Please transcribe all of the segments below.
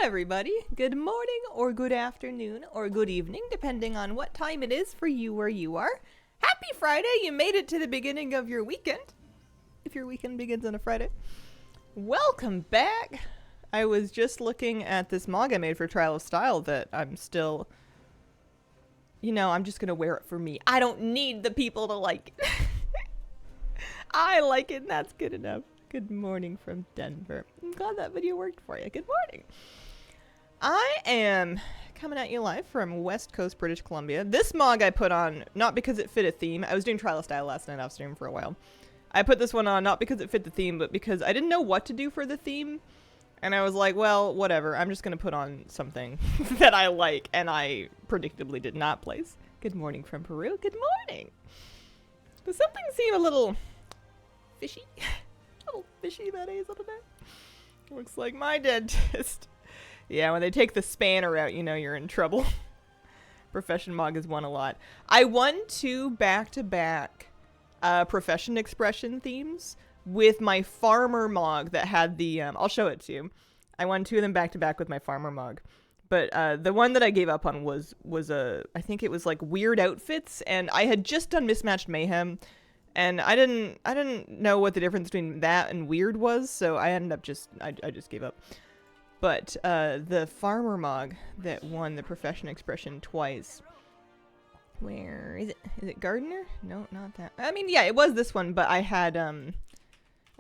everybody. Good morning or good afternoon or good evening, depending on what time it is for you where you are. Happy Friday! You made it to the beginning of your weekend. If your weekend begins on a Friday. Welcome back! I was just looking at this mug I made for Trial of Style that I'm still... I'm just gonna wear it for me. I don't need the people to like it. I like it and that's good enough. Good morning from Denver. I'm glad that video worked for you. Good morning. I am coming at you live from West Coast, British Columbia. This mug I put on, not because it fit a theme. I was doing Trial of Style last night off stream for a while. I put this one on not because it fit the theme, but because I didn't know what to do for the theme. And I was like, well, whatever. I'm just going to put on something that I like. And I predictably did not place. Good morning from Peru. Good morning. Does something seem a little fishy? A little fishy about A's today? Looks like my dentist. Yeah, when they take the spanner out, you know you're in trouble. Profession Mog has won a lot. I won 2 back-to-back Profession Expression themes with my Farmer Mog that had the... I'll show it to you. I won 2 of them back-to-back with my Farmer Mog. But the one that I gave up on was I think it was like Weird Outfits, and I had just done Mismatched Mayhem, and I didn't know what the difference between that and Weird was, so I ended up I just gave up. But the Farmer Mog that won the Profession Expression twice. Where is it? Is it Gardener? No, not that. I mean, yeah, it was this one, but I had, I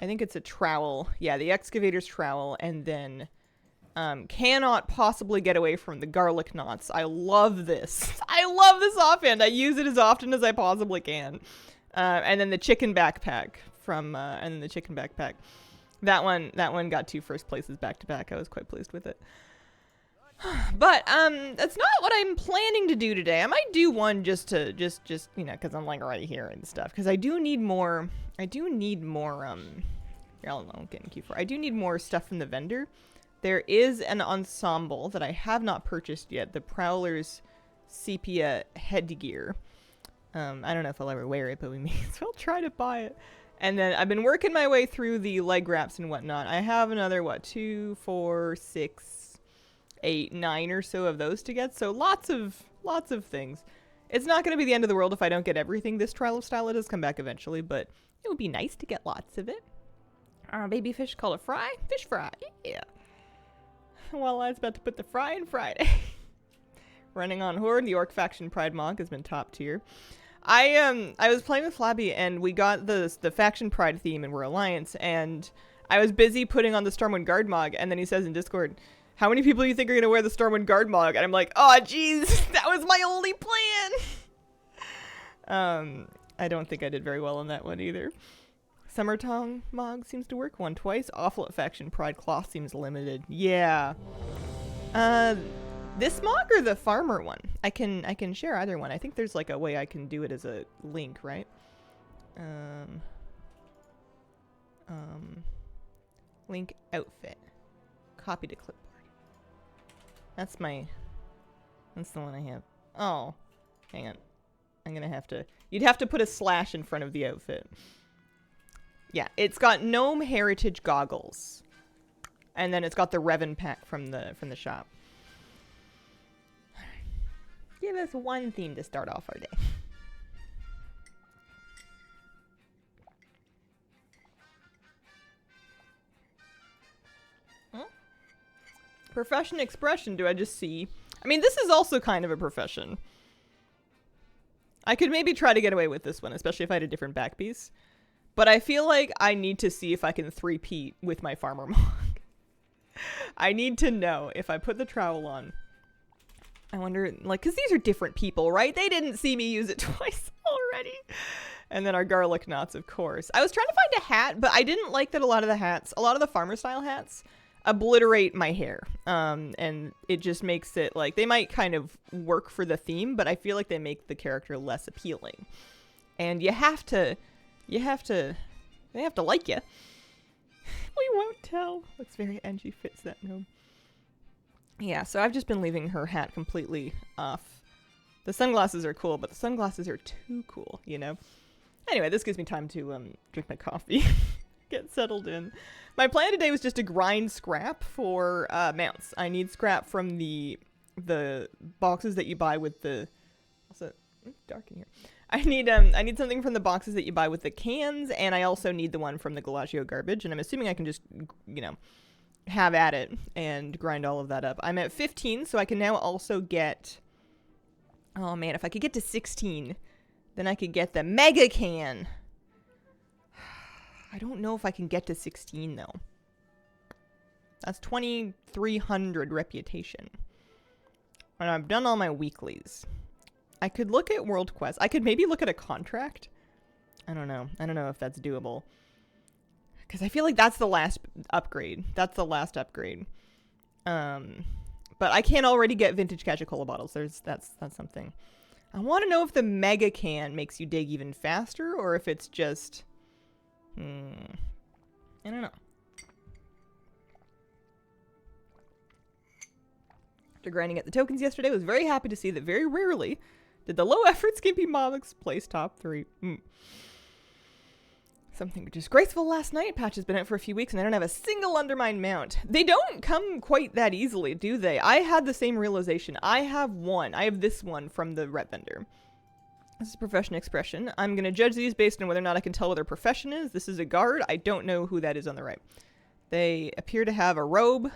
think it's a trowel. Yeah, the Excavator's trowel, and then cannot possibly get away from the garlic knots. I love this. I love this offhand. I use it as often as I possibly can. And then the chicken backpack from, and then the chicken backpack. That one got 2 first places back to back. I was quite pleased with it. But that's not what I'm planning to do today. I might do one just because I'm like right here and stuff. Because I do need more. Here, I'll get in Q4. I do need more stuff from the vendor. There is an ensemble that I have not purchased yet. The Prowler's sepia headgear. I don't know if I'll ever wear it, but we may as well try to buy it. And then I've been working my way through the leg wraps and whatnot. I have another, 2, 4, 6, 8, 9 or so of those to get. So lots of things. It's not going to be the end of the world if I don't get everything this Trial of Style. It does come back eventually, but it would be nice to get lots of it. Baby fish call it fry? Fish fry, yeah. Well, I was about to put the fry in Friday. Running on Horde, the Orc Faction Pride Mog has been top tier. I was playing with Flabby and we got the Faction Pride theme and we're Alliance, and I was busy putting on the Stormwind Guard Mog, and then he says in Discord, how many people do you think are going to wear the Stormwind Guard Mog? And I'm like, oh jeez, that was my only plan! I don't think I did very well on that one either. Summer Tongue Mog seems to work. Won twice. Awful at Faction Pride. Cloth seems limited. Yeah. This mog or the farmer one? I can share either one. I think there's like a way I can do it as a link, right? Link outfit. Copy to clipboard. That's the one I have. Oh, hang on. I'm gonna have to, you'd have to put a slash in front of the outfit. Yeah, it's got Gnome Heritage goggles. And then it's got the Revan pack from the shop. Give us one theme to start off our day. Profession Expression, do I just see? I mean, this is also kind of a profession. I could maybe try to get away with this one, especially if I had a different back piece. But I feel like I need to see if I can three-peat with my Farmer Mog. I need to know if I put the trowel on. I wonder, like, because these are different people, right? They didn't see me use it twice already. And then our garlic knots, of course. I was trying to find a hat, but I didn't like that a lot of the farmer-style hats obliterate my hair. And it just makes it, like, they might kind of work for the theme, but I feel like they make the character less appealing. And they have to like you. We won't tell. Looks very Angie fits that gnome. Yeah, so I've just been leaving her hat completely off. The sunglasses are cool, but the sunglasses are too cool, you know? Anyway, this gives me time to drink my coffee, get settled in. My plan today was just to grind scrap for mounts. I need scrap from the boxes that you buy with the... Also, it's dark in here. I need something from the boxes that you buy with the cans, and I also need the one from the Galagio garbage, and I'm assuming I can just, you know, have at it and grind all of that up. I'm at 15, so I can now also get... Oh man, if I could get to 16, then I could get the mega can. I don't know if I can get to 16 though. That's 2,300 reputation. And I've done all my weeklies. I could look at World Quest. I could maybe look at a contract. I don't know. I don't know if that's doable. Because I feel like that's the last upgrade. That's the last upgrade. But I can already get vintage Cajicola bottles. That's something. I want to know if the mega can makes you dig even faster, or if it's just... I don't know. After grinding at the tokens yesterday, I was very happy to see that very rarely did the low-effort skimpy mobs place top 3. Something disgraceful last night. Patch has been out for a few weeks and I don't have a single Undermine mount. They don't come quite that easily, do they? I had the same realization. I have one. I have this one from the rep vendor. This is profession expression. I'm going to judge these based on whether or not I can tell what their profession is. This is a guard. I don't know who that is on the right. They appear to have a robe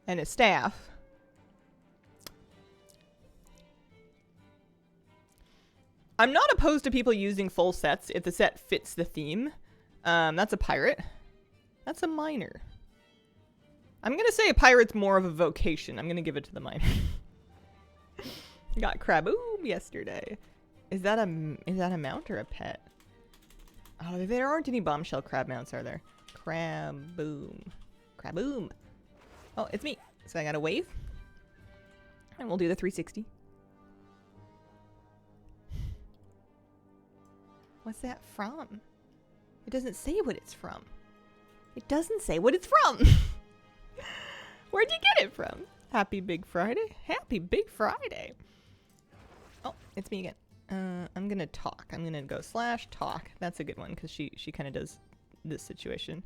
and a staff. I'm not opposed to people using full sets if the set fits the theme. That's a pirate. That's a miner. I'm going to say a pirate's more of a vocation. I'm going to give it to the miner. Got Craboom yesterday. Is that a mount or a pet? Oh, there aren't any bombshell crab mounts, are there? Craboom. Craboom. Oh, it's me. So I got a wave. And we'll do the 360. What's that from? It doesn't say what it's from. It doesn't say what it's from. Where'd you get it from? Happy Big Friday. Happy Big Friday. Oh, it's me again. I'm gonna talk. I'm gonna go /talk. That's a good one because she kind of does this situation.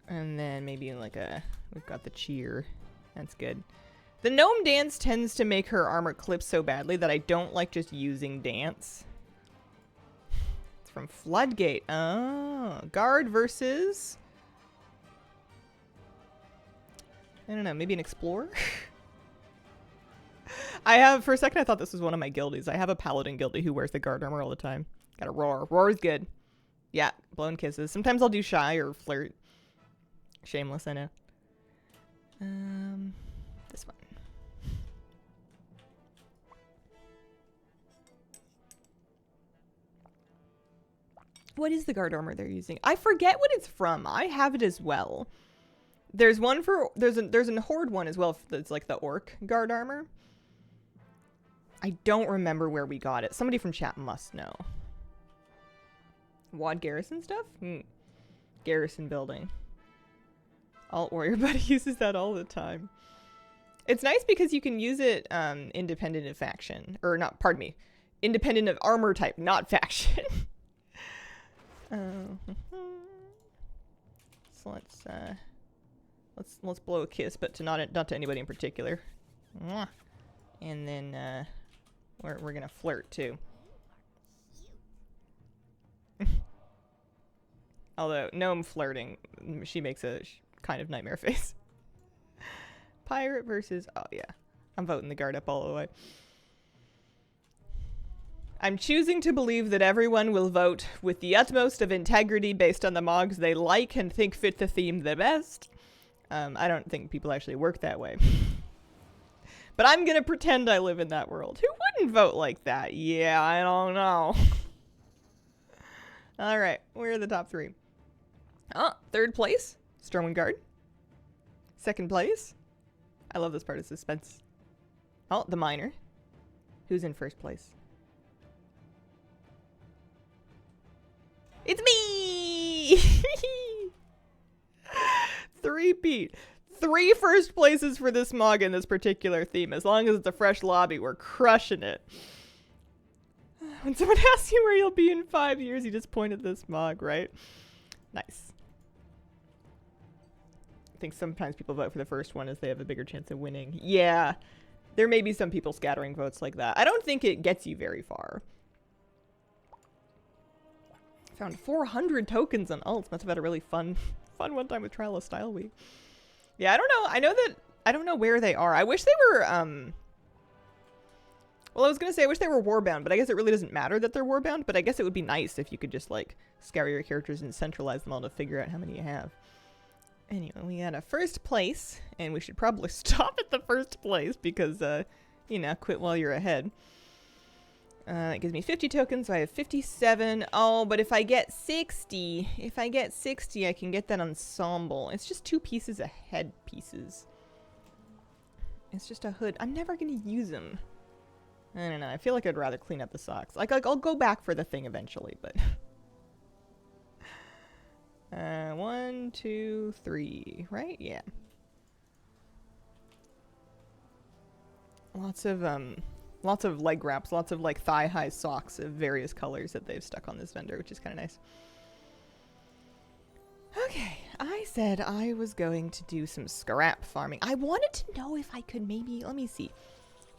And then maybe like we've got the cheer. That's good. The gnome dance tends to make her armor clip so badly that I don't like just using dance. It's from Floodgate. Oh, guard versus... I don't know, maybe an explorer? For a second I thought this was one of my guildies. I have a paladin guildie who wears the guard armor all the time. Gotta roar. Roar is good. Yeah, blown kisses. Sometimes I'll do shy or flirt. Shameless, I know. This one. What is the guard armor they're using? I forget what it's from. I have it as well. There's one for there's a horde one as well that's like the orc guard armor. I don't remember where we got it. Somebody from chat must know. Wad Garrison stuff? Garrison building. Alt Warrior Buddy uses that all the time. It's nice because you can use it independent of faction. Or not, pardon me. Independent of armor type, not faction. So let's blow a kiss, but to not to anybody in particular. Mwah. And then we're gonna flirt too. Although gnome flirting, she makes a kind of nightmare face. Pirate versus, oh yeah, I'm voting the guard up all the way. I'm choosing to believe that everyone will vote with the utmost of integrity based on the mogs they like and think fit the theme the best. I don't think people actually work that way. But I'm gonna pretend I live in that world. Who wouldn't vote like that? Yeah, I don't know. Alright, we're the top 3. Oh, 3rd place, Stormwind Guard. 2nd place, I love this part of suspense. Oh, the miner. Who's in 1st place? It's me! 3-peat. 3 first places for this mog in this particular theme. As long as it's a fresh lobby, we're crushing it. When someone asks you where you'll be in 5 years, you just point at this mog, right? Nice. think sometimes people vote for the first one as they have a bigger chance of winning. Yeah, there may be some people scattering votes like that. I don't think it gets you very far. Found 400 tokens on alts. Must have had a really fun one time with Trial of Style Week. Yeah, I don't know. I don't know where they are. I wish they were, well, I was going to say I wish they were warbound, but I guess it really doesn't matter that they're warbound, but I guess it would be nice if you could just, like, scour your characters and centralize them all to figure out how many you have. Anyway, we got a first place, and we should probably stop at the first place because, you know, quit while you're ahead. It gives me 50 tokens, so I have 57. Oh, but if I get 60, I can get that ensemble. It's just 2 pieces of head pieces. It's just a hood. I'm never going to use them. I don't know. I feel like I'd rather clean up the socks. Like I'll go back for the thing eventually, but... 1, 2, 3, right? Yeah. Lots of leg wraps, lots of like thigh-high socks of various colors that they've stuck on this vendor, which is kind of nice. Okay, I said I was going to do some scrap farming. I wanted to know if I could maybe, let me see.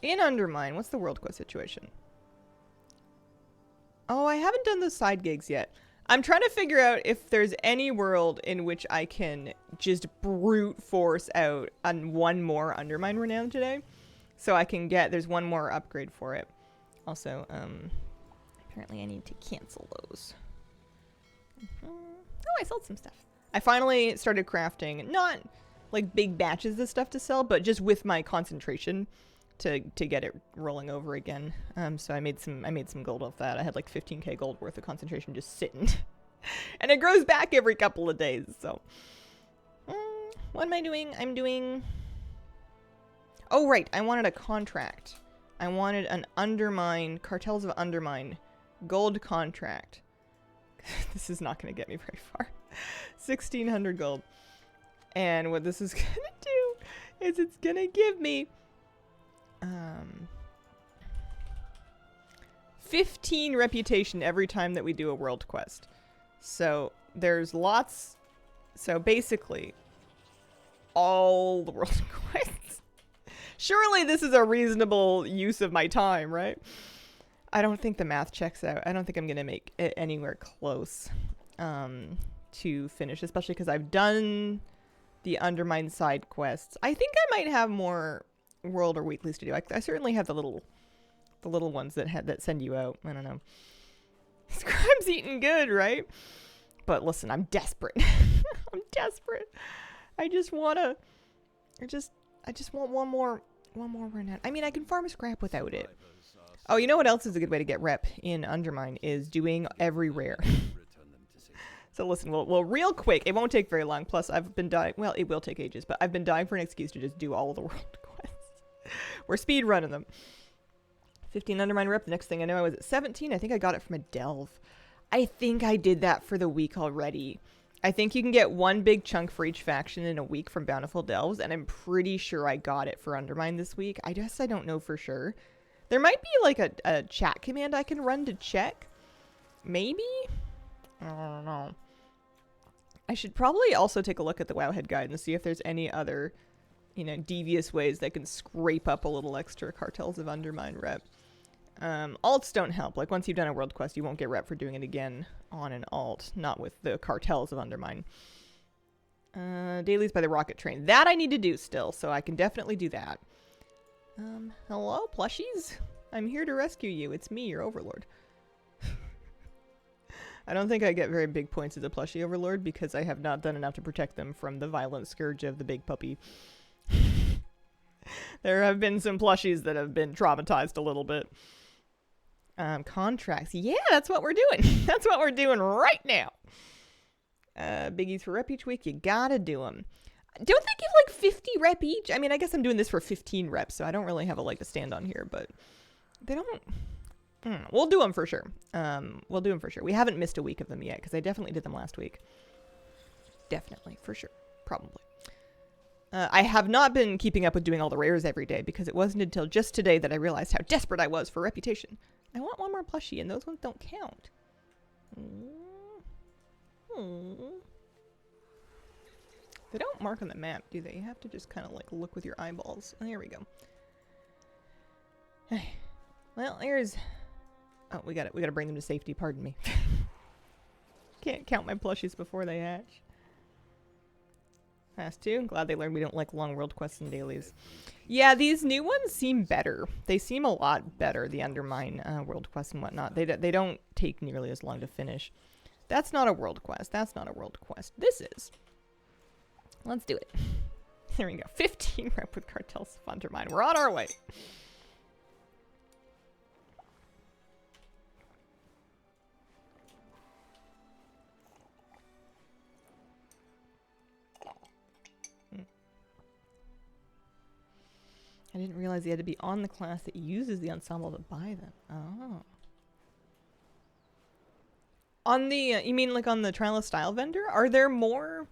In Undermine, what's the world quest situation? Oh, I haven't done those side gigs yet. I'm trying to figure out if there's any world in which I can just brute force out on 1 more Undermine renown today. So I can get, there's 1 more upgrade for it. Also, apparently I need to cancel those. Oh, I sold some stuff. I finally started crafting, not like big batches of stuff to sell, but just with my concentration to get it rolling over again. So I made some gold off that. I had like 15k gold worth of concentration just sitting. And it grows back every couple of days, so. What am I doing? I'm doing... Oh, right. I wanted a contract. I wanted an Undermine, Cartels of Undermine, gold contract. This is not going to get me very far. 1,600 gold. And what this is going to do is it's going to give me 15 reputation every time that we do a world quest. So there's lots. So basically, all the world quests. Surely this is a reasonable use of my time, right? I don't think the math checks out. I don't think I'm going to make it anywhere close to finish, especially because I've done the Undermine side quests. I think I might have more world or weeklies to do. I certainly have the little ones that send you out. I don't know. Scribe's eating good, right? But listen, I'm desperate. I'm desperate. I just want one more renown. I mean, I can farm a scrap without it. Oh, you know what else is a good way to get rep in Undermine is doing every rare. So listen, well, real quick, it won't take very long. Plus, I've been dying. Well, it will take ages, but I've been dying for an excuse to just do all of the world quests. We're speed running them. 15 Undermine rep. The next thing I know, I was at 17. I think I got it from a delve. I think I did that for the week already. I think you can get 1 big chunk for each faction in a week from Bountiful Delves, and I'm pretty sure I got it for Undermine this week. I guess I don't know for sure. There might be like a chat command I can run to check. Maybe? I don't know. I should probably also take a look at the Wowhead guide and see if there's any other, you know, devious ways that can scrape up a little extra Cartels of Undermine rep. Alts don't help. Like, once you've done a world quest, you won't get rep for doing it again on an alt. Not with the Cartels of Undermine. Dailies by the rocket train. That I need to do still, so I can definitely do that. Hello, plushies? I'm here to rescue you. It's me, your overlord. I don't think I get very big points as a plushie overlord because I have not done enough to protect them from the violent scourge of the big puppy. There have been some plushies that have been traumatized a little bit. Contracts. Yeah, that's what we're doing. That's what we're doing right now. Biggies for rep each week. You gotta do them. Don't they give like 50 rep each? I mean, I guess I'm doing this for 15 reps, so I don't really have a leg to stand on here, but they don't... We'll do them for sure. We'll do them for sure. We haven't missed a week of them yet, because I definitely did them last week. Definitely, for sure. Probably. I have not been keeping up with doing all the rares every day, because it wasn't until just today that I realized how desperate I was for reputation. I want 1 more plushie, and those ones don't count. They don't mark on the map, do they? You have to just kind of like look with your eyeballs. There we go. Well, here's... Oh, we gotta bring them to safety, pardon me. Can't count my plushies before they hatch. Has to. Glad they learned we don't like long world quests and dailies. Yeah, these new ones seem better. They seem a lot better, the Undermine world quests and whatnot. They don't take nearly as long to finish. That's not a world quest. That's not a world quest. This is. Let's do it. There we go. 15 rep with Cartels of Undermine. We're on our way. I didn't realize you had to be on the class that uses the ensemble to buy them. Oh. On the, you mean like on the Trial of Style vendor? Are there more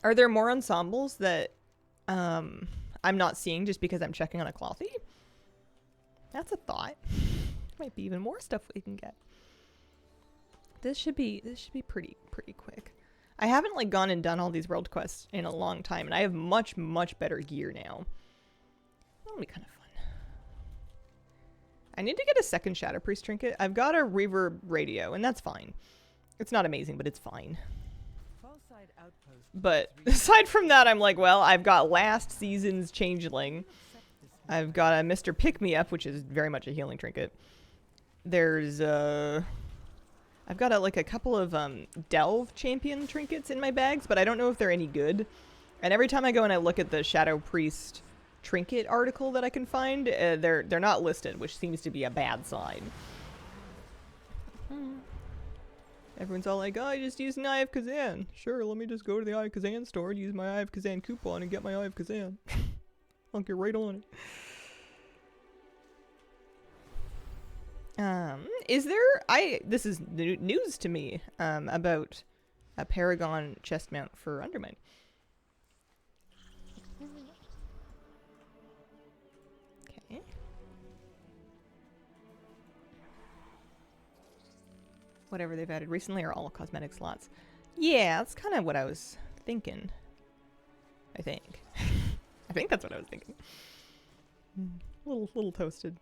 ensembles that I'm not seeing just because I'm checking on a clothy? That's a thought. Might be even more stuff we can get. This should be pretty quick. I haven't like gone and done all these world quests in a long time, and I have much better gear now. That'll be kind of fun. I need to get a second Shadow Priest trinket. I've got a reverb radio, and that's fine. It's not amazing, but it's fine. But aside from that, I'm like, well, I've got last season's Changeling. I've got a Mr. Pick-Me-Up, which is very much a healing trinket. There's, I've got like a couple of Delve champion trinkets in my bags, but I don't know if they're any good. And every time I go and I look at the Shadow Priest trinket article that I can find, they're not listed, which seems to be a bad sign. Everyone's all like, oh, I just used an Eye of Kazan. Sure, let me just go to the Eye of Kazan store and use my Eye of Kazan coupon and get my Eye of Kazan. I'll get right on it. Is there... This is news to me, about a Paragon chest mount for Undermine. Okay. Whatever they've added recently are all cosmetic slots. Yeah, that's kind of what I was thinking. I think. I think that's what I was thinking. Little toasted.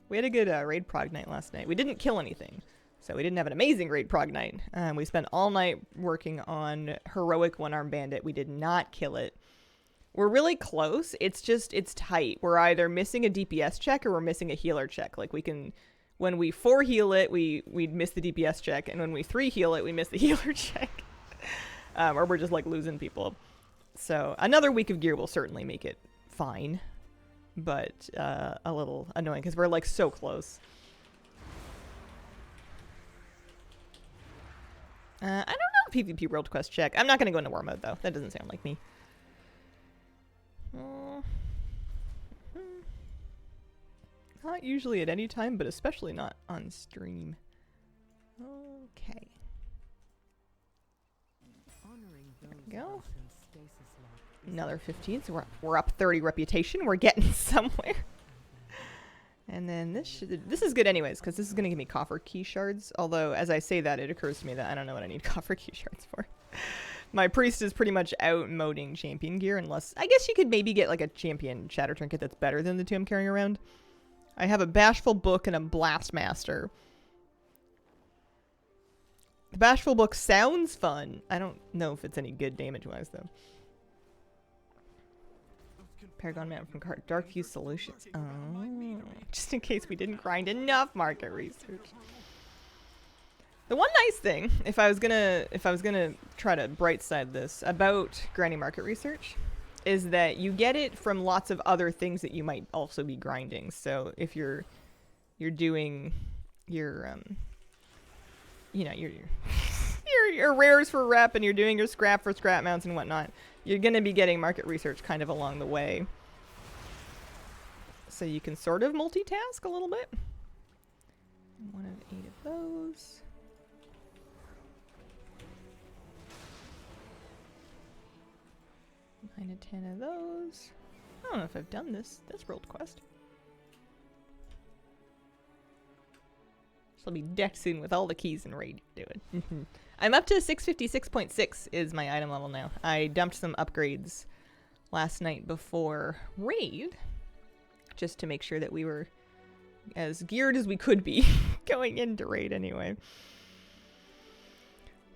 We had a good raid prog night last night. We didn't kill anything, so we didn't have an amazing raid prog night. We spent all night working on heroic one-arm bandit. We did not kill it. We're really close. It's tight. We're either missing a DPS check or we're missing a healer check. Like we can, when we 4 heal it, we'd miss the DPS check, and when we 3 heal it, we miss the healer check. Or we're just like losing people. So another week of gear will certainly make it fine, but a little annoying because we're like so close. I don't know PvP world quest check. I'm not going to go into war mode though. That doesn't sound like me. Not usually at any time, but especially not on stream. Okay. There we go. Another 15, so we're up 30 reputation. We're getting somewhere. And then this is good anyways, because this is going to give me coffer key shards. Although, as I say that, it occurs to me that I don't know what I need coffer key shards for. My priest is pretty much out moding champion gear, unless... I guess you could maybe get like a champion shatter trinket that's better than the two I'm carrying around. I have a Bashful Book and a Blast Master. The Bashful Book sounds fun. I don't know if it's any good damage-wise, though. Paragon Mount from Darkview Solutions. Oh, just in case we didn't grind enough market research. The one nice thing, if I was gonna try to bright side this about grinding market research, is that you get it from lots of other things that you might also be grinding. So if you're doing your you know, your rares for rep, and you're doing your scrap for scrap mounts and whatnot, you're gonna be getting market research kind of along the way. So you can sort of multitask a little bit. 1 of 8 of those. Nine to 10 of those. I don't know if I've done this world quest. So I'll be decked soon with all the keys and ready to do it. I'm up to 656.6 is my item level now. I dumped some upgrades last night before raid, just to make sure that we were as geared as we could be going into raid anyway.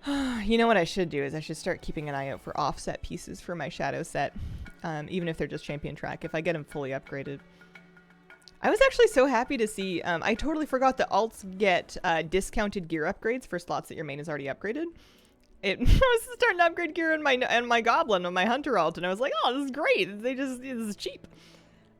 You know what I should do is I should start keeping an eye out for offset pieces for my shadow set, even if they're just champion track, if I get them fully upgraded. I was actually so happy to see, I totally forgot that alts get discounted gear upgrades for slots that your main is already upgraded. I was starting to upgrade gear in my goblin on my hunter alt, and I was like, oh, this is great. This is cheap.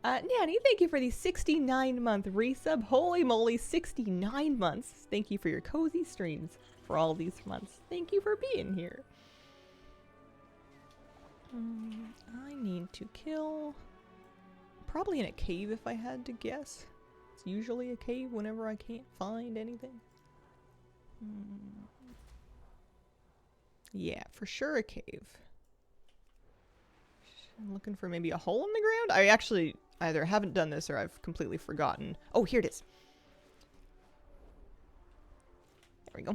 Nanny, thank you for the 69-month resub. Holy moly, 69 months. Thank you for your cozy streams for all these months. Thank you for being here. I need to kill... Probably in a cave if I had to guess. It's usually a cave whenever I can't find anything. Yeah, for sure a cave. I'm looking for maybe a hole in the ground. I actually either haven't done this or I've completely forgotten. Oh, here it is. There we go.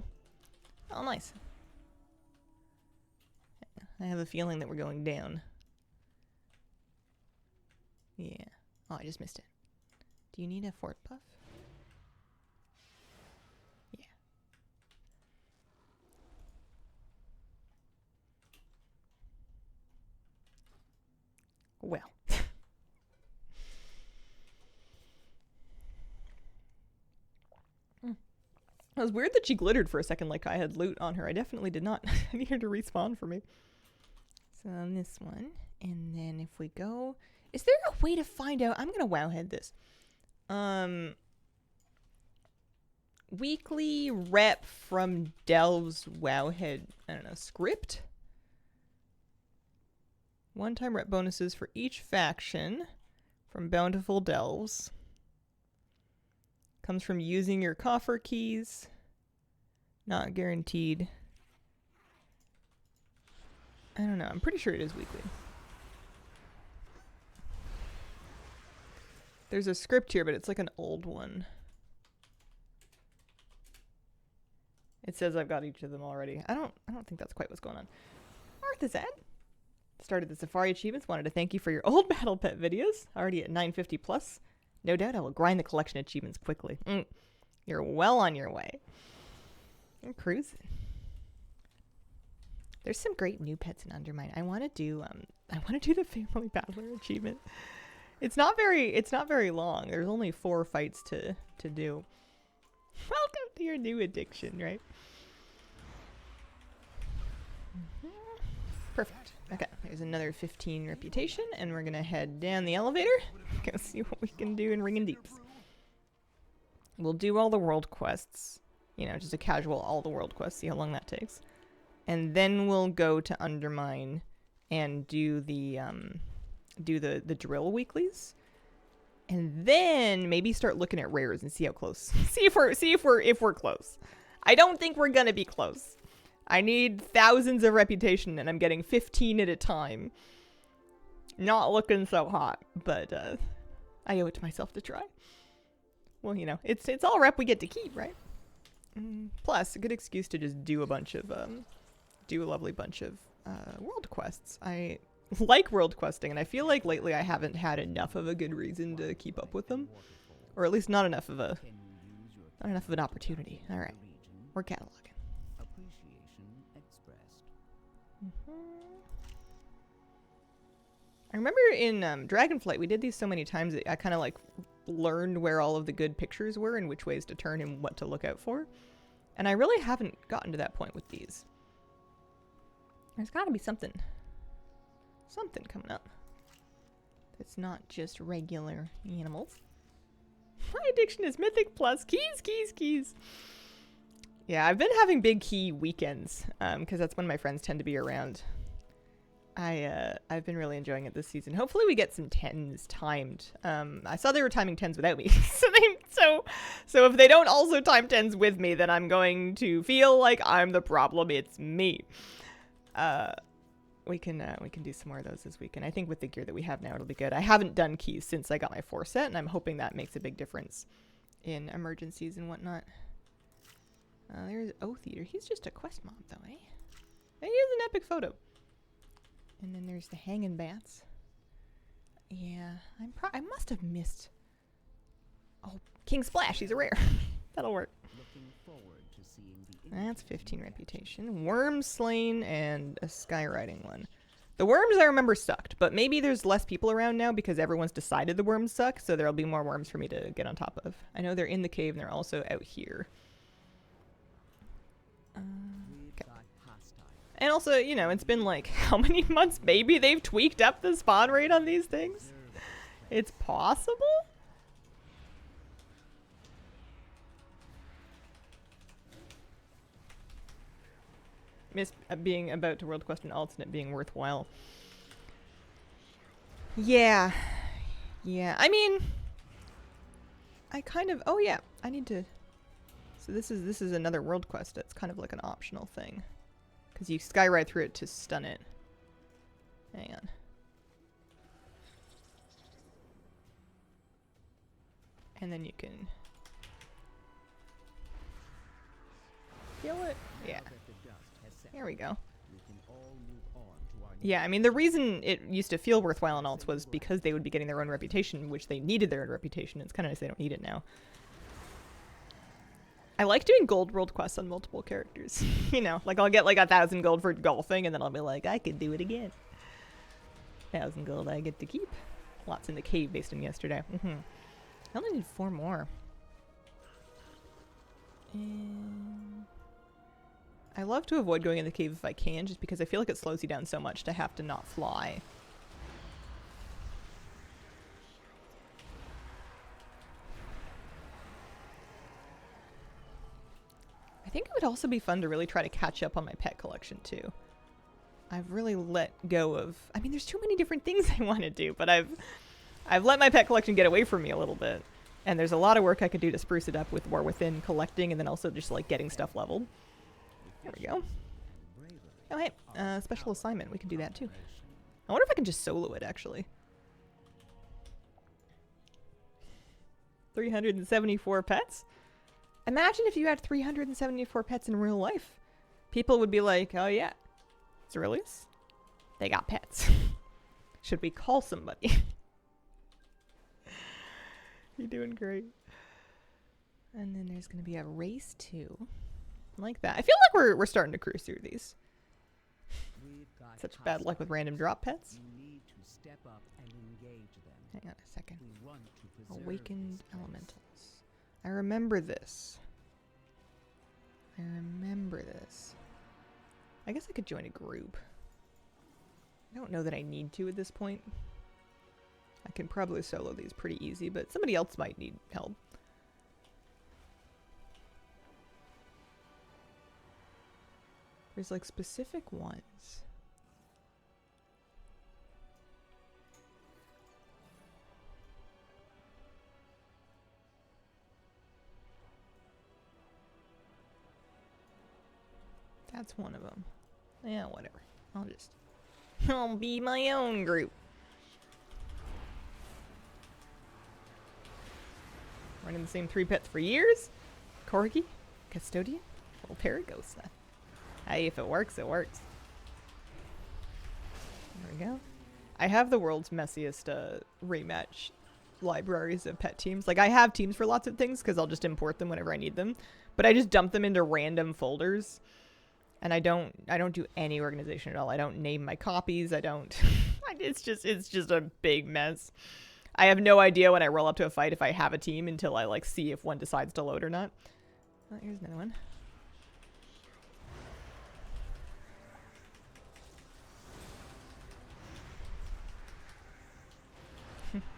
Oh, nice. I have a feeling that we're going down. Yeah. Oh, I just missed it. Do you need a fort buff? Yeah. Well. It was weird that she glittered for a second like I had loot on her. I definitely did not. I need her to respawn for me. So on this one. And then if we go... Is there a way to find out? I'm going to wowhead this. Weekly rep from Delve's wowhead, I don't know, script? One-time rep bonuses for each faction from Bountiful Delves. Comes from using your coffer keys. Not guaranteed. I don't know. I'm pretty sure it is weekly. There's a script here, but it's like an old one. It says I've got each of them already. I don't think that's quite what's going on. Arthazad started the Safari achievements. Wanted to thank you for your old Battle Pet videos. Already at 950 plus. No doubt I will grind the collection achievements quickly. You're well on your way. You're cruising. There's some great new pets in Undermine. I want to do the Family Battler achievement. It's not very long. There's only 4 fights to do. Welcome to your new addiction, right? Perfect. Okay, there's another 15 reputation, and we're gonna head down the elevator. Go see what we can do in Ringin' Deeps. We'll do all the world quests. You know, just a casual all the world quests. See how long that takes. And then we'll go to Undermine and do the drill weeklies, and then maybe start looking at rares and see how close. see if we're close. I don't think we're gonna be close. I need thousands of reputation, and I'm getting 15 at a time. Not looking so hot, but I owe it to myself to try. Well, you know, it's all rep we get to keep, right? Plus, a good excuse to just do a lovely bunch of world quests. I like world questing, and I feel like lately I haven't had enough of a good reason to keep up with them, or at least not enough of an opportunity. All right, we're cataloging. I remember in Dragonflight we did these so many times that I kind of like learned where all of the good pictures were and which ways to turn and what to look out for, and I really haven't gotten to that point with these. There's got to be something coming up. It's not just regular animals. My addiction is Mythic plus keys. Yeah, I've been having big key weekends, because that's when my friends tend to be around. I've been really enjoying it this season. Hopefully we get some 10s timed. I saw they were timing 10s without me. so if they don't also time 10s with me, then I'm going to feel like I'm the problem. It's me. We can do some more of those this weekend. I think with the gear that we have now, it'll be good. I haven't done keys since I got my 4 set, and I'm hoping that makes a big difference in emergencies and whatnot. There's Oath Eater. He's just a quest mob, though, eh? He is an epic photo. And then there's the Hanging Bats. Yeah, I must have missed. Oh, King Splash. He's a rare. That'll work. Looking forward to seeing the That's 15 reputation. Worm Slain and a Skyriding one. The worms I remember sucked, but maybe there's less people around now because everyone's decided the worms suck, so there'll be more worms for me to get on top of. I know they're in the cave and they're also out here. Okay. And also, you know, it's been like, how many months? Maybe they've tweaked up the spawn rate on these things? It's possible? Miss being about to World Quest and alternate being worthwhile. Yeah. Yeah, I mean, I kind of, oh yeah, I need to, so this is another World Quest. It's kind of like an optional thing. Because you skyride through it to stun it. Hang on. And then you can kill it. Yeah. There we go. Yeah, I mean, the reason it used to feel worthwhile in alts was because they would be getting their own reputation, which they needed their own reputation. It's kind of nice they don't need it now. I like doing gold world quests on multiple characters. You know, like I'll get like 1,000 gold for golfing, and then I'll be like, I could do it again. 1,000 gold I get to keep. Lots in the cave based on yesterday. I only need 4 more. And I love to avoid going in the cave if I can, just because I feel like it slows you down so much to have to not fly. I think it would also be fun to really try to catch up on my pet collection too. I've really let go of, I mean, there's too many different things I want to do, but I've let my pet collection get away from me a little bit. And there's a lot of work I could do to spruce it up with War Within collecting, and then also just like getting stuff leveled. There we go. Oh hey, special assignment, we can do that too. I wonder if I can just solo it actually. 374 pets? Imagine if you had 374 pets in real life. People would be like, oh yeah, Ceruleus, they got pets. Should we call somebody? You're doing great. And then there's going to be a race too. Like that. I feel like we're starting to cruise through these. Such bad luck with random drop pets. Hang on a second. Awakened elementals. I remember this. I remember this. I guess I could join a group. I don't know that I need to at this point. I can probably solo these pretty easy, but somebody else might need help. There's like specific ones. That's one of them. Yeah, whatever. I'll be my own group. Running the same 3 pets for years. Corgi, Custodian, little Paragosa. Hey, if it works, it works. There we go. I have the world's messiest rematch libraries of pet teams. Like, I have teams for lots of things because I'll just import them whenever I need them. But I just dump them into random folders. And I don't do any organization at all. I don't name my copies. I don't. It's just a big mess. I have no idea when I roll up to a fight if I have a team until I like see if one decides to load or not. Oh, here's another one.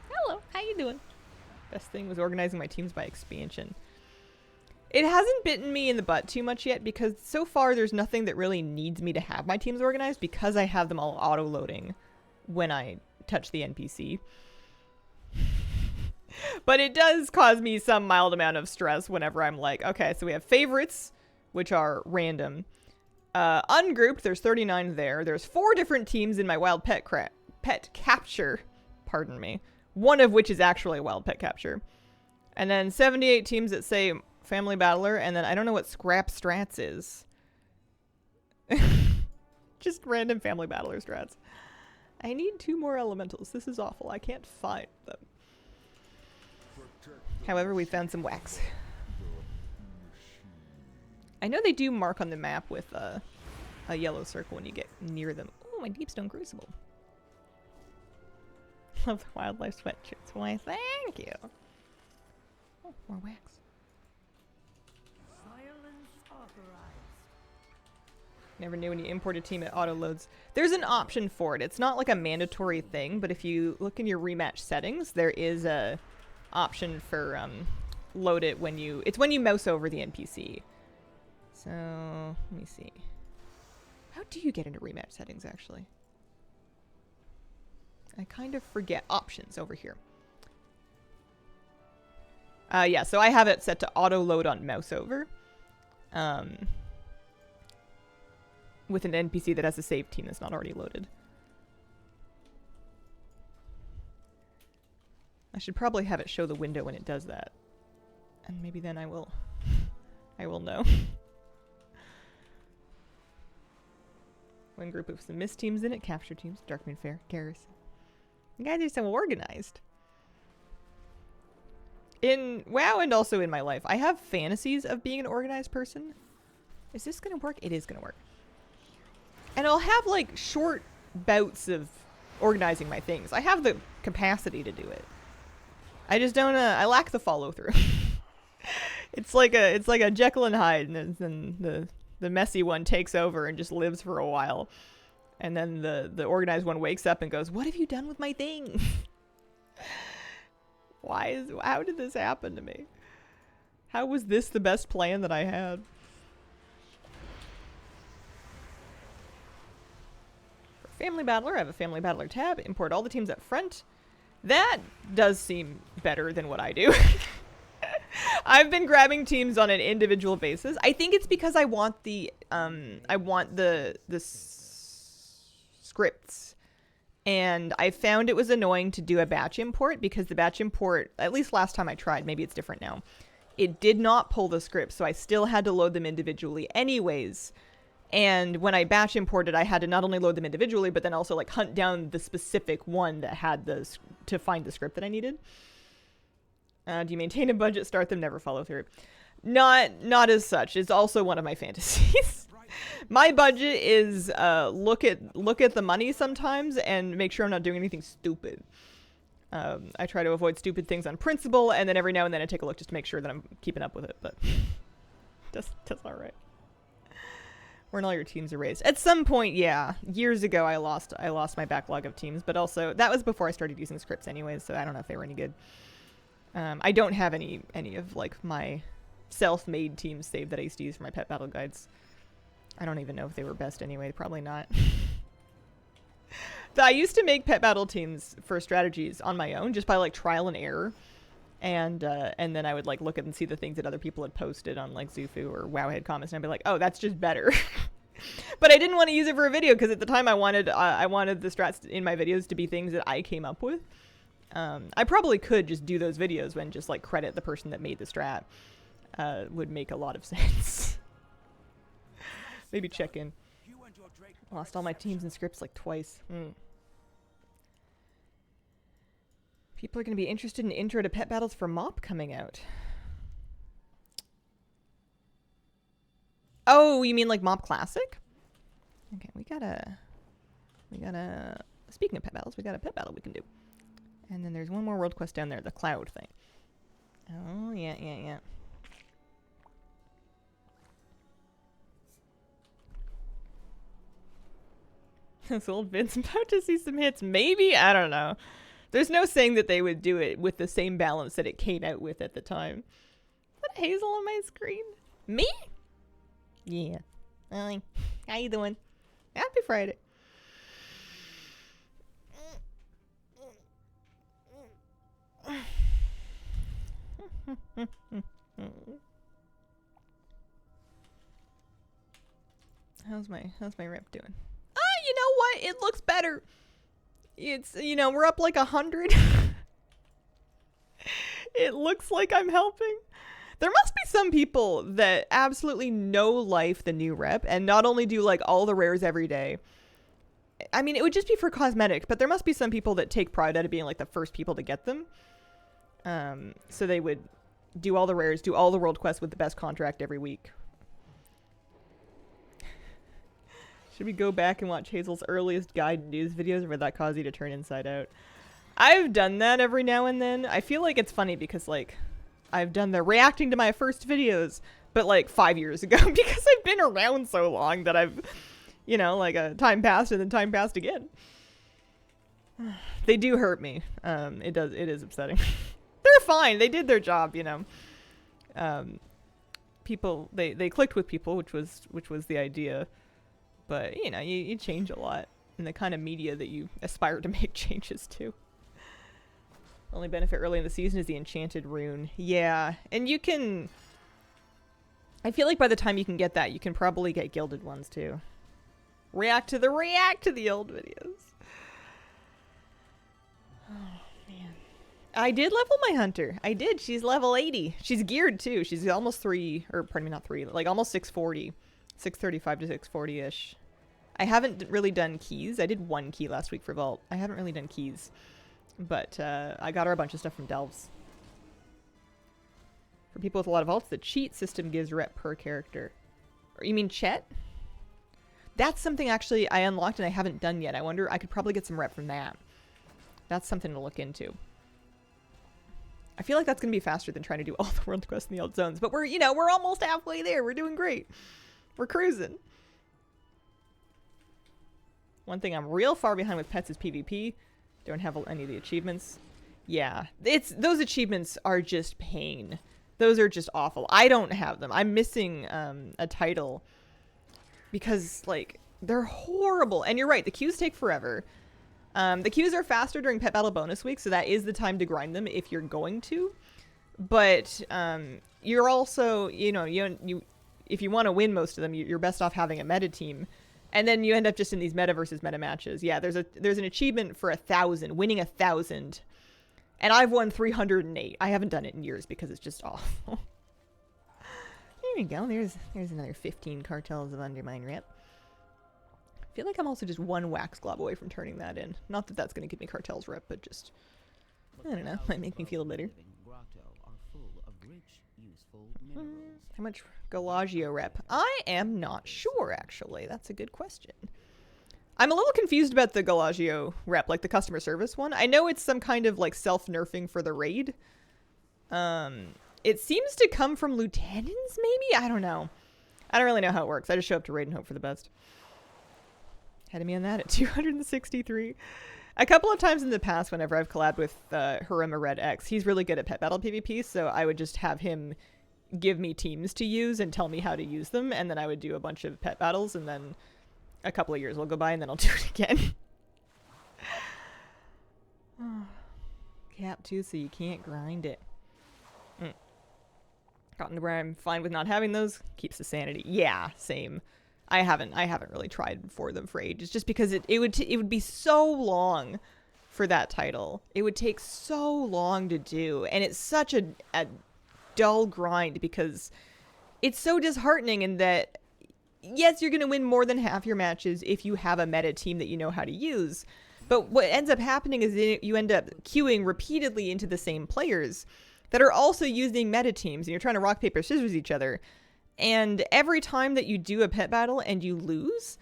Hello, how you doing? Best thing was organizing my teams by expansion. It hasn't bitten me in the butt too much yet because so far there's nothing that really needs me to have my teams organized because I have them all auto-loading when I touch the NPC. But it does cause me some mild amount of stress whenever I'm like, okay, so we have favorites, which are random. Ungrouped, there's 39 there. There's 4 different teams in my wild pet capture, pardon me, one of which is actually a wild pet capture. And then 78 teams that say Family Battler, and then I don't know what Scrap Strats is. Just random Family Battler strats. I need 2 more elementals. This is awful. I can't find them. However, we found some wax. I know they do mark on the map with a yellow circle when you get near them. Oh, my Deepstone Crucible. Love the wildlife sweatshirts. Why, thank you. Oh, more wax. Never knew when you import a team it auto loads. There's an option for it. It's not like a mandatory thing, but if you look in your rematch settings, there is a option for load it when you... It's when you mouse over the NPC. So, let me see. How do you get into rematch settings, actually? I kind of forget. Options over here. Yeah, so I have it set to auto load on mouse over. With an NPC that has a save team that's not already loaded. I should probably have it show the window when it does that. And maybe then I will know. One group of some mist teams in it, capture teams, Darkmoon Fair, Garrison. You guys are so organized. In WoW and also in my life, I have fantasies of being an organized person. Is this gonna work? It is gonna work. And I'll have like short bouts of organizing my things. I have the capacity to do it. I just don't. I lack the follow through. It's like a Jekyll and Hyde, and then the messy one takes over and just lives for a while, and then the organized one wakes up and goes, "What have you done with my thing? How did this happen to me? How was this the best plan that I had?" Family Battler, I have a Family Battler tab, import all the teams up front. That does seem better than what I do. I've been grabbing teams on an individual basis. I think it's because I want the scripts. And I found it was annoying to do a batch import because the batch import, at least last time I tried, maybe it's different now, it did not pull the scripts, so I still had to load them individually anyways. And when I batch imported, I had to not only load them individually, but then also like hunt down the specific one that had to find the script that I needed. Do you maintain a budget? Start them, never follow through. Not as such. It's also one of my fantasies. My budget is look at the money sometimes and make sure I'm not doing anything stupid. I try to avoid stupid things on principle, and then every now and then I take a look just to make sure that I'm keeping up with it. But that's all right. When all your teams are raised. At some point, yeah. Years ago, I lost my backlog of teams, but also that was before I started using scripts anyways, so I don't know if they were any good. I don't have any of like my self-made teams saved that I used to use for my pet battle guides. I don't even know if they were best anyway. Probably not. I used to make pet battle teams for strategies on my own, just by like trial and error. And then I would like look at and see the things that other people had posted on like Zufu or Wowhead comments, and I'd be like, oh, that's just better. But I didn't want to use it for a video because at the time I wanted the strats in my videos to be things that I came up with. I probably could just do those videos when just like credit the person that made the strat. Would make a lot of sense. Maybe check in. Lost all my teams and scripts like twice. People are going to be interested in intro to pet battles for MoP coming out. Oh, you mean like MoP Classic? Okay, we got a, speaking of pet battles, we got a pet battle we can do. And then there's one more world quest down there, the cloud thing. Oh, yeah. This old Vince about to see some hits. Maybe? I don't know. There's no saying that they would do it with the same balance that it came out with at the time. Is that Hazel on my screen? Me? Yeah. Hi. How you doing? Happy Friday. How's my rep doing? You know what? It looks better. It's, we're up like 100. It looks like I'm helping. There must be some people that absolutely no life the new rep and not only do like all the rares every day. I mean, it would just be for cosmetic, but there must be some people that take pride out of being like the first people to get them. So they would do all the rares, do all the world quests with the best contract every week. Should we go back and watch Hazel's earliest guide news videos, or would that cause you to turn inside out? I've done that every now and then. I feel like it's funny because, like, I've done the reacting to my first videos, but, like, 5 years ago because I've been around so long that I've, you know, like, time passed and then time passed again. They do hurt me. It is upsetting. They're fine. They did their job, you know. People, they clicked with people, which was the idea. But, you know, you change a lot in the kind of media that you aspire to make changes to. Only benefit early in the season is the enchanted rune. Yeah, and you can... I feel like by the time you can get that, you can probably get gilded ones too. React to the old videos. Oh, man. I did level my hunter. I did. She's level 80. She's geared too. She's almost 3, or pardon me, not 3, like almost 640. 635 to 640-ish. I haven't really done keys. I did 1 key last week for Vault. I haven't really done keys. But I got her a bunch of stuff from Delves. For people with a lot of vaults, the cheat system gives rep per character. Or you mean Chet? That's something actually I unlocked and I haven't done yet. I wonder, I could probably get some rep from that. That's something to look into. I feel like that's going to be faster than trying to do all the world quests in the old zones. But we're, you know, we're almost halfway there. We're doing great. We're cruising. One thing I'm real far behind with pets is PvP. Don't have any of the achievements. Yeah, those achievements are just pain. Those are just awful. I don't have them. I'm missing a title because, like, they're horrible. And you're right, the queues take forever. The queues are faster during Pet Battle bonus week, so that is the time to grind them if you're going to. But you're also, you know, you if you want to win most of them, you're best off having a meta team. And then you end up just in these meta versus meta matches. Yeah, there's an achievement for 1,000, winning 1,000. And I've won 308. I haven't done it in years because it's just awful. There we go. There's another 15 cartels of Undermine rep. I feel like I'm also just one wax glob away from turning that in. Not that that's going to give me cartels rep, but just, I don't know, might make me feel better. How much Galagio rep? I am not sure, actually. That's a good question. I'm a little confused about the Galagio rep, like the customer service one. I know it's some kind of like self-nerfing for the raid. It seems to come from lieutenants, maybe? I don't know. I don't really know how it works. I just show up to raid and hope for the best. Ahead of me on that at 263. A couple of times in the past, whenever I've collabed with Harima Red X, he's really good at pet battle PvP, so I would just have him give me teams to use and tell me how to use them, and then I would do a bunch of pet battles, and then a couple of years will go by, and then I'll do it again. Cap 2, so you can't grind it. Gotten to where I'm fine with not having those. Keeps the sanity. Yeah, same. I haven't really tried for them for ages, just because it would be so long for that title. It would take so long to do, and it's such a dull grind because it's so disheartening in that, yes, you're going to win more than half your matches if you have a meta team that you know how to use, but what ends up happening is you end up queuing repeatedly into the same players that are also using meta teams, and you're trying to rock, paper, scissors each other. And every time that you do a pet battle and you lose,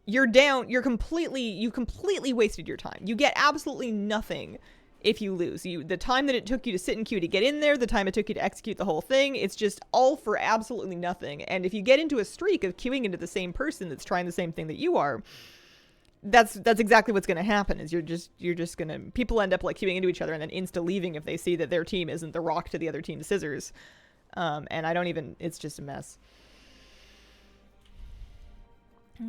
you're down, you completely wasted your time. You get absolutely nothing if you lose. The time that it took you to sit in queue to get in there, the time it took you to execute the whole thing, it's just all for absolutely nothing. And if you get into a streak of queuing into the same person that's trying the same thing that you are, that's exactly what's going to happen. Is you're just going to, people end up like queuing into each other and then insta leaving if they see that their team isn't the rock to the other team's scissors. And I don't even, it's just a mess.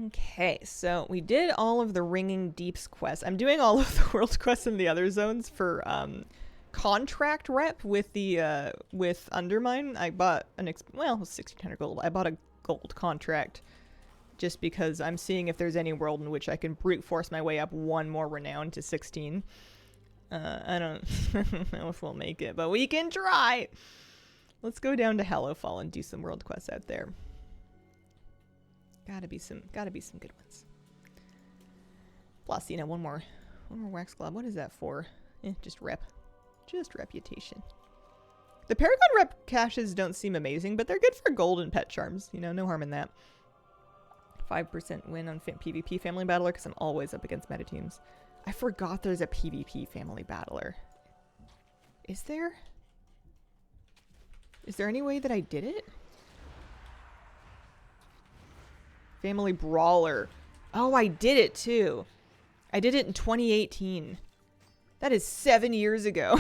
Okay, so we did all of the Ringing Deeps quests. I'm doing all of the world quests in the other zones for contract rep with the with Undermine. I bought it was 1,600 gold. I bought a gold contract just because I'm seeing if there's any world in which I can brute force my way up one more renown to 16. I don't know if we'll make it, but we can try. Let's go down to Hallowfall and do some world quests out there. Gotta be some good ones. Plus, you know, one more wax glob. What is that for? Just rep. Just reputation. The Paragon rep caches don't seem amazing, but they're good for gold and pet charms. You know, no harm in that. 5% win on PvP family battler because I'm always up against meta teams. I forgot there's a PvP family battler. Is there? Is there any way that I did it? Family brawler. Oh, I did it too. I did it in 2018. That is 7 years ago.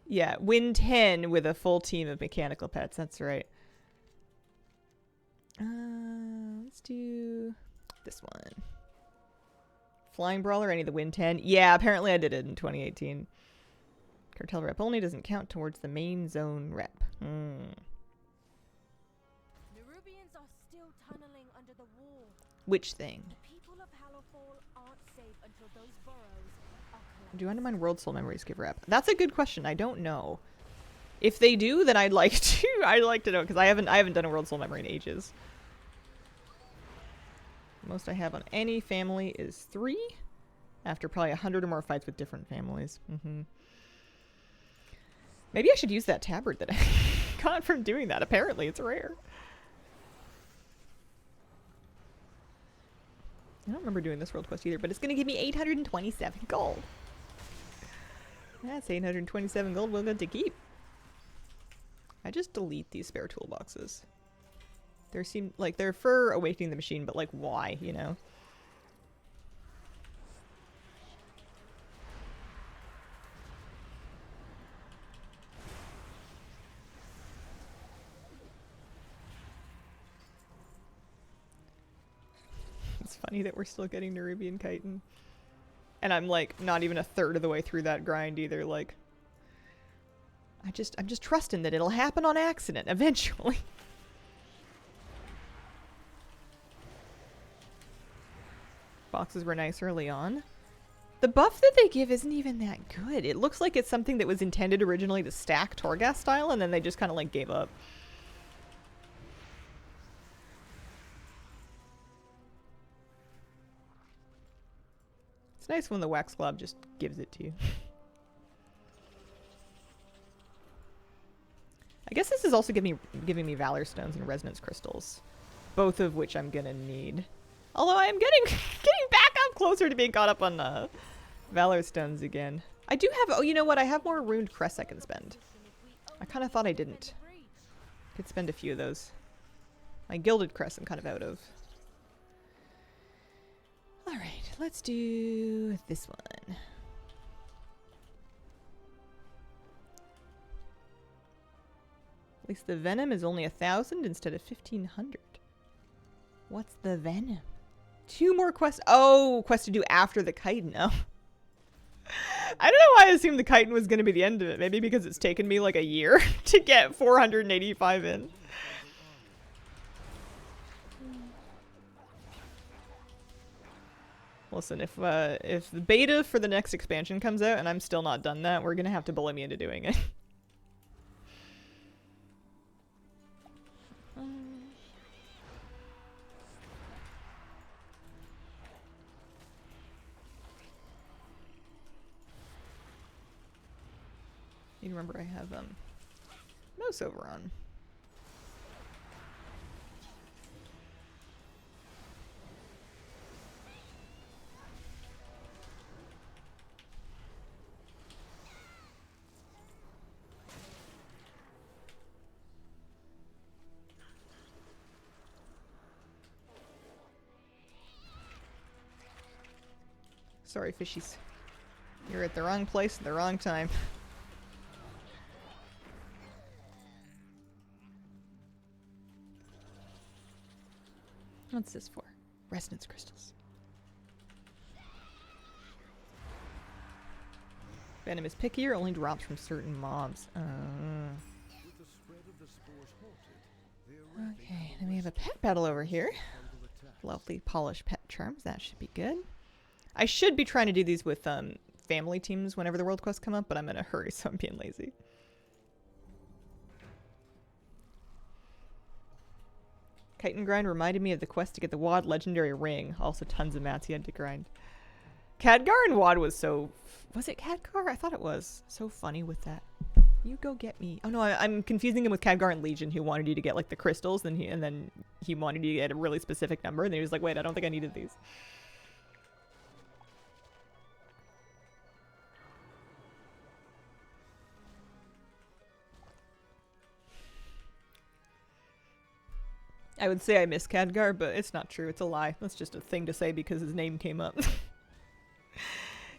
Yeah, win 10 with a full team of mechanical pets. That's right. Let's do this one. Flying brawler, any of the win 10. Yeah, apparently I did it in 2018. Cartel rep only doesn't count towards the main zone rep. Nerubians are still tunneling under the wall. Which thing? The people of Hallowfall aren't safe until those burrows are collapsed. Do Undermine World Soul Memories give rep? That's a good question. I don't know. If they do, then I'd like to. I'd like to know because I haven't done a World Soul Memory in ages. Most I have on any family is 3, after probably 100 or more fights with different families. Maybe I should use that tabard that I got from doing that. Apparently, it's rare. I don't remember doing this world quest either, but it's going to give me 827 gold. That's 827 gold well good to keep. I just delete these spare toolboxes. They seem like they're for awakening the machine, but like why, you know? It's funny that we're still getting Nerubian chitin. And I'm like not even a third of the way through that grind either, like I'm just trusting that it'll happen on accident eventually. Boxes were nice early on. The buff that they give isn't even that good. It looks like it's something that was intended originally to stack Torghast style, and then they just kind of like gave up. It's nice when the Wax Glob just gives it to you. I guess this is also giving me Valor Stones and Resonance Crystals, both of which I'm gonna need. Although I am getting back up closer to being caught up on Valor Stones again. I do have, oh, you know what? I have more Ruined Crests I can spend. I kind of thought I didn't. Could spend a few of those. My Gilded Crest I'm kind of out of. Alright, let's do this one. At least the Venom is only 1,000 instead of 1,500. What's the Venom? 2 more quests. Oh, quest to do after the chitin. Oh. I don't know why I assumed the chitin was going to be the end of it. Maybe because it's taken me like a year to get 485 in. Listen, if the beta for the next expansion comes out and I'm still not done that, we're going to have to bully me into doing it. You remember I have Mouse over on. Sorry, fishies. You're at the wrong place at the wrong time. What's this for? Resonance crystals. Venom is pickier, only drops from certain mobs. Okay, then we have a pet battle over here. Lovely polished pet charms. That should be good. I should be trying to do these with family teams whenever the world quests come up, but I'm in a hurry, so I'm being lazy. Kite and grind reminded me of the quest to get the WoD legendary ring. Also tons of mats you had to grind. Khadgar and WoD was so... Was it Khadgar? I thought it was. So funny with that. You go get me. Oh no, I'm confusing him with Khadgar and Legion, who wanted you to get like the crystals, and then he wanted you to get a really specific number, and then he was like, wait, I don't think I needed these. I would say I miss Khadgar, but it's not true. It's a lie. That's just a thing to say because his name came up.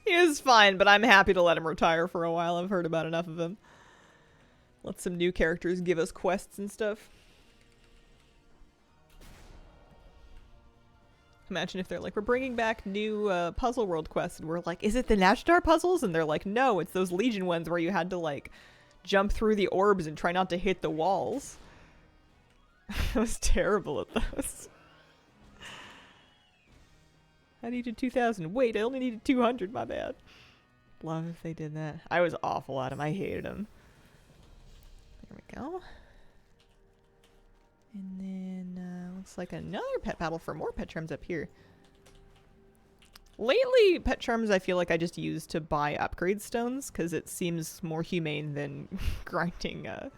He was fine, but I'm happy to let him retire for a while. I've heard about enough of him. Let some new characters give us quests and stuff. Imagine if they're like, we're bringing back new puzzle world quests, and we're like, is it the Nashtar puzzles? And they're like, no, it's those Legion ones where you had to like jump through the orbs and try not to hit the walls. I was terrible at those. I needed 2,000. Wait, I only needed 200. My bad. Love if they did that. I was awful at them. I hated them. There we go. And then looks like another pet battle for more pet charms up here. Lately, pet charms I feel like I just use to buy upgrade stones because it seems more humane than grinding out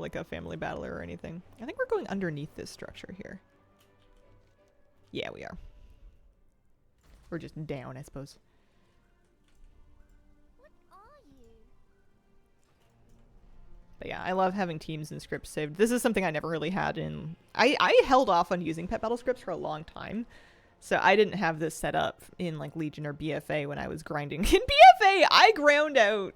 like a family battler or anything. I think we're going underneath this structure here. Yeah, we are. We're just down, I suppose. What are you? But yeah, I love having teams and scripts saved. This is something I never really had in... I held off on using pet battle scripts for a long time. So I didn't have this set up in like Legion or BFA when I was grinding. In BFA, I ground out...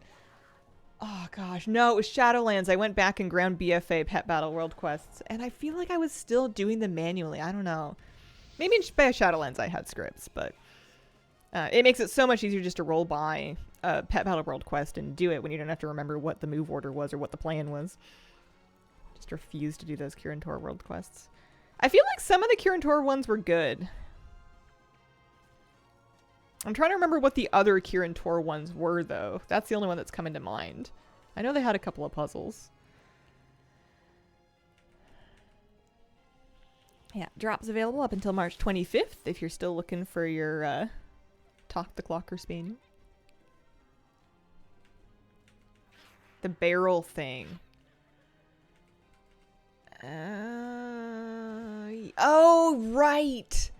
Oh gosh, no, it was Shadowlands. I went back and ground BFA pet battle world quests, and I feel like I was still doing them manually. I don't know. Maybe in Shadowlands I had scripts, but it makes it so much easier just to roll by a pet battle world quest and do it when you don't have to remember what the move order was or what the plan was. Just refuse to do those Kirin Tor world quests. I feel like some of the Kirin Tor ones were good. I'm trying to remember what the other Kirin Tor ones were, though. That's the only one that's coming to mind. I know they had a couple of puzzles. Yeah, drops available up until March 25th if you're still looking for your Talk the Clocker Spaniel. The barrel thing. Oh, right!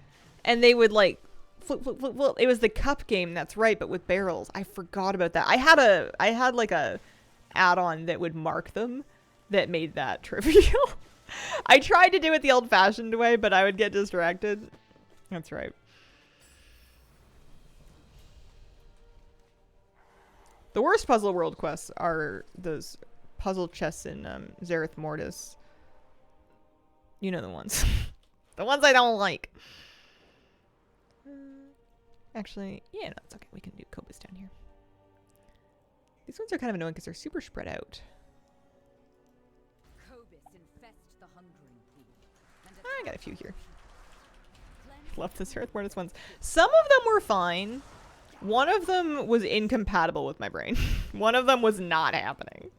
And they would, like, flip, flip, flip, flip. It was the cup game, that's right, but with barrels. I forgot about that. I had like a add-on that would mark them that made that trivial. I tried to do it the old-fashioned way, but I would get distracted. That's right. The worst puzzle world quests are those puzzle chests in Zareth Mortis. You know the ones. The ones I don't like. Actually, yeah, no, it's okay. We can do Cobus down here. These ones are kind of annoying because they're super spread out. I got a few here. Love the Earth Mortis ones. Some of them were fine. One of them was incompatible with my brain. One of them was not happening.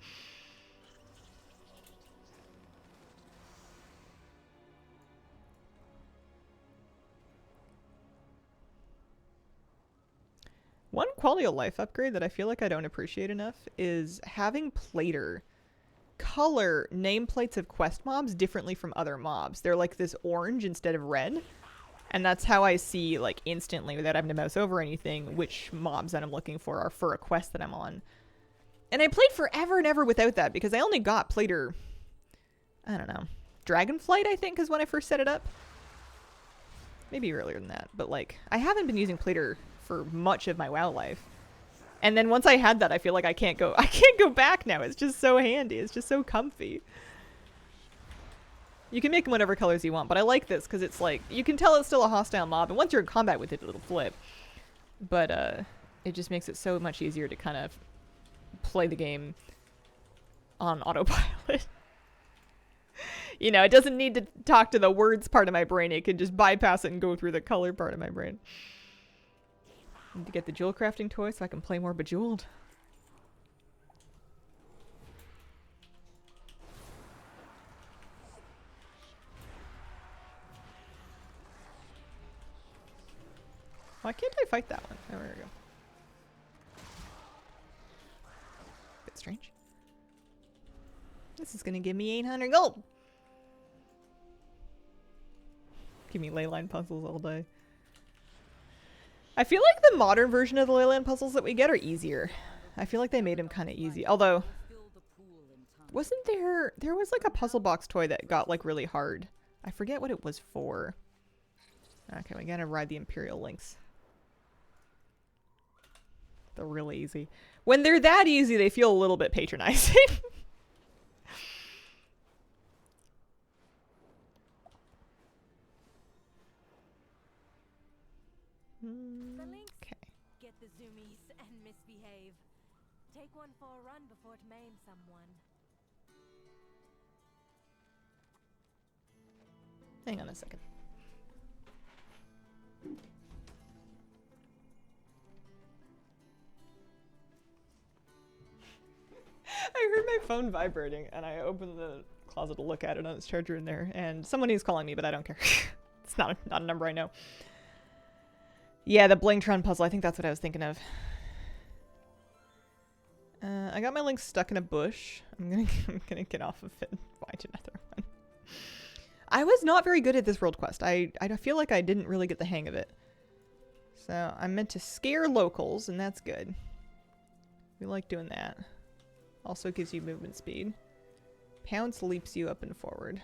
One quality of life upgrade that I feel like I don't appreciate enough is having Plater color nameplates of quest mobs differently from other mobs. They're like this orange instead of red. And that's how I see, like, instantly, without having to mouse over anything, which mobs that I'm looking for are for a quest that I'm on. And I played forever and ever without that because I only got Plater, I don't know, Dragonflight, I think, is when I first set it up. Maybe earlier than that. But, like, I haven't been using Plater for much of my WoW life. And then once I had that, I feel like I can't go back now. It's just so handy. It's just so comfy. You can make them whatever colors you want, but I like this because it's like, you can tell it's still a hostile mob, and once you're in combat with it, it'll flip. But it just makes it so much easier to kind of play the game on autopilot. You know, it doesn't need to talk to the words part of my brain. It can just bypass it and go through the color part of my brain. Need to get the jewel crafting toy so I can play more Bejeweled. Why can't I fight that one? Oh, there we go. Bit strange. This is gonna give me 800 gold. Give me leyline puzzles all day. I feel like the modern version of the leyline puzzles that we get are easier. I feel like they made them kind of easy. Although, wasn't there was like a puzzle box toy that got like really hard. I forget what it was for. Okay, we gotta ride the Imperial Links. They're really easy. When they're that easy, they feel a little bit patronizing. Okay. Get the zoomies and misbehave. Take one for a run before it maims someone. Hang on a second. I heard my phone vibrating and I opened the closet to look at it on its charger in there, and someone is calling me, but I don't care. It's not a number I know. Yeah, the Blingtron puzzle. I think that's what I was thinking of. I got my link stuck in a bush. I'm gonna get off of it and find another one. I was not very good at this world quest. I feel like I didn't really get the hang of it. So I'm meant to scare locals, and that's good. We like doing that. Also gives you movement speed. Pounce leaps you up and forward.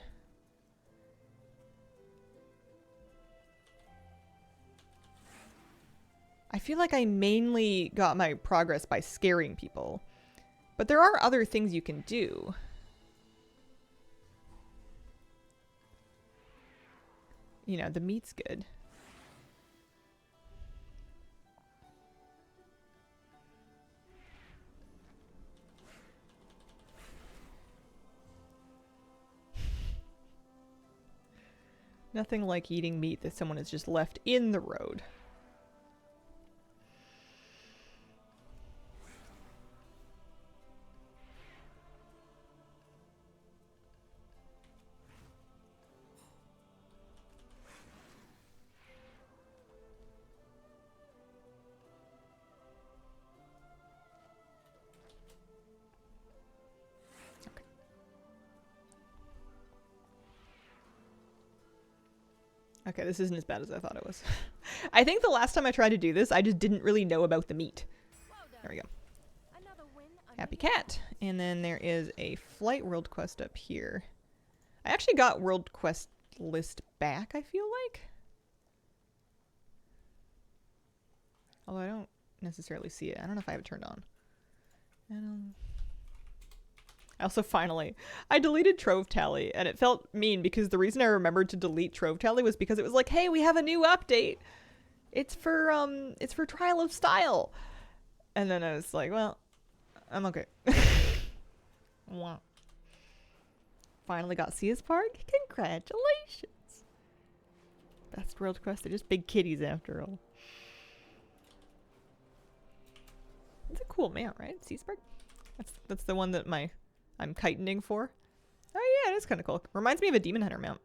I feel like I mainly got my progress by scaring people. But there are other things you can do. You know, the meat's good. Nothing like eating meat that someone has just left in the road. Okay, this isn't as bad as I thought it was. I think the last time I tried to do this, I just didn't really know about the meat. There we go. Happy cat. And then there is a flight world quest up here. I actually got world quest list back, I feel like. Although I don't necessarily see it. I don't know if I have it turned on. I also I deleted Trove Tally, and it felt mean because the reason I remembered to delete Trove Tally was because it was like, hey, we have a new update. It's for Trial of Style. And then I was like, well, I'm okay. Wow. Finally got Seas Park. Congratulations. Best world quest. They're just big kitties after all. It's a cool mount, right? Seas Park? That's the one that I'm kitening for. Oh yeah, it is kind of cool. Reminds me of a Demon Hunter mount.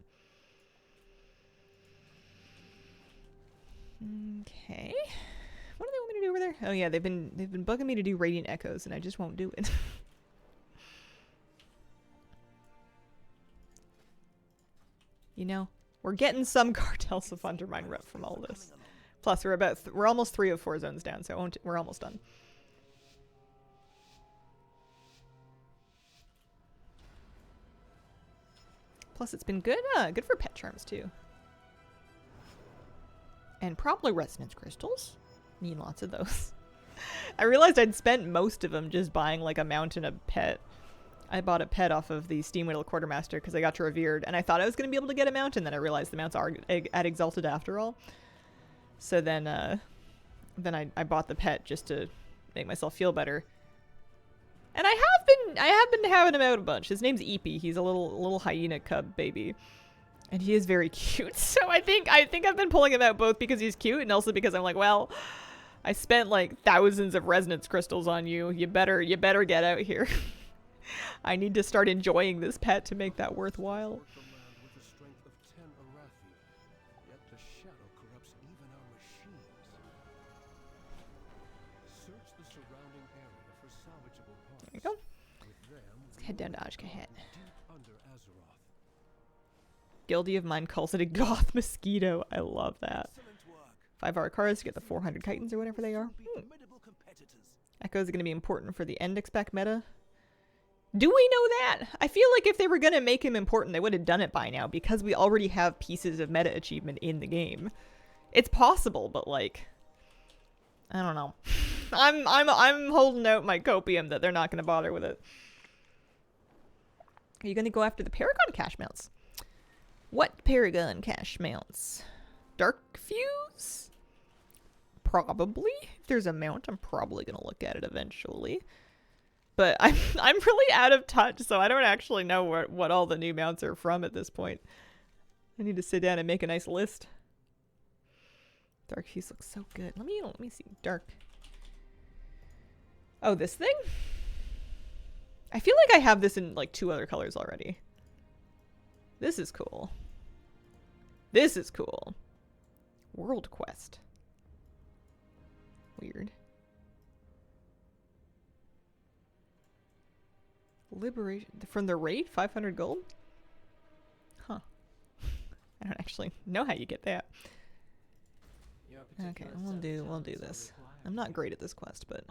Okay. What do they want me to do over there? Oh yeah, they've been bugging me to do Radiant Echoes, and I just won't do it. You know, we're getting some Cartels of Undermine rep from all this. Plus, we're almost 3 of 4 zones down, so we're almost done. Plus, it's been good for pet charms too. And probably resonance crystals. Need lots of those. I realized I'd spent most of them just buying like a mount and a pet. I bought a pet off of the Steamwheel Quartermaster because I got to Revered, and I thought I was going to be able to get a mount, and then I realized the mounts are at Exalted after all. So then I bought the pet just to make myself feel better. And I have been having him out a bunch. His name's Eepy. He's a little hyena cub baby. And he is very cute. So I think I've been pulling him out both because he's cute and also because I'm like, well, I spent like thousands of resonance crystals on you. You better get out here. I need to start enjoying this pet to make that worthwhile. The land with the strength of 10 Arathi, yet the shadow corrupts even our machines. Search the surrounding area for salvageable parts. There you go. With them, Let's head down to Azj-Kahet. deep under Azeroth. Guilty of Mine calls it a goth mosquito. I love that. Excellent work. 5-hour cars to get the 400 chitons or whatever they are. Be formidable competitors. Echoes are going to be important for the end expect meta. Do we know that? I feel like if they were going to make him important, they would have done it by now because we already have pieces of meta achievement in the game. It's possible, but like, I don't know. I'm holding out my copium that they're not going to bother with it. Are you going to go after the Paragon cash mounts? What Paragon cash mounts? Dark Fuse? Probably. If there's a mount, I'm probably going to look at it eventually. But I'm really out of touch, so I don't actually know what all the new mounts are from at this point. I need to sit down and make a nice list. Dark Fuse looks so good. Let me see. Dark. Oh, this thing? I feel like I have this in like 2 other colors already. This is cool. This is cool. World Quest. Weird. Liberation from the raid, 500 gold. Huh. I don't actually know how you get that. Okay, we'll do this. I'm not great at this quest, but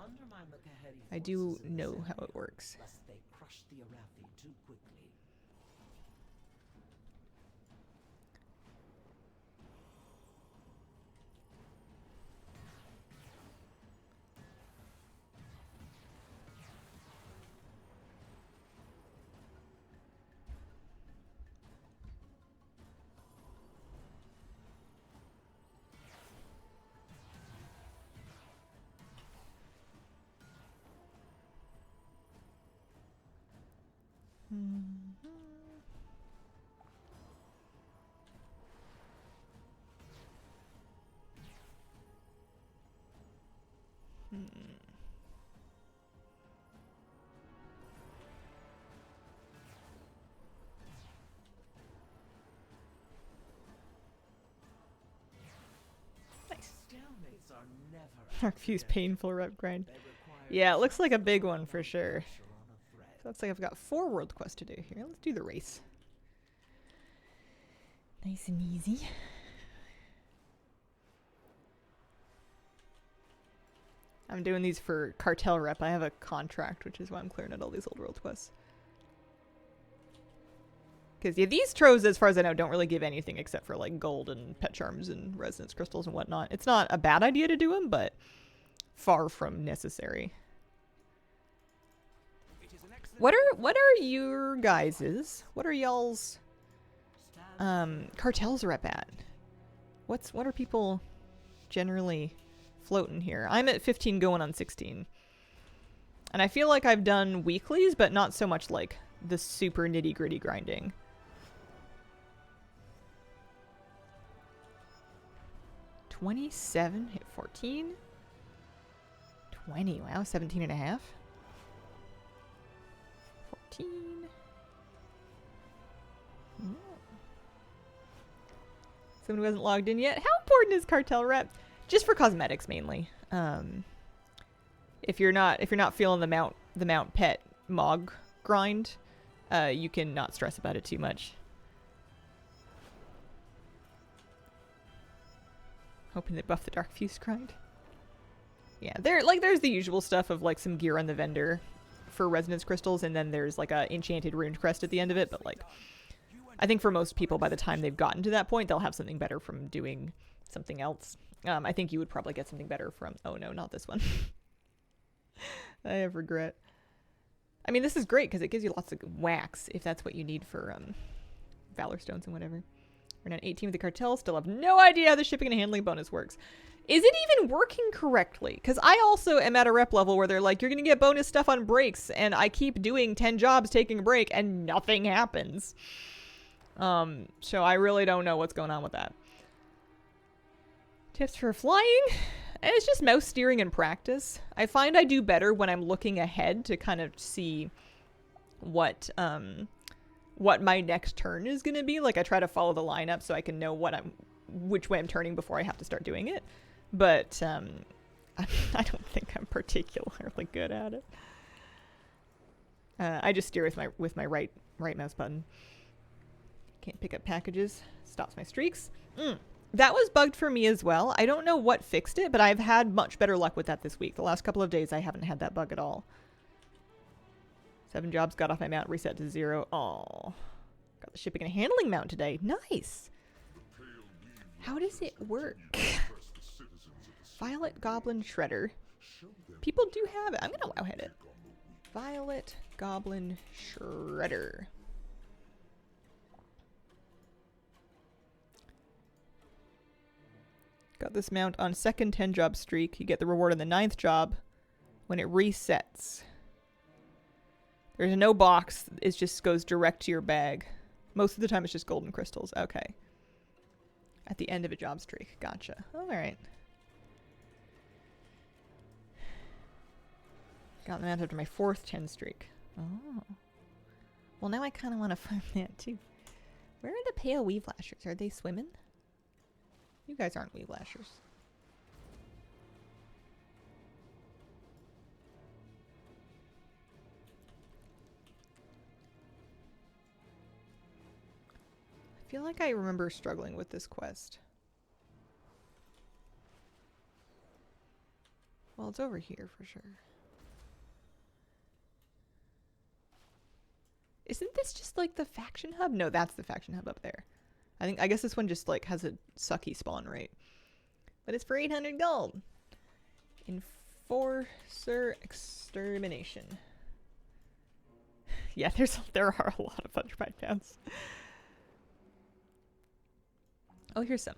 I do know how it works. Lest they crush the Arathi too quickly. Nice. Stalemates are never Dark Fuse painful rep grind. They require Yeah, it looks like a big one for sure. pressure on a thread. So looks like I've got 4 world quests to do here. Let's do the race. Nice and easy. I'm doing these for cartel rep. I have a contract, which is why I'm clearing out all these old world quests. Because yeah, these troves, as far as I know, don't really give anything except for like gold and pet charms and resonance crystals and whatnot. It's not a bad idea to do them, but far from necessary. What are your guys's? What are y'all's cartels rep at? What are people generally floating here? I'm at 15 going on 16. And I feel like I've done weeklies, but not so much like the super nitty-gritty grinding. $27 hit 14. 20, wow, 17 and a half. 14. Mm. Someone who hasn't logged in yet. How important is cartel rep? Just for cosmetics mainly. If you're not feeling the mount pet mog grind, you can not stress about it too much. Hoping they buff the Dark Fuse grind. Yeah, there's the usual stuff of like some gear on the vendor for resonance crystals, and then there's like a enchanted runed crest at the end of it, but like I think for most people by the time they've gotten to that point, they'll have something better from doing something else. I think you would probably get something better from, oh no, not this one. I have regret. I mean, this is great because it gives you lots of wax if that's what you need for Valor Stones and whatever. We're at 18 with the cartel. Still have no idea how the shipping and handling bonus works. Is it even working correctly? Because I also am at a rep level where they're like, you're going to get bonus stuff on breaks, and I keep doing 10 jobs taking a break, and nothing happens. So I really don't know what's going on with that. Tips for flying. It's just mouse steering in practice. I find I do better when I'm looking ahead to kind of see what my next turn is going to be. Like I try to follow the lineup so I can know which way I'm turning before I have to start doing it. But I don't think I'm particularly good at it. I just steer with my right mouse button. Can't pick up packages. Stops my streaks. That was bugged for me as well. I don't know what fixed it, but I've had much better luck with that this week. The last couple of days I haven't had that bug at all. 7 jobs, got off my mount, reset to 0. Oh, got the shipping and handling mount today. Nice. How does it work? Violet Goblin Shredder. People do have it. I'm going to wowhead it. Violet Goblin Shredder. Got this mount on second 10 job streak. You get the reward on the 9th job when it resets. There's no box. It just goes direct to your bag. Most of the time it's just golden crystals. Okay. At the end of a job streak. Gotcha. Alright. Got the mount after my 4th 10 streak. Oh. Well, now I kind of want to find that too. Where are the pale weave lashers? Are they swimming? You guys aren't weave lashers. I feel like I remember struggling with this quest. Well, it's over here for sure. Isn't this just like the faction hub? No, that's the faction hub up there. I guess this one just like has a sucky spawn rate. But it's for 800 gold. Enforcer Extermination. Yeah, there are a lot of Undermine pounds. Oh, here's some.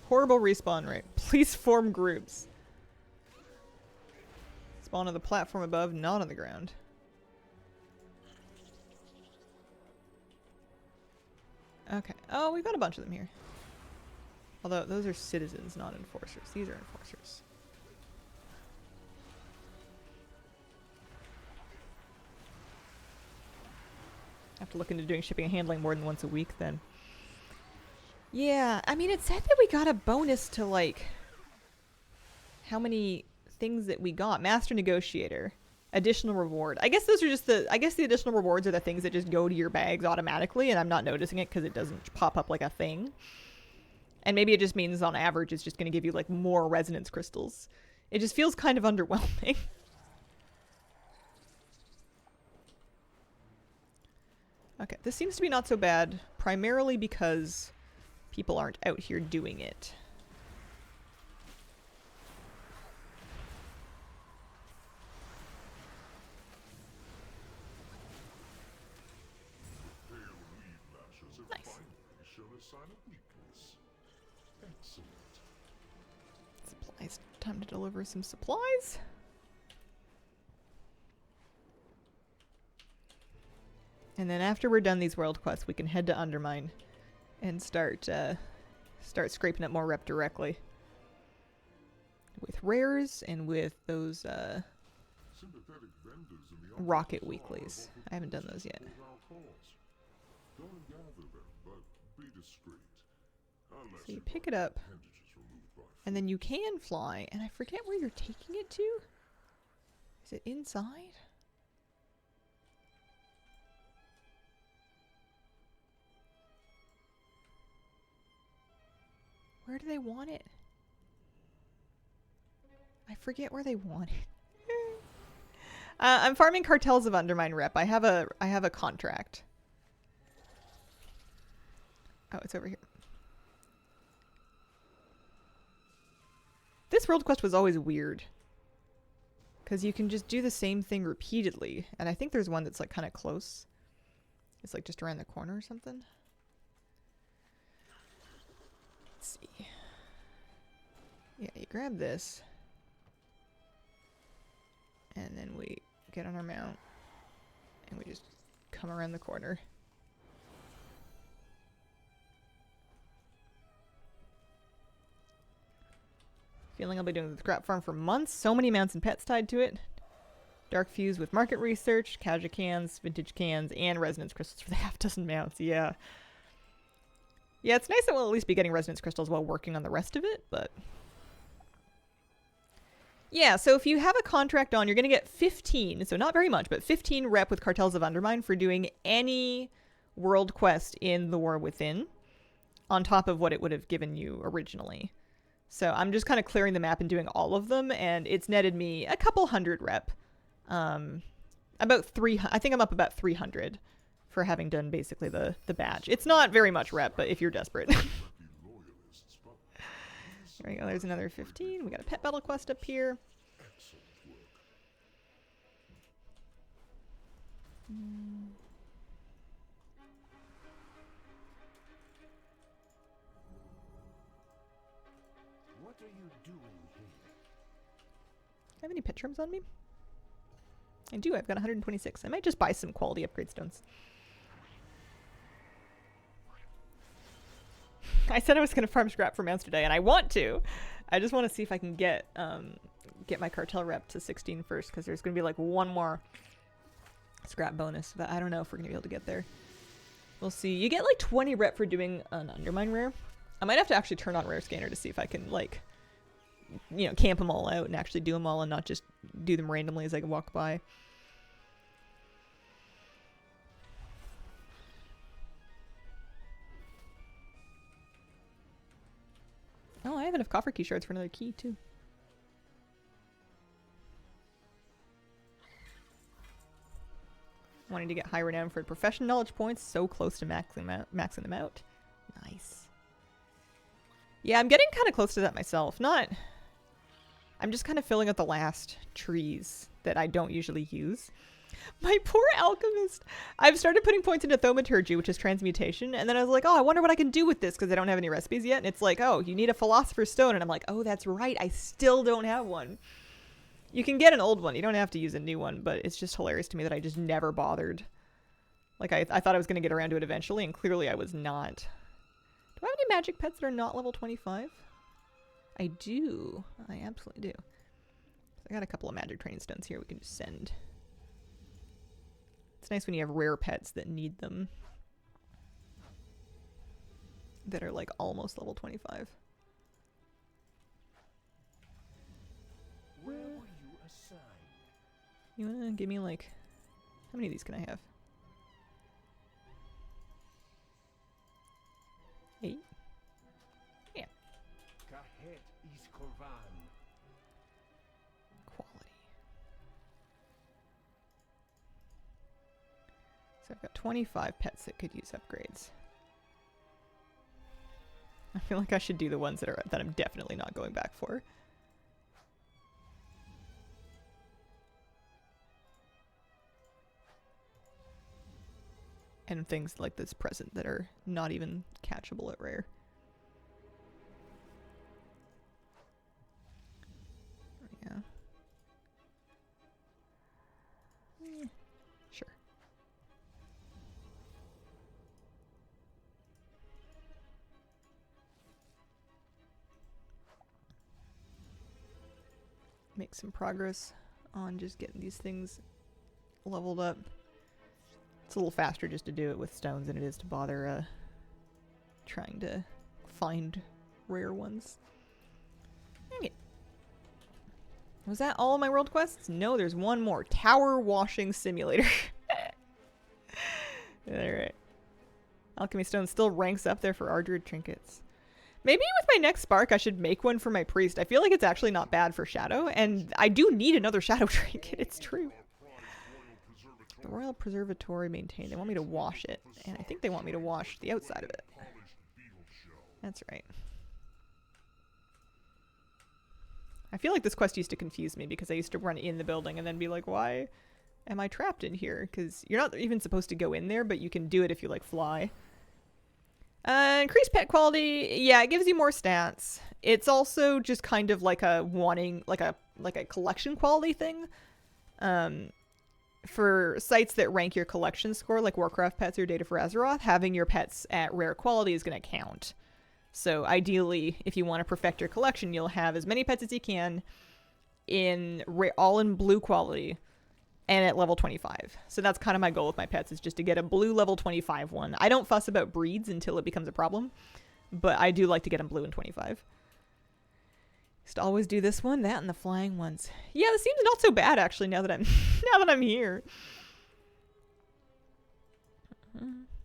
Horrible respawn rate. Please form groups. Spawn on the platform above, not on the ground. Okay. Oh, we've got a bunch of them here. Although those are citizens, not enforcers. These are enforcers. I have to look into doing shipping and handling more than once a week then. Yeah, I mean, it said that we got a bonus to like how many things that we got. Master Negotiator. Additional reward. I guess those are just the additional rewards are the things that just go to your bags automatically and I'm not noticing it because it doesn't pop up like a thing. And maybe it just means on average it's just going to give you like more resonance crystals. It just feels kind of underwhelming. Okay, this seems to be not so bad, primarily because people aren't out here doing it. Nice. Supplies. Time to deliver some supplies. And then after we're done these world quests, we can head to Undermine and start scraping up more rep directly. With rares and with those rocket weeklies. I haven't done those yet. So you pick it up, and then you can fly, and I forget where you're taking it to. Is it inside? Where do they want it? I forget where they want it. I'm farming Cartels of Undermine rep. I have a contract. Oh, it's over here. This world quest was always weird. Because you can just do the same thing repeatedly. And I think there's one that's like kind of close. It's like just around the corner or something. Let's see. Yeah, you grab this. And then we get on our mount. And we just come around the corner. Feeling I'll be doing the scrap farm for months. So many mounts and pets tied to it. Dark fuse with market research, Kaja cans, vintage cans, and resonance crystals for the half dozen mounts. Yeah. Yeah, it's nice that we'll at least be getting resonance crystals while working on the rest of it, but... Yeah, so if you have a contract on, you're going to get 15, so not very much, but 15 rep with Cartels of Undermine for doing any world quest in the War Within, on top of what it would have given you originally. So I'm just kind of clearing the map and doing all of them, and it's netted me a couple hundred rep. About 300. I think I'm up about 300 for having done basically the badge. It's not very much rep, but if you're desperate. There we go. There's another 15. We got a pet battle quest up here. What are you doing here? Have any pet charms on me? I do. I've got 126. I might just buy some quality upgrade stones. I said I was going to farm scrap for mounts today, and I want to. I just want to see if I can get my cartel rep to 16 first, because there's going to be like one more scrap bonus that I don't know if we're going to be able to get there. We'll see. You get like 20 rep for doing an Undermine rare. I might have to actually turn on Rare Scanner to see if I can, like, you know, camp them all out and actually do them all and not just do them randomly as I walk by. Oh, I have enough coffer key shards for another key, too. Wanting to get high renown for profession knowledge points. So close to maxing them out. Nice. Yeah, I'm getting kind of close to that myself. I'm just kind of filling out the last trees that I don't usually use. My poor alchemist. I've started putting points into thaumaturgy, which is transmutation, and then I was like, oh, I wonder what I can do with this, because I don't have any recipes yet. And it's like, oh, you need a philosopher's stone. And I'm like, oh, that's right. I still don't have one. You can get an old one. You don't have to use a new one, but it's just hilarious to me that I just never bothered. Like, I thought I was going to get around to it eventually, and clearly I was not. Do I have any magic pets that are not level 25? I do. I absolutely do. I got a couple of magic training stones here we can just send. It's nice when you have rare pets that need them. That are like almost level 25. Where were you assigned? You wanna give me like... How many of these can I have? 8? Yeah. Kahet is Korvan. Quality. So I've got 25 pets that could use upgrades. I feel like I should do the ones that I'm definitely not going back for. And things like this present that are not even catchable at rare. Yeah. Sure. Make some progress on just getting these things leveled up. It's a little faster just to do it with stones than it is to bother trying to find rare ones. Okay. Was that all my world quests? No, there's one more. Tower washing simulator. Alright. Alchemy stone still ranks up there for Ardred trinkets. Maybe with my next spark I should make one for my priest. I feel like it's actually not bad for shadow, and I do need another shadow trinket, it's true. The Royal Preservatory maintained. They want me to wash it, and I think they want me to wash the outside of it. That's right. I feel like this quest used to confuse me because I used to run in the building and then be like, why am I trapped in here? Because you're not even supposed to go in there, but you can do it if you like fly. Increased pet quality. Yeah, it gives you more stats. It's also just kind of like a wanting, like a collection quality thing. Like, I don't know. It's not necessarily bad. It's just kind of like a wanting, like a collection quality thing. Like, I don't know. It's not necessarily bad. It's just kind of like a wanting, like a collection quality thing. Like, I don't know. It's not necessarily bad. It's just kind of like a wanting, like a collection quality thing. It's also just kind of like a for sites that rank your collection score, like Warcraft Pets or Data for Azeroth, having your pets at rare quality is going to count. So ideally, if you want to perfect your collection, you'll have as many pets as you can all in blue quality and at level 25. So that's kind of my goal with my pets, is just to get a blue level 25 one. I don't fuss about breeds until it becomes a problem, but I do like to get them blue and 25. Used to always do this one, that, and the flying ones. Yeah, this seems not so bad actually now that I'm here.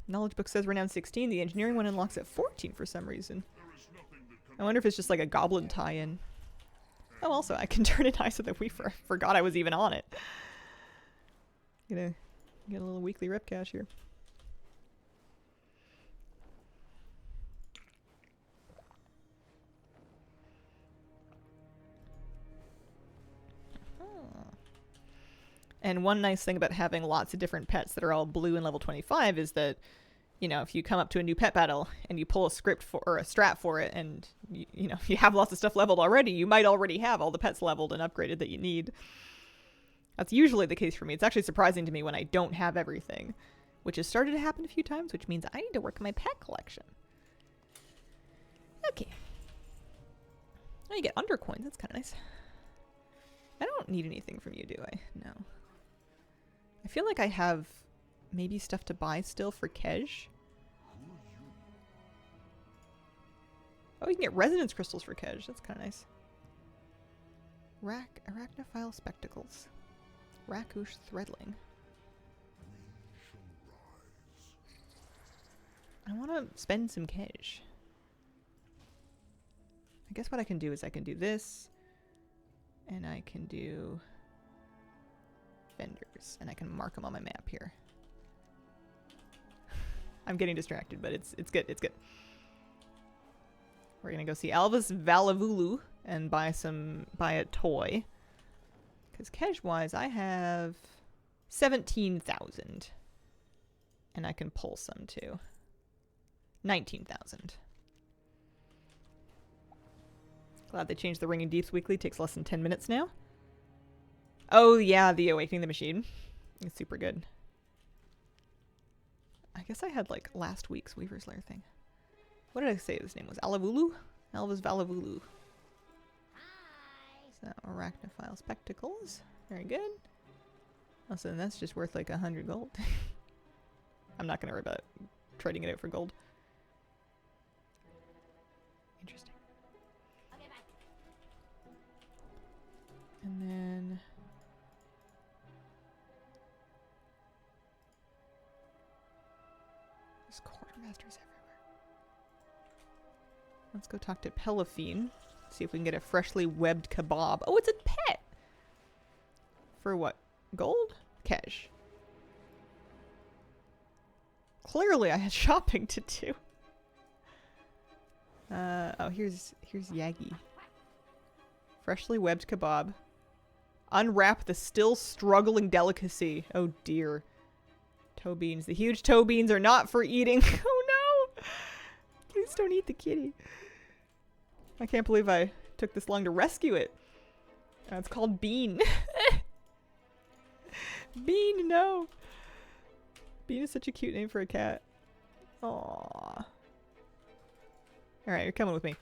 Knowledge book says renown 16. The engineering one unlocks at 14 for some reason. I wonder if it's just like a goblin tie-in. Oh, also I can turn it high so that we forgot I was even on it. Gonna get a little weekly rep cache here. And one nice thing about having lots of different pets that are all blue and level 25 is that, you know, if you come up to a new pet battle and you pull a script for or a strat for it, and you know, if you have lots of stuff leveled already, you might already have all the pets leveled and upgraded that you need. That's usually the case for me. It's actually surprising to me when I don't have everything, which has started to happen a few times, which means I need to work on my pet collection. Okay. Oh, you get undercoins. That's kind of nice. I don't need anything from you, do I? No. I feel like I have maybe stuff to buy still for Kej. Oh, you can get resonance crystals for Kej. That's kind of nice. Arachnophile spectacles. Rakush threadling. I want to spend some Kej. I guess what I can do is I can do this. And I can do vendors, and I can mark them on my map here. I'm getting distracted, but it's good. It's good. We're gonna go see Alvis Valavulu and buy a toy. Because Kej-wise, I have 17,000, and I can pull some too. 19,000. Glad they changed the Ringing Deeps weekly. Takes less than 10 minutes now. Oh yeah, the Awakening the Machine. It's super good. I guess I had like last week's Weaver's Lair thing. What did I say his name was? Alavulu? Alvis Valavulu. So Arachnophile spectacles. Very good. Also, that's just worth like 100 gold. I'm not gonna worry about trading it out for gold. Interesting. And then there's quartermasters everywhere. Let's go talk to Pelafine. See if we can get a freshly webbed kebab. Oh, it's a pet! For what? Gold? Cash. Clearly I had shopping to do. Oh, here's Yagi. Freshly webbed kebab. Unwrap the still struggling delicacy. Oh dear. Toe beans. The huge toe beans are not for eating. Oh no! Please don't eat the kitty. I can't believe I took this long to rescue it. It's called Bean. Bean, no. Bean is such a cute name for a cat. Aww. Alright, you're coming with me.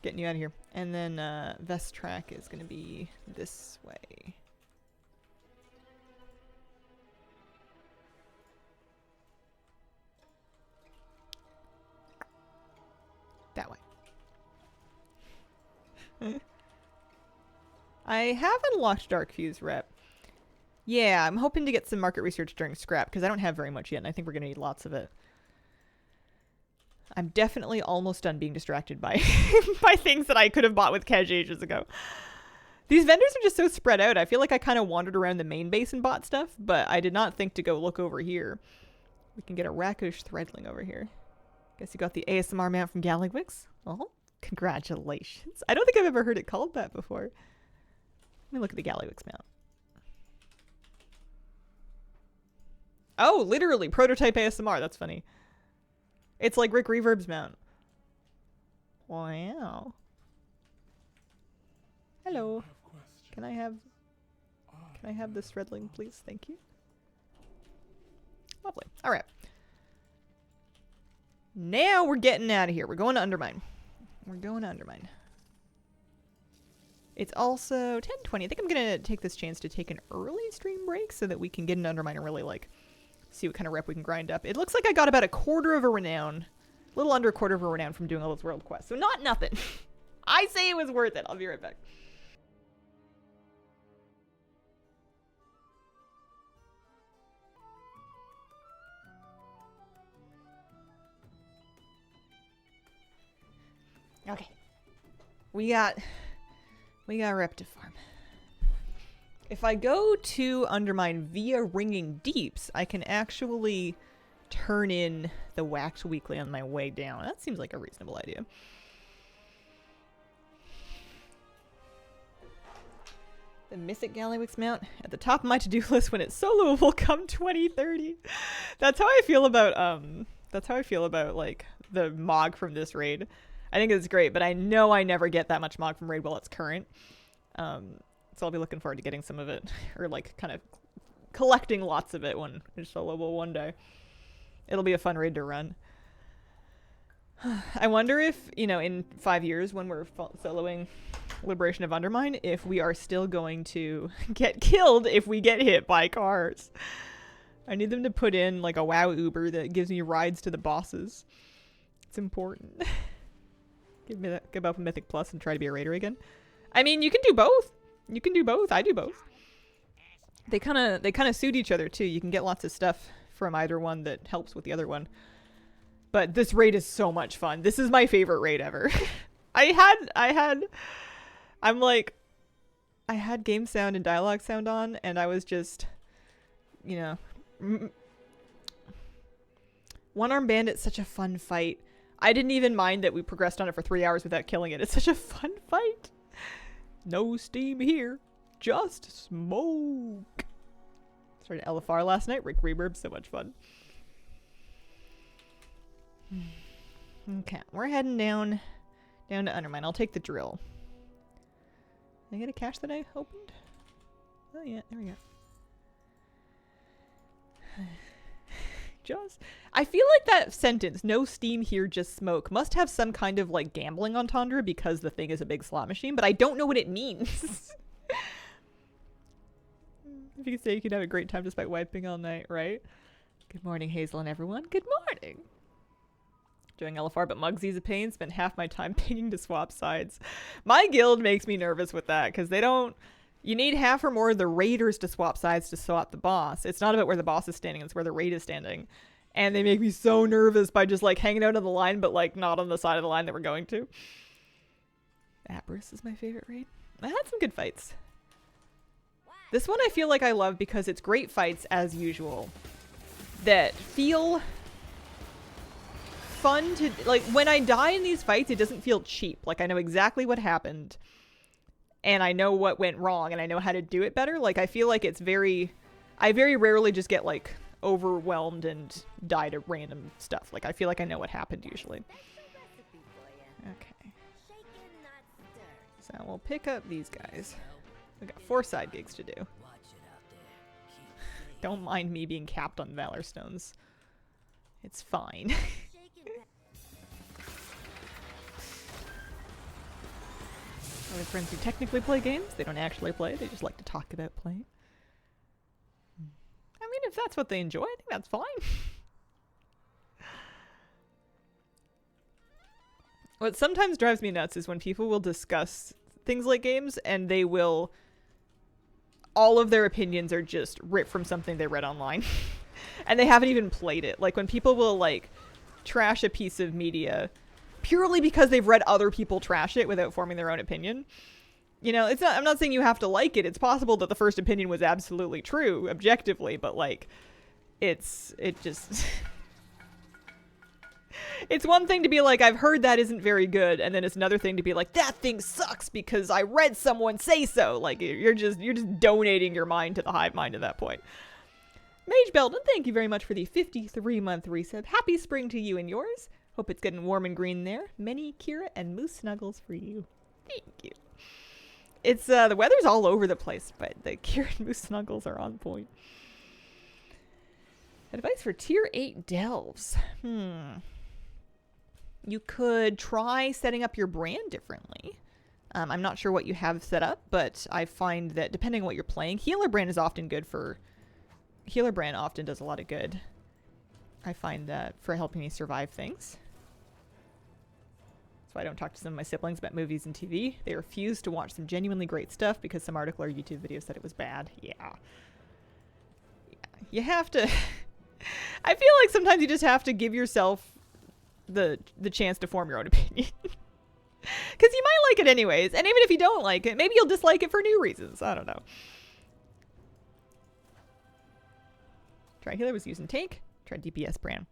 Getting you out of here. And then Vest track is going to be this way. That way. I have unlocked Dark Fuse rep. Yeah, I'm hoping to get some market research during scrap because I don't have very much yet and I think we're going to need lots of it. I'm definitely almost done being distracted by by things that I could have bought with Kej ages ago. These vendors are just so spread out. I feel like I kind of wandered around the main base and bought stuff, but I did not think to go look over here. We can get a Rakush threadling over here. Guess you got the ASMR mount from Gallywix. Oh, congratulations. I don't think I've ever heard it called that before. Let me look at the Gallywix mount. Oh, literally, prototype ASMR. That's funny. It's like Rick Reverb's mount. Wow. Hello. Can I have this threadling, please? Thank you. Lovely. All right. Now we're getting out of here. We're going to Undermine. We're going to Undermine. It's also 10:20. I think I'm going to take this chance to take an early stream break so that we can get into Undermine and really, like, see what kind of rep we can grind up. It looks like I got about a quarter of a renown. A little under a quarter of a renown from doing all those world quests. So not nothing. I say it was worth it. I'll be right back. Okay. We got rep to farm. If I go to Undermine via Ringing Deeps, I can actually turn in the Wax Weekly on my way down. That seems like a reasonable idea. The Mythic Gallywix mount at the top of my to-do list when it's soloable come 2030. That's how I feel about like the Mog from this raid. I think it's great, but I know I never get that much Mog from raid while it's current. So I'll be looking forward to getting some of it, or like kind of collecting lots of it when it's soloable one day. It'll be a fun raid to run. I wonder if, you know, in 5 years when we're soloing Liberation of Undermine, if we are still going to get killed if we get hit by cars. I need them to put in like a WoW Uber that gives me rides to the bosses. It's important. Give up a Mythic Plus and try to be a raider again. I mean, you can do both. You can do both. I do both. They kind of suit each other too. You can get lots of stuff from either one that helps with the other one. But this raid is so much fun. This is my favorite raid ever. I had game sound and dialogue sound on, and I was just, you know, One Armed Bandit's such a fun fight. I didn't even mind that we progressed on it for 3 hours without killing it. It's such a fun fight. No steam here. Just smoke. Started Hallowfall last night. Rick Reverb, so much fun. Okay, we're heading down to Undermine. I'll take the drill. Did I get a cache that I opened? Oh yeah, there we go. I feel like that sentence, no steam here, just smoke, must have some kind of like gambling entendre because the thing is a big slot machine, but I don't know what it means. If you could say you could have a great time despite wiping all night, right? Good morning, Hazel and everyone. Good morning. Doing LFR, but Mugsy's a pain. Spent half my time pinging to swap sides. My guild makes me nervous with that because they don't... You need half or more of the raiders to swap sides to swap the boss. It's not about where the boss is standing, it's where the raid is standing. And they make me so nervous by just like hanging out on the line, but like not on the side of the line that we're going to. Abris is my favorite raid. I had some good fights. This one I feel like I love because it's great fights as usual that feel fun to, like, when I die in these fights, it doesn't feel cheap. Like, I know exactly what happened and I know what went wrong and I know how to do it better. Like, I feel like it's very, I very rarely just get like overwhelmed and die to random stuff. Like, I feel like I know what happened usually. Okay. So we'll pick up these guys. We got 4 side gigs to do. Don't mind me being capped on Valor Stones. It's fine. I have friends who technically play games. They don't actually play. They just like to talk about playing. I mean, if that's what they enjoy, I think that's fine. What sometimes drives me nuts is when people will discuss things like games and they will... all of their opinions are just ripped from something they read online. And they haven't even played it. Like, when people will, like, trash a piece of media purely because they've read other people trash it without forming their own opinion. You know, it's not, I'm not saying you have to like it. It's possible that the first opinion was absolutely true, objectively, but, like, it just... It's one thing to be like, I've heard that isn't very good, and then it's another thing to be like, that thing sucks because I read someone say so. Like, you're just donating your mind to the hive mind at that point. Mage Belden, thank you very much for the 53-month resub. Happy spring to you and yours. Hope it's getting warm and green there. Many Kira and Moose Snuggles for you. Thank you. It's, the weather's all over the place, but the Kira and Moose Snuggles are on point. Advice for tier 8 delves. You could try setting up your brand differently. I'm not sure what you have set up, but I find that depending on what you're playing, Healer brand is often good for... Healer brand often does a lot of good. I find that for helping me survive things. That's why I don't talk to some of my siblings about movies and TV. They refuse to watch some genuinely great stuff because some article or YouTube video said it was bad. Yeah. You have to... I feel like sometimes you just have to give yourself the chance to form your own opinion. Because you might like it anyways. And even if you don't like it, maybe you'll dislike it for new reasons. I don't know. Try Healer was using tank. Try DPS brand.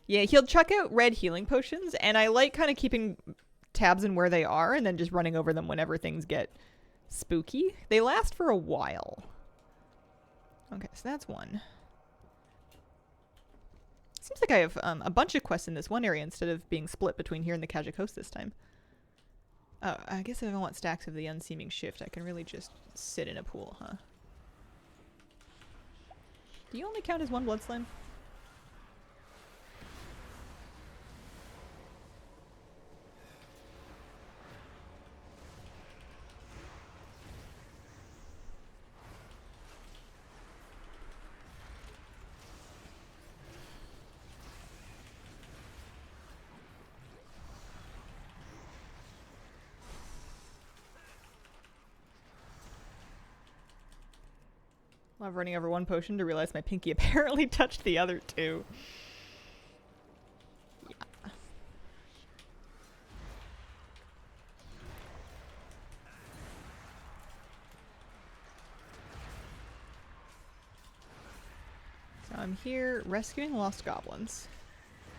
Yeah, he'll chuck out red healing potions. And I like kind of keeping tabs in where they are and then just running over them whenever things get spooky. They last for a while. Okay, so that's one. Seems like I have a bunch of quests in this one area instead of being split between here and the Azj-Kahet coast this time. Oh, I guess if I want stacks of the unseeming shift, I can really just sit in a pool, huh? Do you only count as one blood slime? Love running over one potion to realize my pinky apparently touched the other two. Yeah. So I'm here rescuing lost goblins.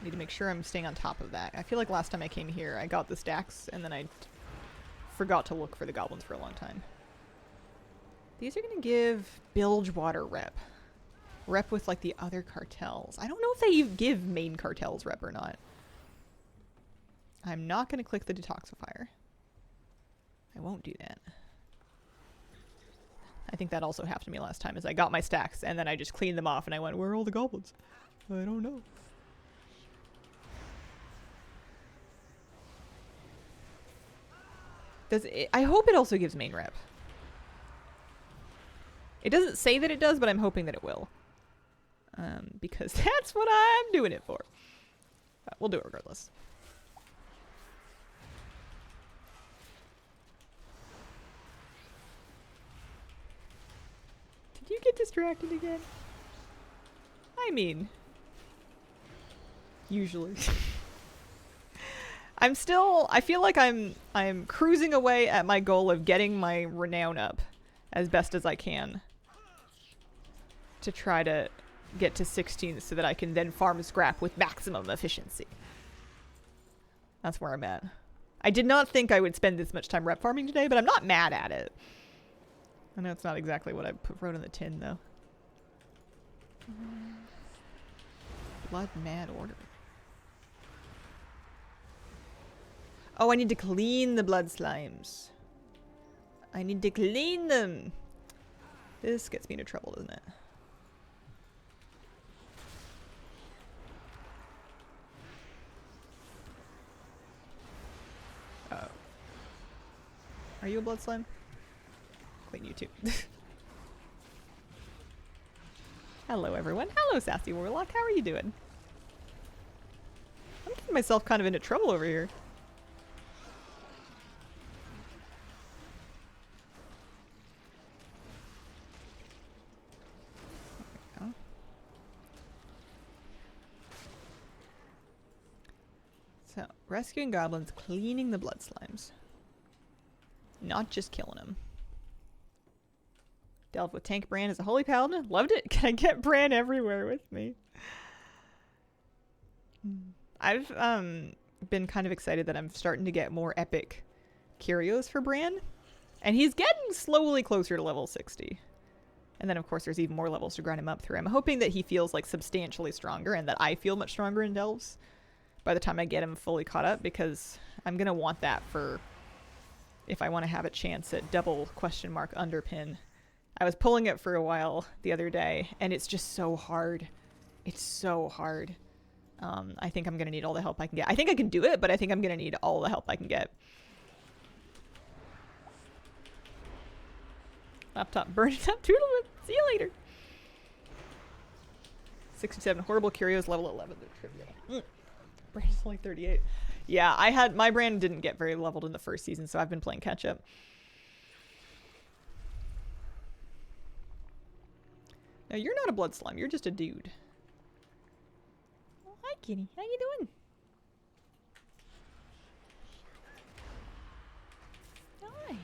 I need to make sure I'm staying on top of that. I feel like last time I came here I got the stacks and then I forgot to look for the goblins for a long time. These are going to give Bilgewater rep. Rep with, like, the other cartels. I don't know if they give main cartels rep or not. I'm not going to click the detoxifier. I won't do that. I think that also happened to me last time, is I got my stacks, and then I just cleaned them off, and I went, where are all the goblins? I don't know. Does it, I hope it also gives main rep. It doesn't say that it does, but I'm hoping that it will. Because that's what I'm doing it for. But we'll do it regardless. Did you get distracted again? I mean, usually. I feel like I'm cruising away at my goal of getting my renown up as best as I can. To try to get to 16 so that I can then farm scrap with maximum efficiency. That's where I'm at. I did not think I would spend this much time rep farming today, but I'm not mad at it. I know it's not exactly what I wrote on the tin, though. Blood Mad Order. Oh, I need to clean the blood slimes. I need to clean them. This gets me into trouble, doesn't it? Are you a blood slime? Clean you too. Hello everyone. Hello Sassy Warlock. How are you doing? I'm getting myself kind of into trouble over here. There we go. So, rescuing goblins, cleaning the blood slimes. Not just killing them. Delve with tank Bran as a holy paladin. Loved it. Can I get Bran everywhere with me? I've been kind of excited that I'm starting to get more epic curios for Bran. And he's getting slowly closer to level 60. And then of course there's even more levels to grind him up through. I'm hoping that he feels like substantially stronger and that I feel much stronger in Delves by the time I get him fully caught up, because I'm going to want that for if I want to have a chance at double question mark underpin. I was pulling it for a while the other day, and it's just so hard. It's so hard. I think I'm going to need all the help I can get. I think I can do it, but I think I'm going to need all the help I can get. Laptop burning up. Toodaloo. See you later. 67. Horrible Curios, level 11. They're trivial. Brand's only 38. Yeah, my brand didn't get very leveled in the first season, so I've been playing catch up. No, you're not a blood slime. You're just a dude. Oh, hi, kitty. How you doing? Hi.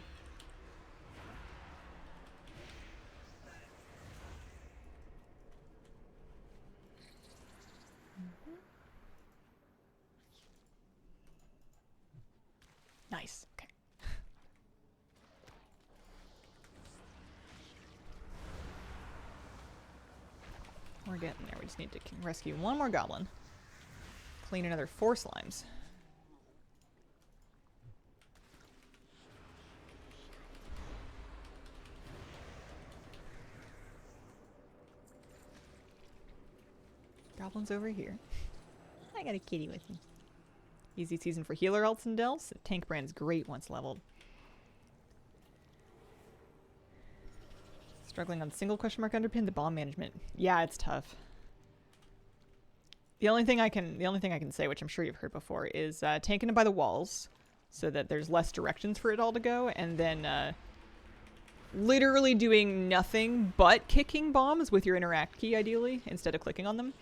Nice. Okay. We're getting there. We just need to rescue one more goblin. Clean another 4 slimes. Goblin's over here. I got a kitty with me. Easy season for healer alts and delves. Tank brand's great once leveled. Struggling on single question mark underpin, the bomb management. Yeah, it's tough. The only thing I can say, which I'm sure you've heard before, is tanking it by the walls so that there's less directions for it all to go, and then literally doing nothing but kicking bombs with your interact key, ideally, instead of clicking on them.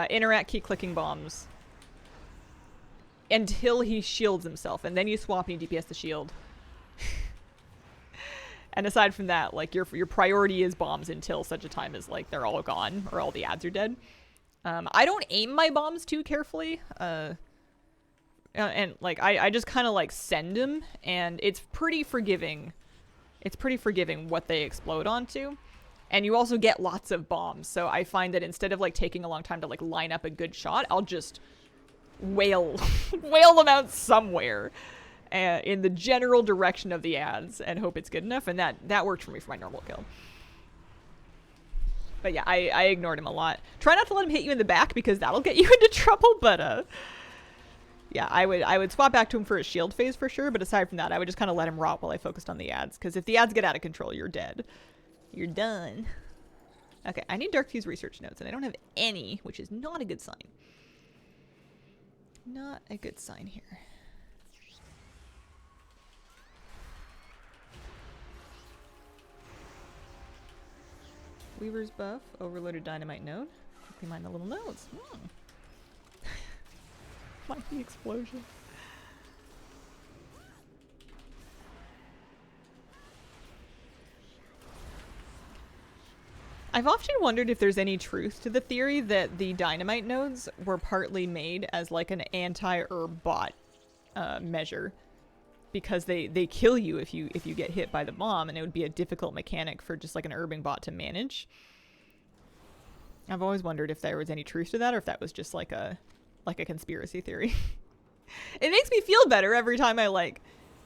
Interact key clicking bombs until he shields himself, and then you swap and you DPS the shield. And aside from that, like, your priority is bombs until such a time as, like, they're all gone or all the ads are dead. I don't aim my bombs too carefully. And like, I just kind of like send them, and it's pretty forgiving. It's pretty forgiving what they explode onto. And you also get lots of bombs. So I find that instead of like taking a long time to like line up a good shot, I'll just wail them out somewhere in the general direction of the ads and hope it's good enough. And that worked for me for my normal kill. But yeah, I ignored him a lot. Try not to let him hit you in the back because that'll get you into trouble. But yeah, I would swap back to him for his shield phase for sure. But aside from that, I would just kind of let him rot while I focused on the ads. Because if the ads get out of control, you're dead. You're done. Okay, I need Dark Fuse research notes, and I don't have any, which is not a good sign. Not a good sign here. Weaver's buff, overloaded dynamite node. Quickly mine the little nodes. Mighty explosion. I've often wondered if there's any truth to the theory that the dynamite nodes were partly made as like an anti-herb bot measure, because they kill you if you get hit by the bomb, and it would be a difficult mechanic for just like an herbing bot to manage. I've always wondered if there was any truth to that, or if that was just like a conspiracy theory. It makes me feel better every time I like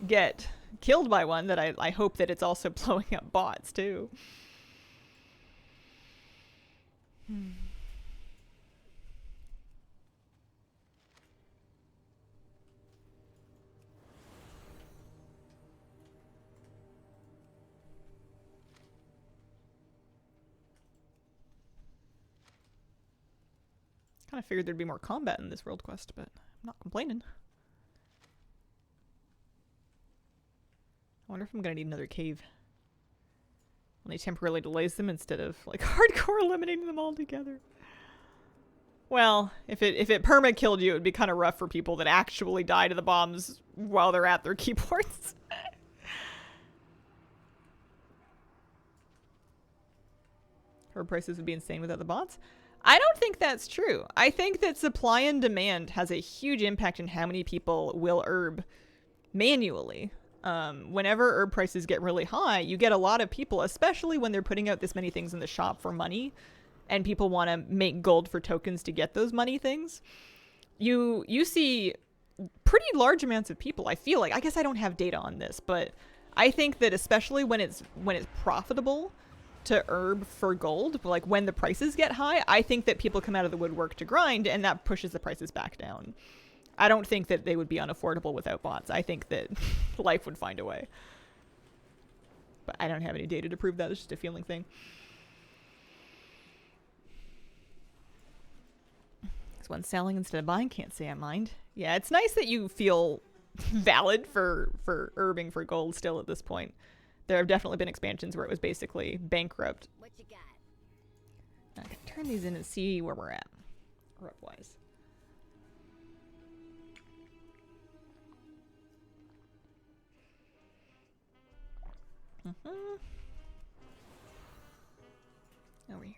get killed by one, that I hope that it's also blowing up bots too. Kind of figured there'd be more combat in this world quest, but I'm not complaining. I wonder if I'm gonna need another cave. Only temporarily delays them instead of like hardcore eliminating them altogether. Well, if it perma killed you, it would be kind of rough for people that actually die to the bombs while they're at their keyboards. Herb prices would be insane without the bots. I don't think that's true. I think that supply and demand has a huge impact on how many people will herb manually. Whenever herb prices get really high, you get a lot of people, especially when they're putting out this many things in the shop for money, and people want to make gold for tokens to get those money things. You see pretty large amounts of people, I feel like. I guess I don't have data on this, but I think that especially when it's profitable to herb for gold, but like when the prices get high, I think that people come out of the woodwork to grind, and that pushes the prices back down. I don't think that they would be unaffordable without bots. I think that life would find a way. But I don't have any data to prove that. It's just a feeling thing. This one's selling instead of buying. Can't say I mind. Yeah, it's nice that you feel valid for herbing for gold still at this point. There have definitely been expansions where it was basically bankrupt. What you got? I can turn these in and see where we're at. Herb-wise. Over here.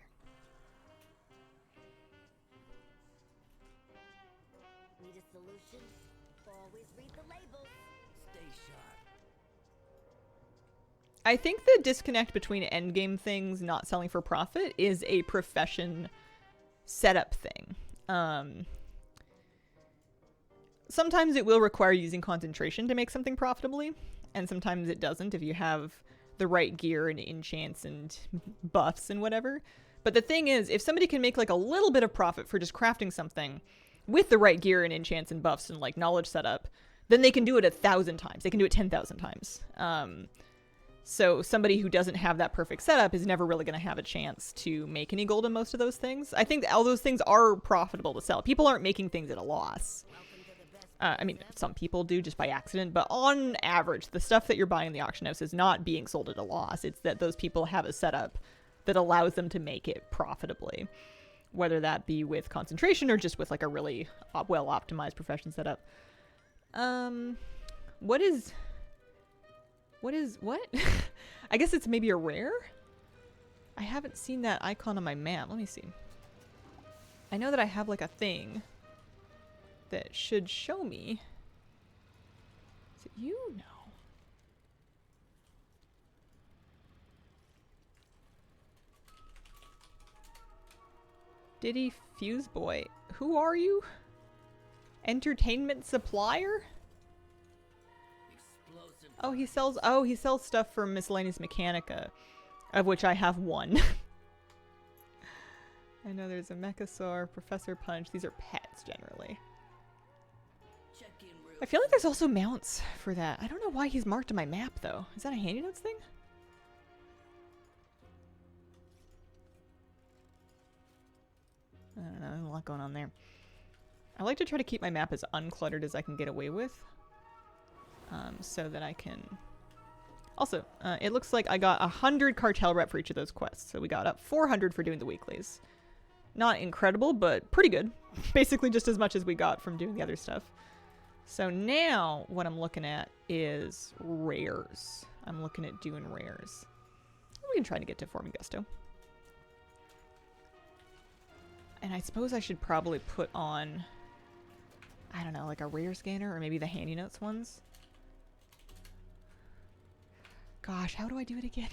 Need a solution? Always read the labels. Stay sharp. I think the disconnect between endgame things not selling for profit is a profession setup thing. Sometimes it will require using concentration to make something profitably, and sometimes it doesn't if you have the right gear and enchants and buffs and whatever. But the thing is, if somebody can make like a little bit of profit for just crafting something with the right gear and enchants and buffs and like knowledge setup, then they can do it 1,000 times. They can do it 10,000 times. So somebody who doesn't have that perfect setup is never really going to have a chance to make any gold in most of those things. I think all those things are profitable to sell. People aren't making things at a loss. I mean, some people do just by accident, but on average, the stuff that you're buying in the auction house is not being sold at a loss. It's that those people have a setup that allows them to make it profitably, whether that be with concentration or just with like a really well-optimized profession setup. What? I guess it's maybe a rare? I haven't seen that icon on my map. Let me see. I know that I have like a thing that should show me. Is it you? No. Diddy Fuseboy. Who are you? Entertainment supplier? Explosive. Oh, he sells stuff for Miscellaneous Mechanica, of which I have one. I know there's a Mechasaur, Professor Punch. These are pets generally. Check in real I feel like there's also mounts for that. I don't know why he's marked on my map though. Is that a handy notes thing? I don't know, there's a lot going on there. I like to try to keep my map as uncluttered as I can get away with. So that I can... Also, it looks like I got 100 cartel rep for each of those quests. So we got up 400 for doing the weeklies. Not incredible, but pretty good. Basically just as much as we got from doing the other stuff. So now what I'm looking at is rares. I'm looking at doing rares. We can try to get to Forming Gusto. And I suppose I should probably put on, I don't know, like a rare scanner or maybe the handy notes ones. Gosh, how do I do it again?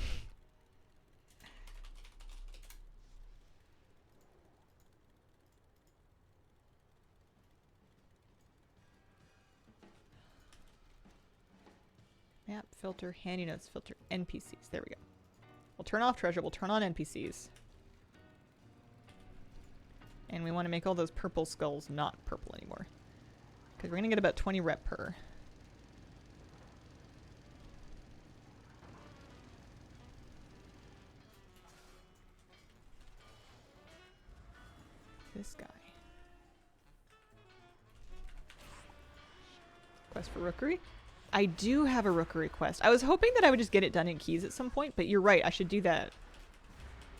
Map, filter, handy notes, filter, NPCs. There we go. We'll turn off treasure. We'll turn on NPCs. And we want to make all those purple skulls not purple anymore. Because we're going to get about 20 rep per. This guy. Quest for Rookery. I do have a Rookery quest. I was hoping that I would just get it done in keys at some point, but you're right. I should do that.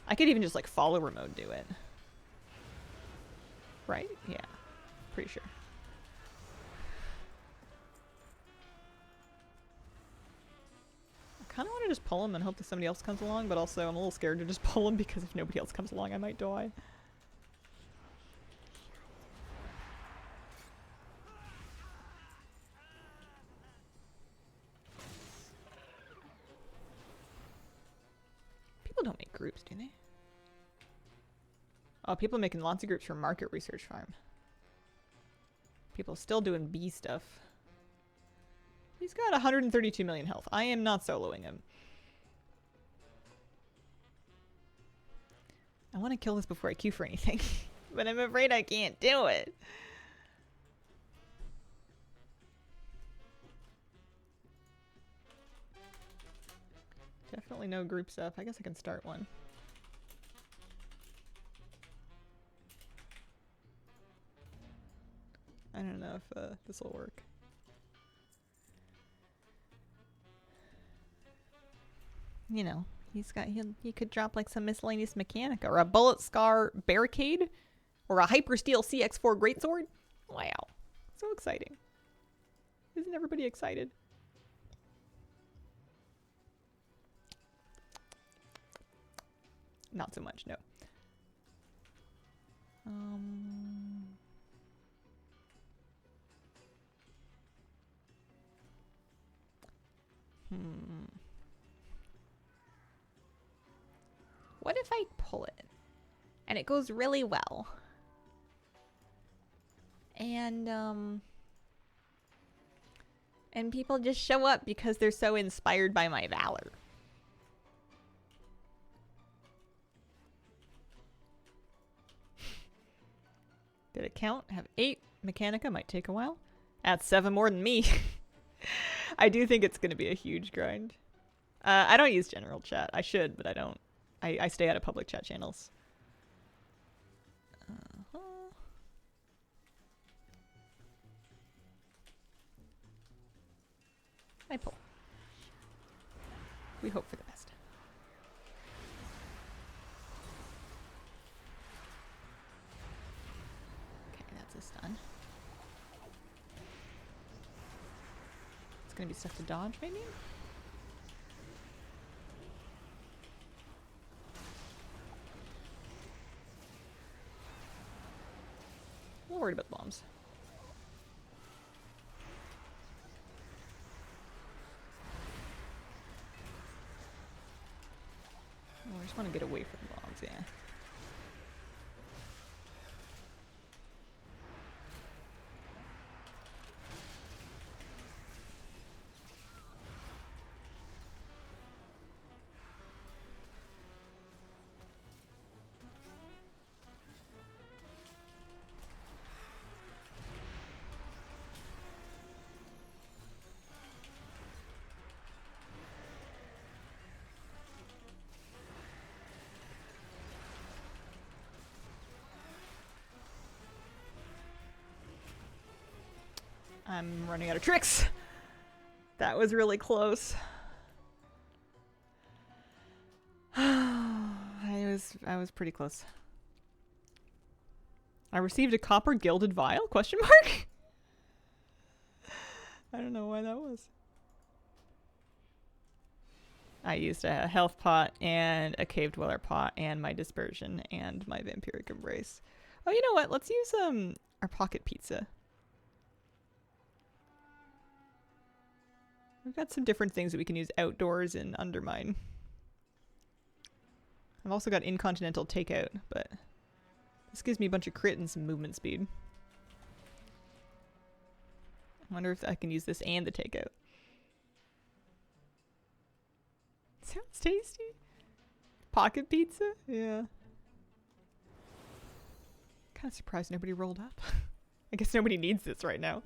I could even just like follower mode do it. Right? Yeah. Pretty sure. I kind of want to just pull him and hope that somebody else comes along, but also I'm a little scared to just pull him because if nobody else comes along, I might die. People don't make groups, do they? Oh, people are making lots of groups for Market Research Farm. People still doing bee stuff. He's got 132 million health. I am not soloing him. I want to kill this before I queue for anything, but I'm afraid I can't do it. Definitely no group stuff. I guess I can start one. I don't know if this will work. You know, he could drop like some miscellaneous Mechanica or a Bullet Scar Barricade or a Hypersteel CX4 Greatsword. Wow. So exciting. Isn't everybody excited? Not so much, no. What if I pull it and it goes really well? And people just show up because they're so inspired by my valor. Did it count? I have 8. Mechanica might take a while. That's 7 more than me. I do think it's going to be a huge grind. I don't use general chat. I should, but I don't. I stay out of public chat channels. I pull. We hope for the best. Okay, that's a stun. It's gonna be stuff to dodge, maybe? I'm a little worried about the bombs. Oh, I just want to get away from the bombs, yeah. I'm running out of tricks. That was really close. I was pretty close. I received a copper gilded vial? Question mark? I don't know why that was. I used a health pot and a cave dweller pot and my dispersion and my vampiric embrace. Oh, you know what? Let's use our pocket pizza. We've got some different things that we can use outdoors in Undermine. I've also got Incontinental Takeout, but this gives me a bunch of crit and some movement speed. I wonder if I can use this and the Takeout. Sounds tasty. Pocket pizza? Yeah. Kind of surprised nobody rolled up. I guess nobody needs this right now.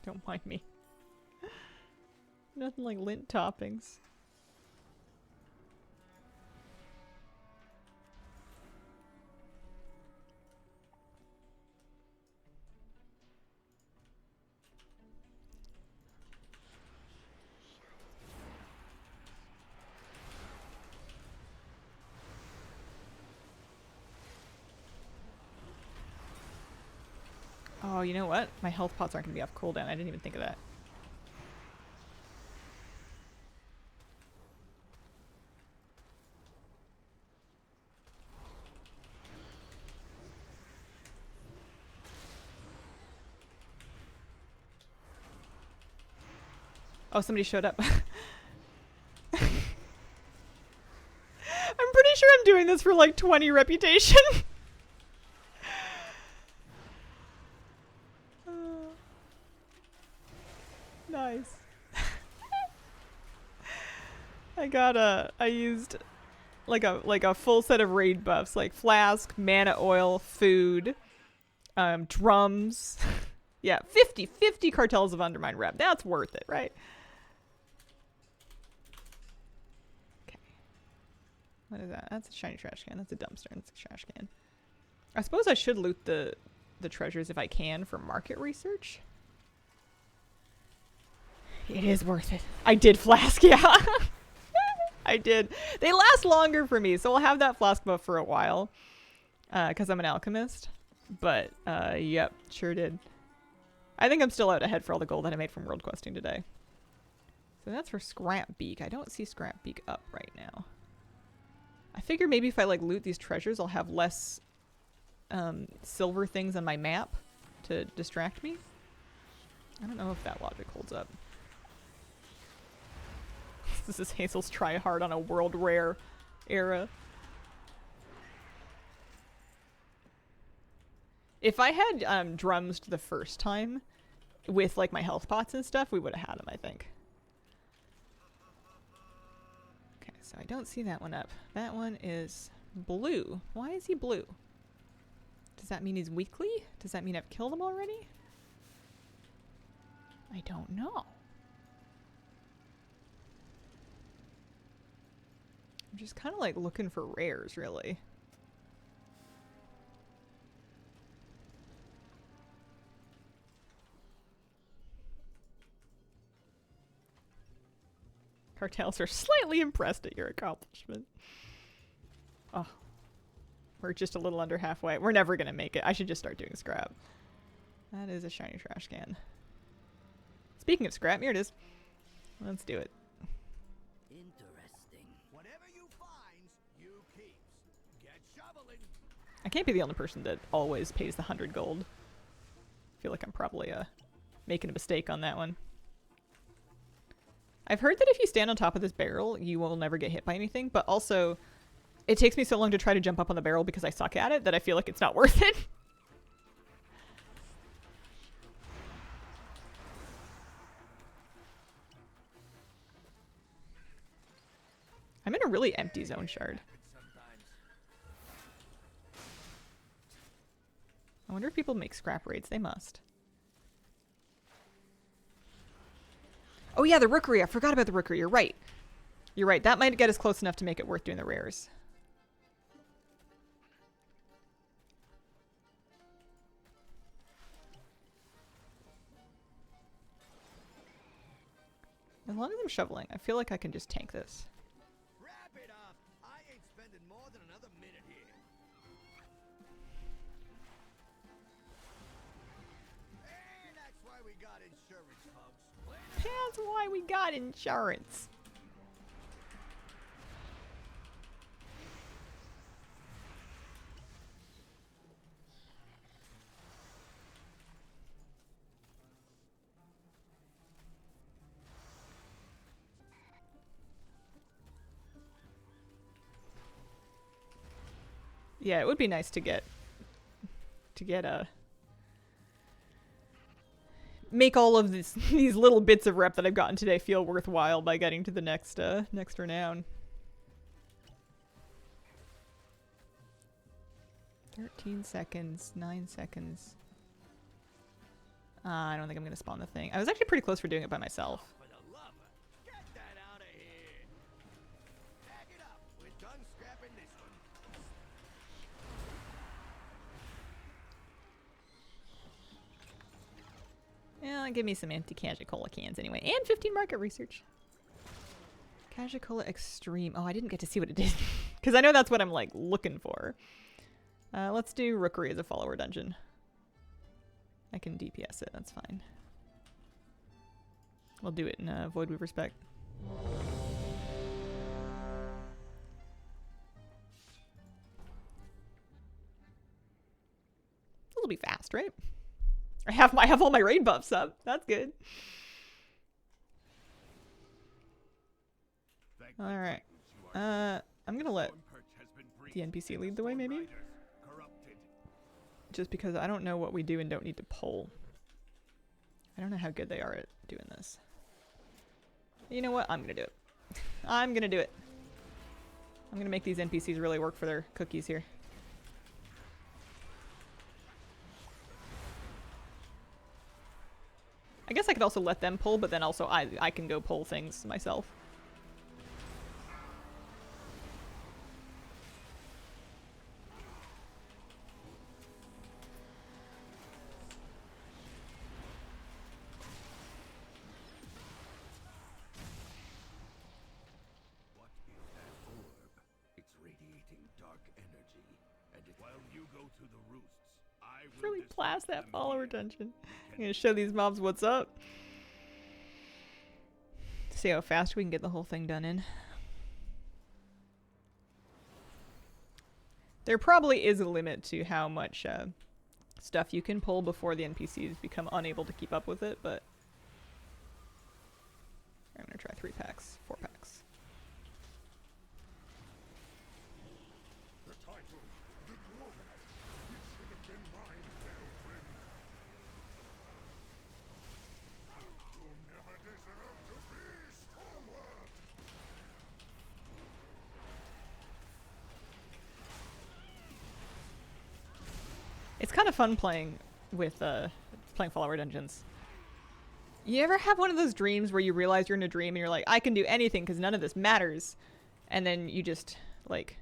Don't mind me. Nothing like lint toppings. Oh, you know what? My health pots aren't going to be off cooldown. I didn't even think of that. Oh, somebody showed up. I'm pretty sure I'm doing this for like 20 reputation. Nice. I used like a full set of raid buffs, like flask, mana oil, food, drums. Yeah, 50 cartels of Undermine rep. That's worth it, right? Okay. What is that? That's a shiny trash can. That's a dumpster. That's a trash can. I suppose I should loot the treasures if I can for market research. It is worth it. I did flask, yeah. I did. They last longer for me, so I'll have that flask buff for a while. Because I'm an alchemist. But, yep, sure did. I think I'm still out ahead for all the gold that I made from world questing today. So that's for Scrap Beak. I don't see Scrap Beak up right now. I figure maybe if I like loot these treasures, I'll have less silver things on my map to distract me. I don't know if that logic holds up. This is Hazel's try hard on a world rare era. If I had drums the first time with like my health pots and stuff, we would have had them, I think. Okay, so I don't see that one up. That one is blue. Why is he blue? Does that mean he's weakly? Does that mean I've killed him already? I don't know. I'm just kind of like looking for rares, really. Cartels are slightly impressed at your accomplishment. Oh. We're just a little under halfway. We're never gonna make it. I should just start doing scrap. That is a shiny trash can. Speaking of scrap, here it is. Let's do it. Interesting. Whatever you find, you keep. Get shoveling. I can't be the only person that always pays the 100 gold. I feel like I'm probably making a mistake on that one. I've heard that if you stand on top of this barrel, you will never get hit by anything, but also it takes me so long to try to jump up on the barrel because I suck at it that I feel like it's not worth it. I'm in a really empty zone shard. I wonder if people make scrap raids. They must. Oh yeah, the Rookery. I forgot about the Rookery. You're right. You're right. That might get us close enough to make it worth doing the rares. As long as I'm shoveling, I feel like I can just tank this. Wrap it up. I ain't spending more than another minute here. And that's why we got insurance, folks. That's why we got insurance. Yeah, it would be nice to get a make all of these little bits of rep that I've gotten today feel worthwhile by getting to the next renown. 13 seconds, 9 seconds. I don't think I'm gonna spawn the thing. I was actually pretty close for doing it by myself. For the love of, get that out of here. Pack it up. We're done scrapping this one. Yeah, give me some empty Azj-Kahet cans anyway. And 15 market research. Azj-Kahet Extreme. Oh, I didn't get to see what it did. Because I know that's what I'm, like, looking for. Let's do Rookery as a follower dungeon. I can DPS it. That's fine. We'll do it in Void Weaver spec. This'll be fast, right? I have all my raid buffs up. That's good. All right. I'm gonna let the NPC lead the way, maybe. Just because I don't know what we do and don't need to pull. I don't know how good they are at doing this. You know what? I'm gonna do it. I'm gonna do it. I'm gonna make these NPCs really work for their cookies here. I guess I could also let them pull, but then also I can go pull things myself. What is that orb? It's radiating dark energy, and while you go to the roosts, I will Really disrupt blast that them follower here. dungeon. I'm gonna show these mobs what's up. See how fast we can get the whole thing done in. There probably is a limit to how much stuff you can pull before the NPCs become unable to keep up with it, but I'm gonna try 3 packs, 4 packs. The title, the glory, it should have been mine, fair friend. You never deserved to be Stormward. It's kind of fun playing with playing follower dungeons. You ever have one of those dreams where you realize you're in a dream and you're like, I can do anything because none of this matters, and then you just like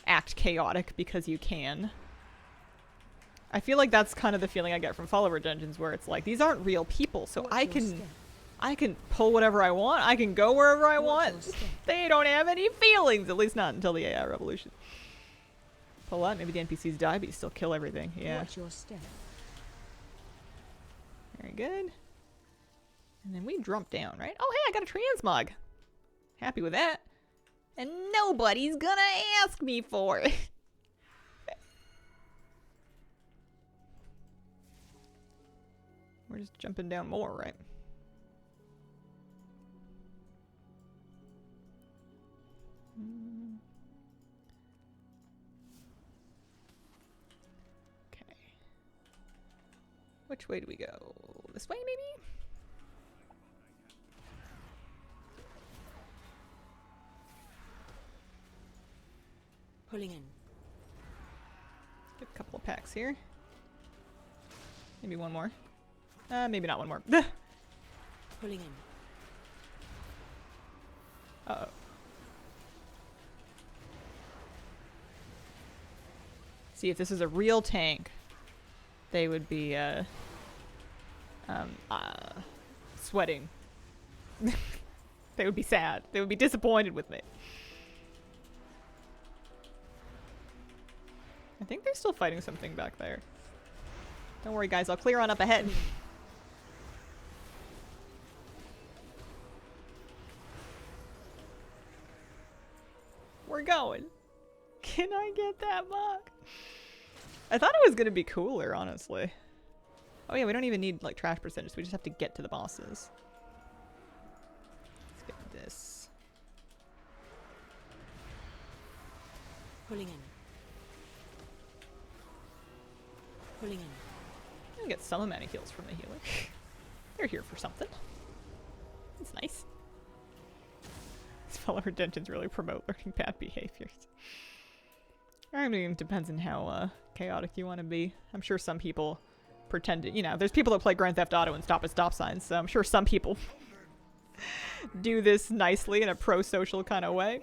act chaotic because you can? I feel like that's kind of the feeling I get from follower dungeons, where it's like, these aren't real people, so I can pull whatever I want, I can go wherever I want. They don't have any feelings, at least not until the AI revolution. Pull that, maybe the NPCs die, but you still kill everything. Yeah. Watch your step. Very good. And then we jump down, right? Oh, hey, I got a transmog. Happy with that. And nobody's gonna ask me for it. We're just jumping down more, right? Okay. Which way do we go? This way, maybe? Pulling in. Get a couple of packs here. Maybe one more. Maybe not one more. Pulling in. Uh-oh. See, if this is a real tank, they would be, sweating. They would be sad. They would be disappointed with me. I think they're still fighting something back there. Don't worry, guys. I'll clear on up ahead. We're going. Can I get that mug? I thought it was going to be cooler, honestly. Oh yeah, we don't even need like trash percentages. We just have to get to the bosses. Let's get this. Pulling in. Pulling in. I can get some amount of heals from the healer. They're here for something. It's nice. These follower dungeons really promote learning bad behaviors. I mean, it depends on how chaotic you want to be. I'm sure some people pretend to, you know, there's people that play Grand Theft Auto and stop at stop signs, so I'm sure some people do this nicely in a pro-social kind of way.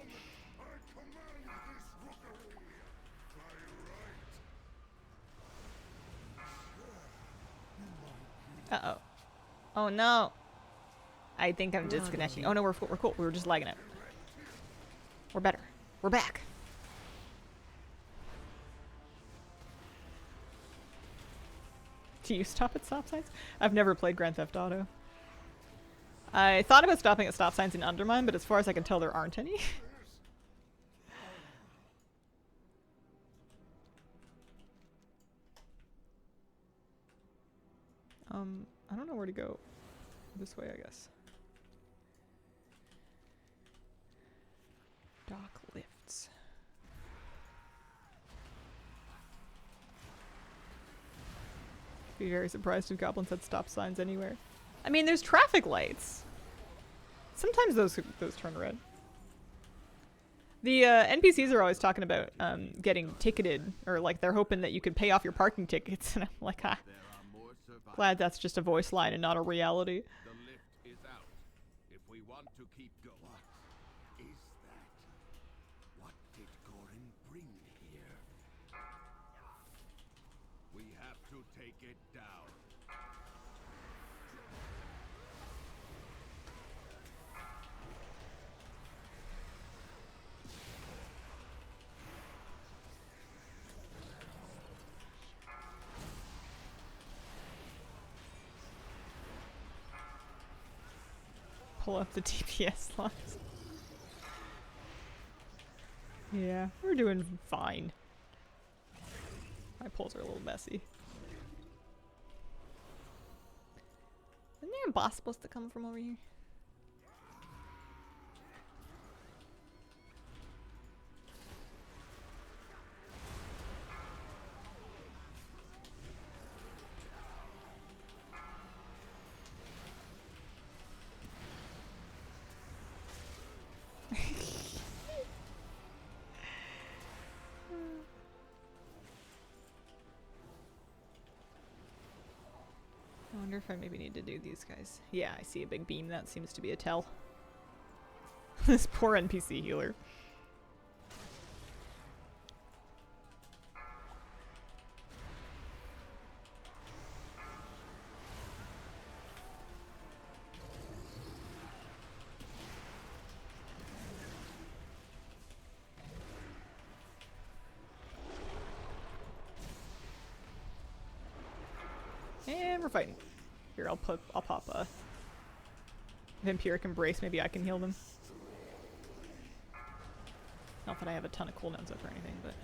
Uh-oh. Oh no. I think I'm disconnecting. Oh no, we're cool. We were just lagging it. We're better. We're back. Do you stop at stop signs? I've never played Grand Theft Auto. I thought about stopping at stop signs in Undermine, but as far as I can tell, there aren't any. I don't know where to go. This way, I guess. Dock lifts. Be very surprised if goblins had stop signs anywhere. I mean, there's traffic lights. Sometimes those turn red. The NPCs are always talking about getting ticketed, or like they're hoping that you could pay off your parking tickets, and I'm like, ah, There are more survivors. glad that's just a voice line and not a reality. The lift is out. If we want to keep going. What is that? What did Gorin bring here? We have to take it down. Pull up the TPS slots. Yeah, we're doing fine. My pulls are a little messy. Isn't there a boss supposed to come from over here? I wonder if I maybe need to do these guys. Yeah, I see a big beam. That seems to be a tell. This poor NPC healer. And we're fighting. Here, I'll pop a Vampiric Embrace. Maybe I can heal them. Not that I have a ton of cooldowns up or anything, but...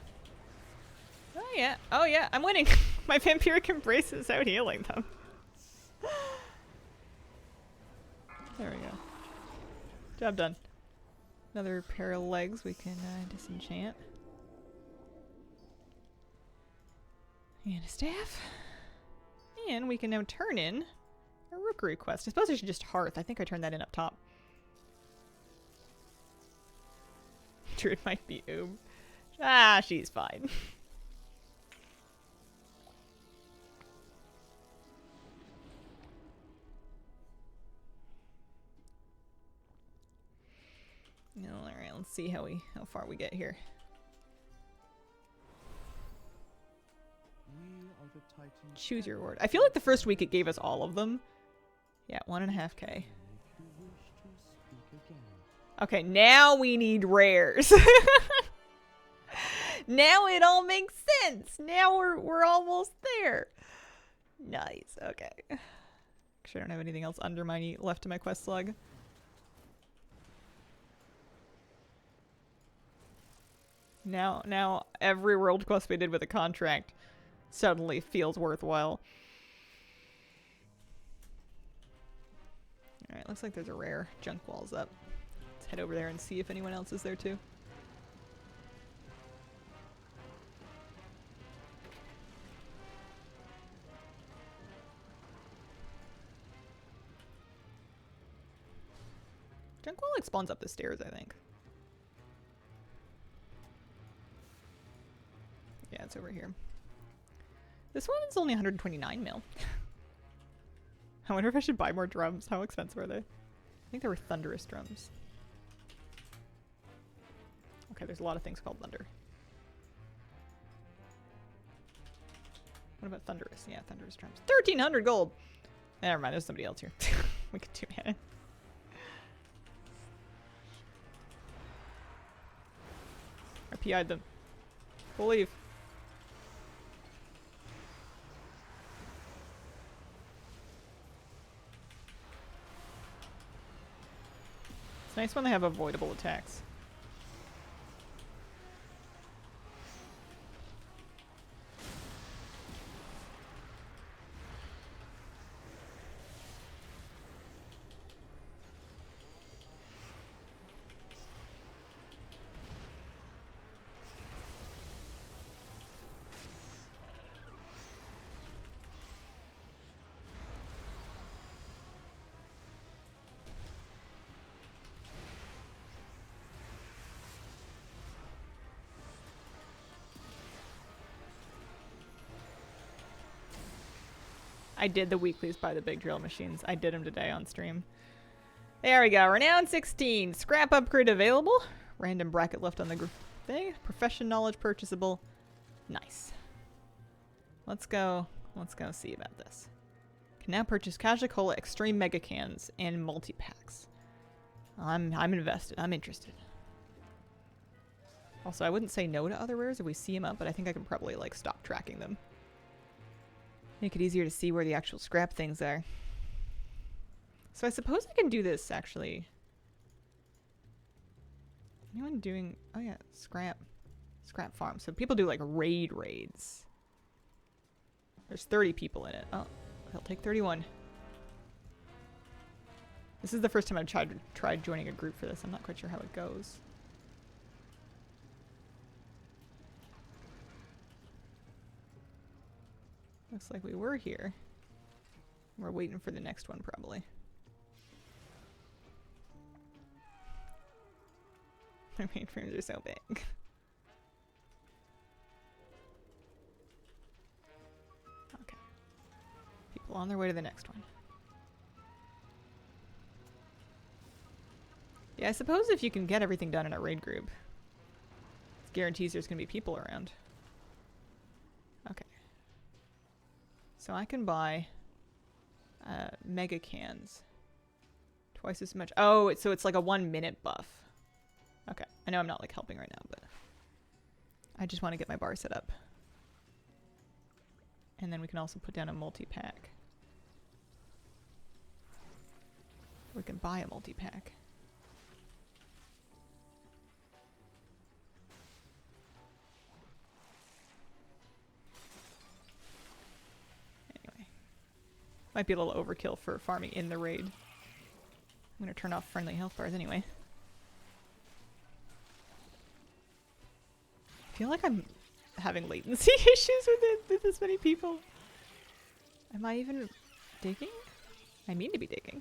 Oh yeah, I'm winning! My Vampiric Embrace is out healing them. There we go. Job done. Another pair of legs we can disenchant. And a staff. And we can now turn in a Rookery quest. I suppose I should just Hearth. I think I turned that in up top. Druid might be Oob. Ah, she's fine. Alright, let's see how far we get here. Choose your reward. I feel like the first week it gave us all of them. Yeah, 1.5k. Okay, now we need rares. Now it all makes sense. Now we're almost there. Nice. Okay. Actually, I don't have anything else Undermine left in my quest slug. Now every world quest we did with a contract suddenly feels worthwhile. Alright, looks like there's a rare. Junk wall's up. Let's head over there and see if anyone else is there too. Junk wall like spawns up the stairs, I think. Yeah, it's over here. This one is only 129 mil. I wonder if I should buy more drums. How expensive are they? I think they were thunderous drums. Okay, there's a lot of things called thunder. What about thunderous? Yeah, thunderous drums. 1,300 gold! Never mind, there's somebody else here. We could do it. I PI'd them. We'll leave. It's nice when they have avoidable attacks. I did the weeklies by the big drill machines. I did them today on stream. There we go. Renown 16. Scrap upgrade available. Random bracket left on the thing. Profession knowledge purchasable. Nice. Let's go see about this. Can now purchase Azj-Kahet extreme mega cans and multi-packs. I'm invested. I'm interested. Also, I wouldn't say no to other rares if we see them up, but I think I can probably like stop tracking them. Make it easier to see where the actual scrap things are. So I suppose I can do this actually. Anyone doing, oh yeah, scrap farm. So people do like raids. There's 30 people in it. Oh, he'll take 31. This is the first time I've tried joining a group for this. I'm not quite sure how it goes. Looks like we were here. We're waiting for the next one, probably. My mainframes are so big. Okay. People on their way to the next one. Yeah, I suppose if you can get everything done in a raid group, it guarantees there's going to be people around. Okay. So I can buy mega cans. Twice as much. Oh, so it's like a 1 minute buff. Okay. I know I'm not like helping right now, but I just want to get my bar set up. And then we can also put down a multi-pack. We can buy a multi-pack. Anyway. Might be a little overkill for farming in the raid. I'm going to turn off friendly health bars anyway. I feel like I'm having latency issues with this many people. Am I even digging? I mean to be digging.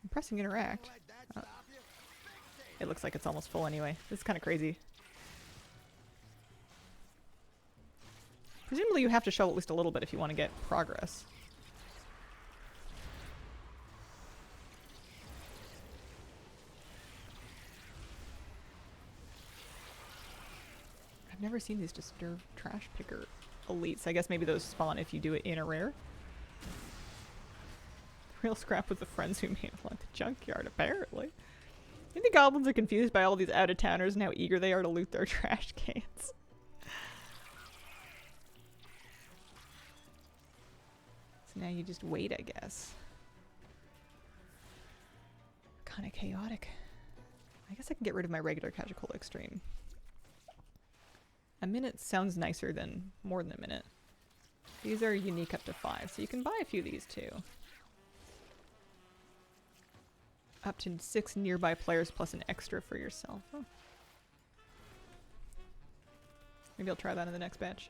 I'm pressing interact. Oh. It looks like it's almost full anyway. This is kind of crazy. Presumably you have to show at least a little bit if you want to get progress. I've never seen these disturbed trash picker elites. I guess maybe those spawn if you do it in a rare. Real scrap with the friends who made it at the junkyard, apparently. I think the goblins are confused by all these out-of-towners and how eager they are to loot their trash cans. So now you just wait, I guess. Kind of chaotic. I guess I can get rid of my regular Azj-Kahet extreme. A minute sounds nicer than more than a minute. These are unique up to 5, so you can buy a few of these too. Up to 6 nearby players plus an extra for yourself. Oh. Maybe I'll try that in the next batch.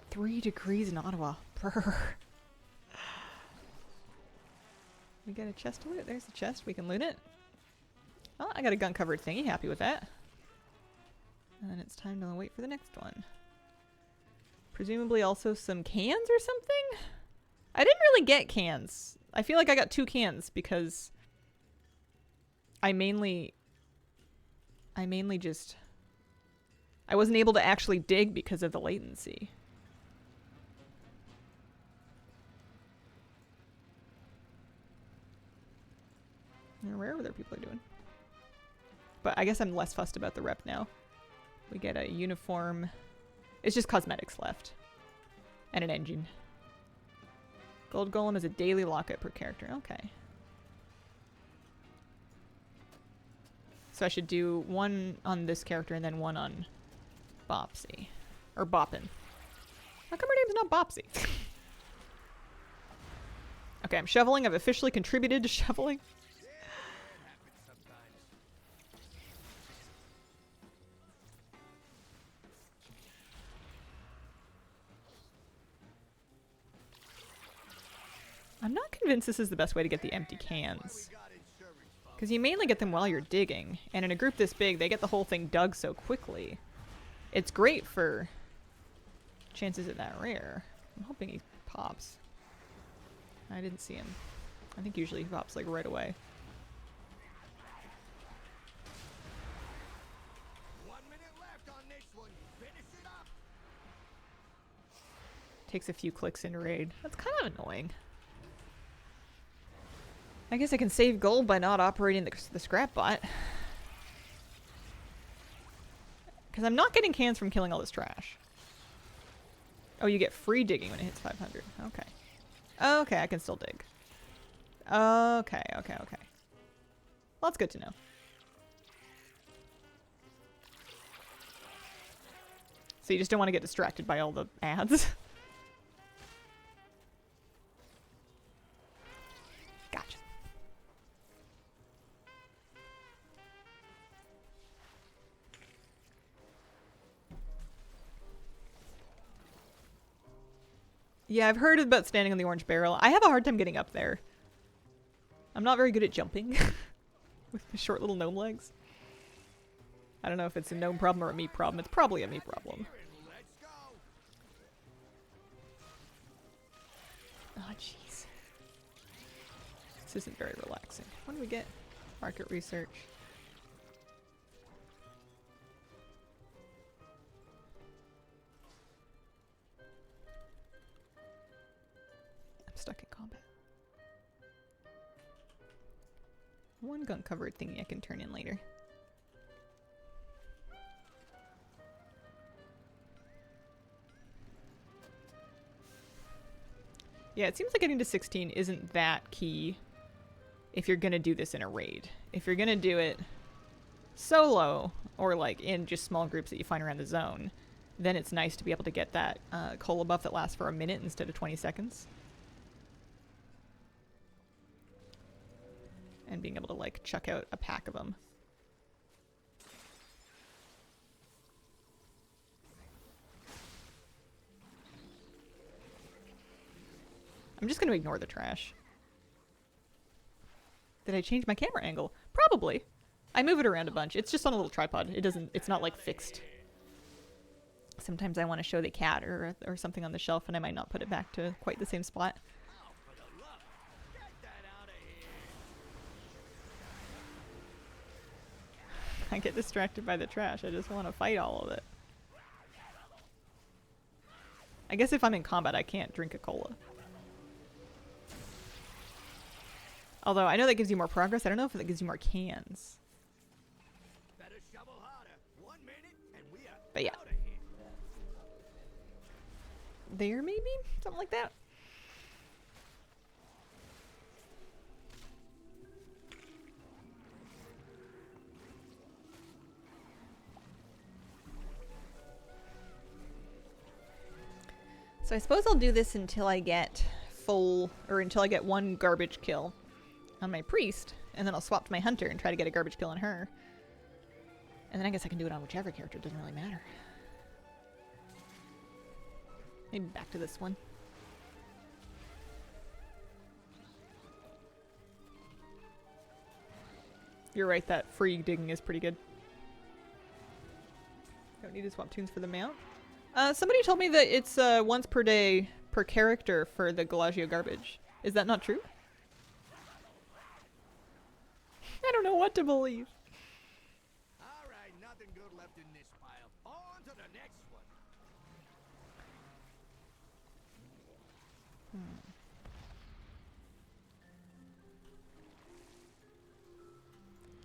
3 degrees in Ottawa. Brr. We got a chest to loot. There's the chest. We can loot it. Oh, I got a gun covered thingy. Happy with that. And it's time to wait for the next one. Presumably also some cans or something? I didn't really get cans. I feel like I got 2 cans because I mainly just... I wasn't able to actually dig because of the latency. Where other people are doing? But I guess I'm less fussed about the rep now. We get a uniform. It's just cosmetics left. And an engine. Gold Golem is a daily lockup per character. Okay. So I should do 1 on this character and then 1 on Bopsy. Or Boppin. How come her name's not Bopsy? Okay, I'm shoveling. I've officially contributed to shoveling. I'm not convinced this is the best way to get the empty cans. Because you mainly get them while you're digging. And in a group this big, they get the whole thing dug so quickly. It's great for chances at that rare. I'm hoping he pops. I didn't see him. I think usually he pops like right away. 1 minute left on this one. Finish it up. Takes a few clicks in raid. That's kind of annoying. I guess I can save gold by not operating the scrap bot. Because I'm not getting cans from killing all this trash. Oh, you get free digging when it hits 500. Okay. Okay, I can still dig. Okay. Well, that's good to know. So you just don't want to get distracted by all the ads? Gotcha. Yeah, I've heard about standing on the orange barrel. I have a hard time getting up there. I'm not very good at jumping with my short little gnome legs. I don't know if it's a gnome problem or a me problem. It's probably a me problem. Let's go. Oh, jeez. This isn't very relaxing. What do we get? Market research. I'm stuck in combat. One gun covered thingy I can turn in later. Yeah, it seems like getting to 16 isn't that key if you're gonna do this in a raid. If you're gonna do it solo, or like in just small groups that you find around the zone, then it's nice to be able to get that cola buff that lasts for a minute instead of 20 seconds. And being able to like chuck out a pack of them. I'm just gonna ignore the trash. Did I change my camera angle? Probably. I move it around a bunch. It's just on a little tripod. It's not like fixed. Sometimes I want to show the cat or something on the shelf and I might not put it back to quite the same spot. I get distracted by the trash. I just want to fight all of it. I guess if I'm in combat, I can't drink a cola. Although I know that gives you more progress. I don't know if that gives you more cans. Better shovel harder. 1 minute and we are But yeah. out of here. There, maybe? Something like that. So I suppose I'll do this until I get full, or until I get one garbage kill on my priest, and then I'll swap to my hunter and try to get a garbage kill on her. And then I guess I can do it on whichever character, it doesn't really matter. Maybe back to this one. You're right, that free digging is pretty good. Don't need to swap tunes for the mount. Somebody told me that it's once per day per character for the Galagio garbage. Is that not true? I don't know what to believe. All right, nothing good left in this pile. On to the next one.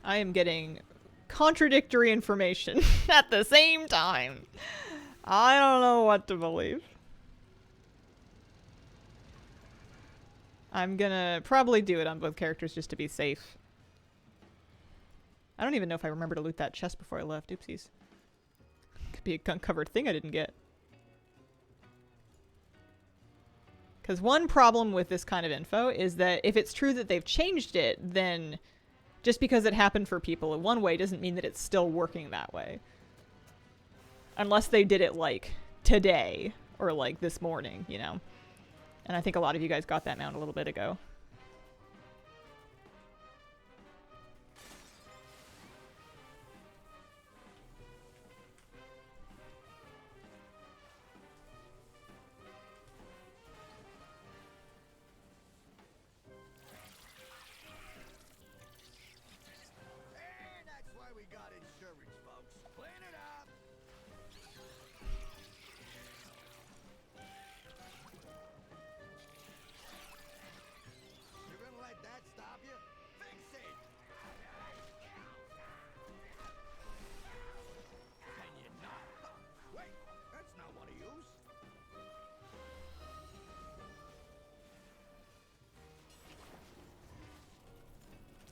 I am getting contradictory information at the same time. I don't know what to believe. I'm gonna probably do it on both characters just to be safe. I don't even know if I remember to loot that chest before I left. Oopsies. Could be a gun-covered thing I didn't get. Because one problem with this kind of info is that if it's true that they've changed it, then just because it happened for people in one way doesn't mean that it's still working that way. Unless they did it, like, today, or, like, this morning, you know? And I think a lot of you guys got that mount a little bit ago.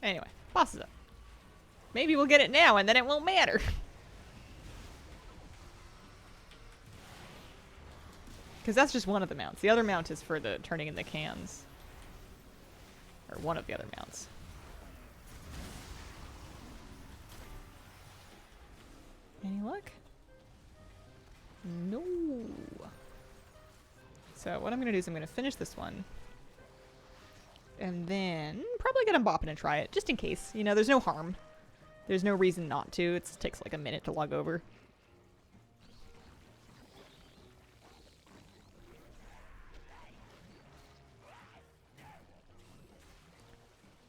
Anyway, boss is up. Maybe we'll get it now and then it won't matter. Because that's just one of the mounts. The other mount is for the turning in the cans. Or one of the other mounts. Any luck? No. So what I'm going to do is I'm going to finish this one. And then probably get a bop in and try it, just in case. You know, there's no harm. There's no reason not to. It takes like a minute to log over.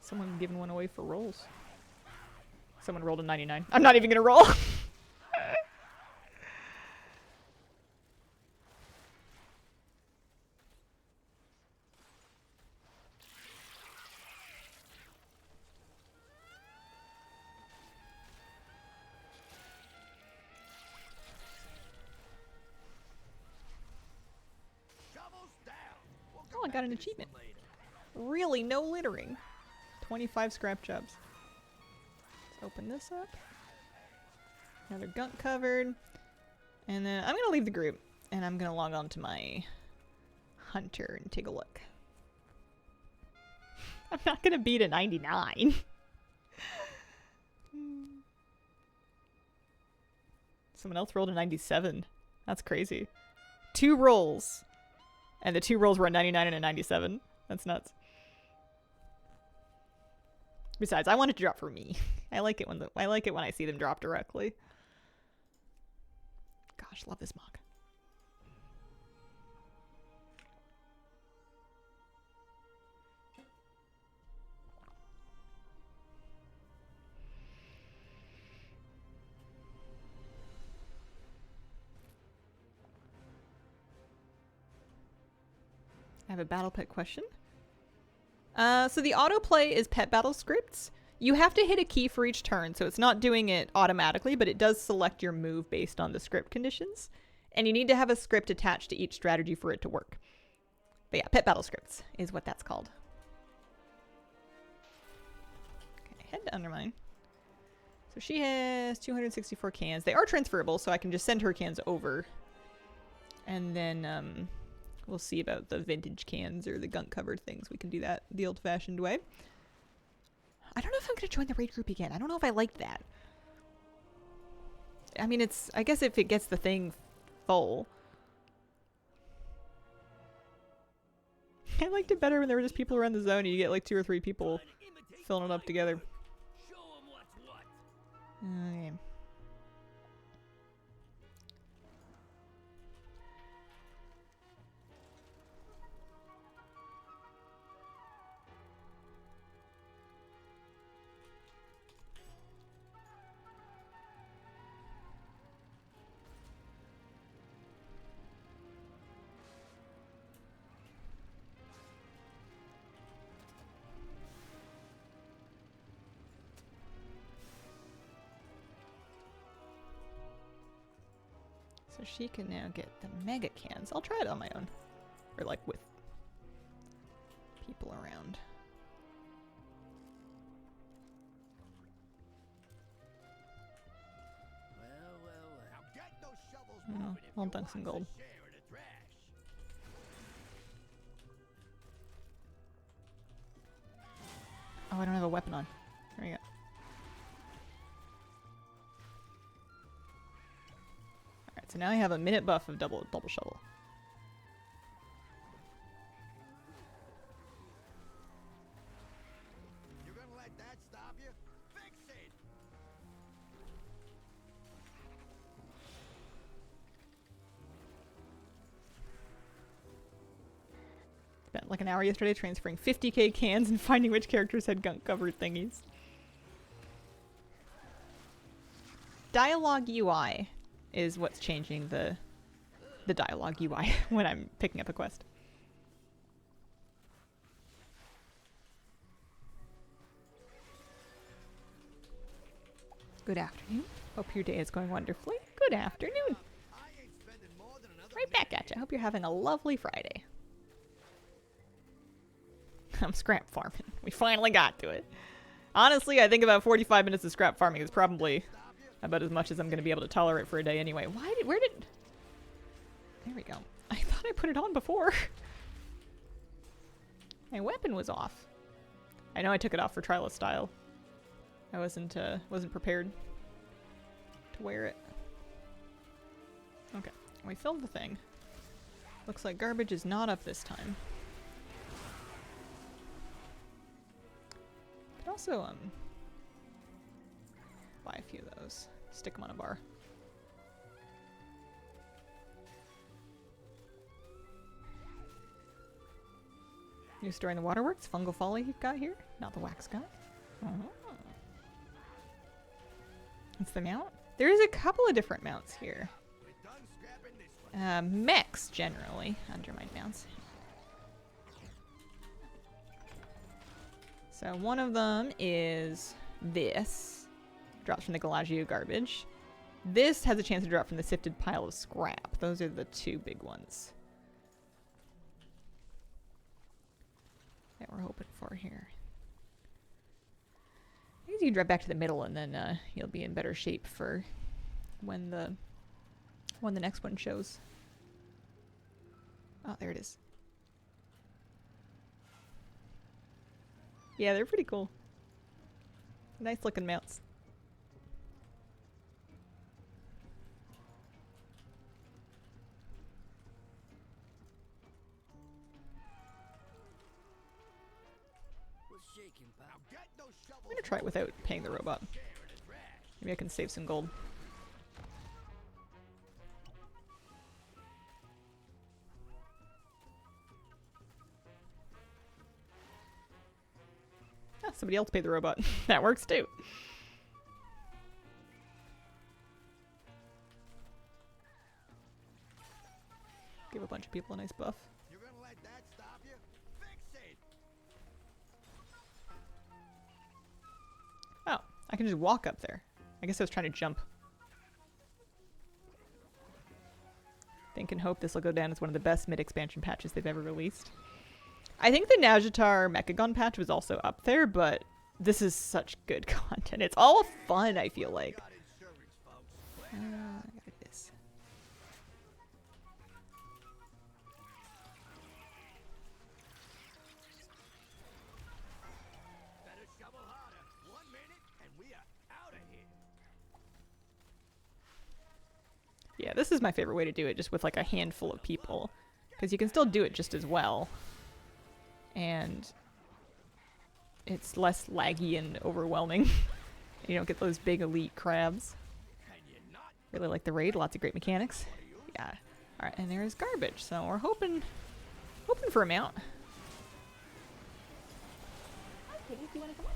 Someone giving one away for rolls. Someone rolled a 99. I'm not even going to roll. Oh, I got an achievement. Really, no littering. 25 scrap jobs. Let's open this up. Another gunk covered. And then I'm going to leave the group. And I'm going to log on to my hunter and take a look. I'm not going to beat a 99. Someone else rolled a 97. That's crazy. 2 rolls. And the 2 rolls were a 99 and a 97. That's nuts. Besides, I want it to drop for me. I like it when I see them drop directly. Gosh, love this mug. I have a battle pet question. So the autoplay is pet battle scripts. You have to hit a key for each turn, so it's not doing it automatically, but it does select your move based on the script conditions. And you need to have a script attached to each strategy for it to work. But yeah, pet battle scripts is what that's called. Okay, head to Undermine. So she has 264 cans. They are transferable, so I can just send her cans over. And then, we'll see about the vintage cans or the gunk covered things. We can do that the old fashioned way. I don't know if I'm going to join the raid group again. I don't know if I like that. I mean, I guess if it gets the thing full. I liked it better when there were just people around the zone and you get like 2 or 3 people filling it up together. Okay. So she can now get the mega cans. I'll try it on my own. Or like with people around. Now get those shovels moving if I'll you dunk some want gold. a share of the trash. Oh, I don't have a weapon on. There you go. Alright, so now I have a minute buff of double shovel. You're gonna let that stop you? Fix it! Spent like an hour yesterday transferring 50k cans and finding which characters had gunk covered thingies. Dialogue UI is what's changing the dialogue UI when I'm picking up a quest. Good afternoon. Hope your day is going wonderfully. Good afternoon. I ain't spending more than another Right back at you. I hope you're having a lovely Friday. I'm scrap farming. We finally got to it. Honestly, I think about 45 minutes of scrap farming is probably about as much as I'm going to be able to tolerate for a day anyway. Where did... There we go. I thought I put it on before. My weapon was off. I know I took it off for trial of style. I wasn't prepared to wear it. Okay, we filled the thing. Looks like garbage is not up this time. Could also buy a few of those. Stick them on a bar. New store in the waterworks. Fungal folly you've got here. Not the wax guy. What's the mount? There's a couple of different mounts here. Mechs, generally. Undermine mounts. So one of them is this. Drops from the Galagio garbage. This has a chance to drop from the sifted pile of scrap. Those are the two big ones that we're hoping for here. I guess you can drop back to the middle and then you'll be in better shape for when the next one shows. Oh, there it is. Yeah, they're pretty cool. Nice looking mounts. I'm gonna try it without paying the robot. Maybe I can save some gold. Ah, somebody else paid the robot. That works too. Give a bunch of people a nice buff. You're gonna let that stop you? Fix it! Oh, I can just walk up there. I guess I was trying to jump. Think and hope this will go down as one of the best mid-expansion patches they've ever released. I think the Nazjatar Mechagon patch was also up there, but this is such good content. It's all fun, I feel like. I got this. Better shovel harder. 1 minute and we are out of here. Yeah, this is my favorite way to do it, just with like a handful of people. Because you can still do it just as well. And it's less laggy and overwhelming. You don't get those big elite crabs. Really like the raid, lots of great mechanics. Yeah. Alright, and there's garbage, so we're hoping for a mount. Hi, Piggy, do you want to come on?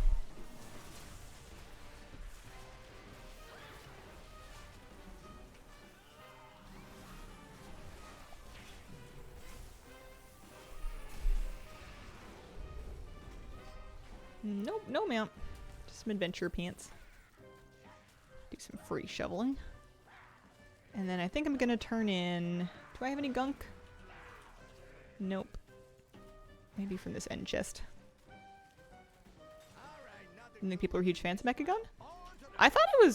Nope, no mount. Just some adventure pants. Do some free shoveling. And then I think I'm gonna turn in... Do I have any gunk? Nope. Maybe from this end chest. I think people are huge fans of Mechagon. I thought it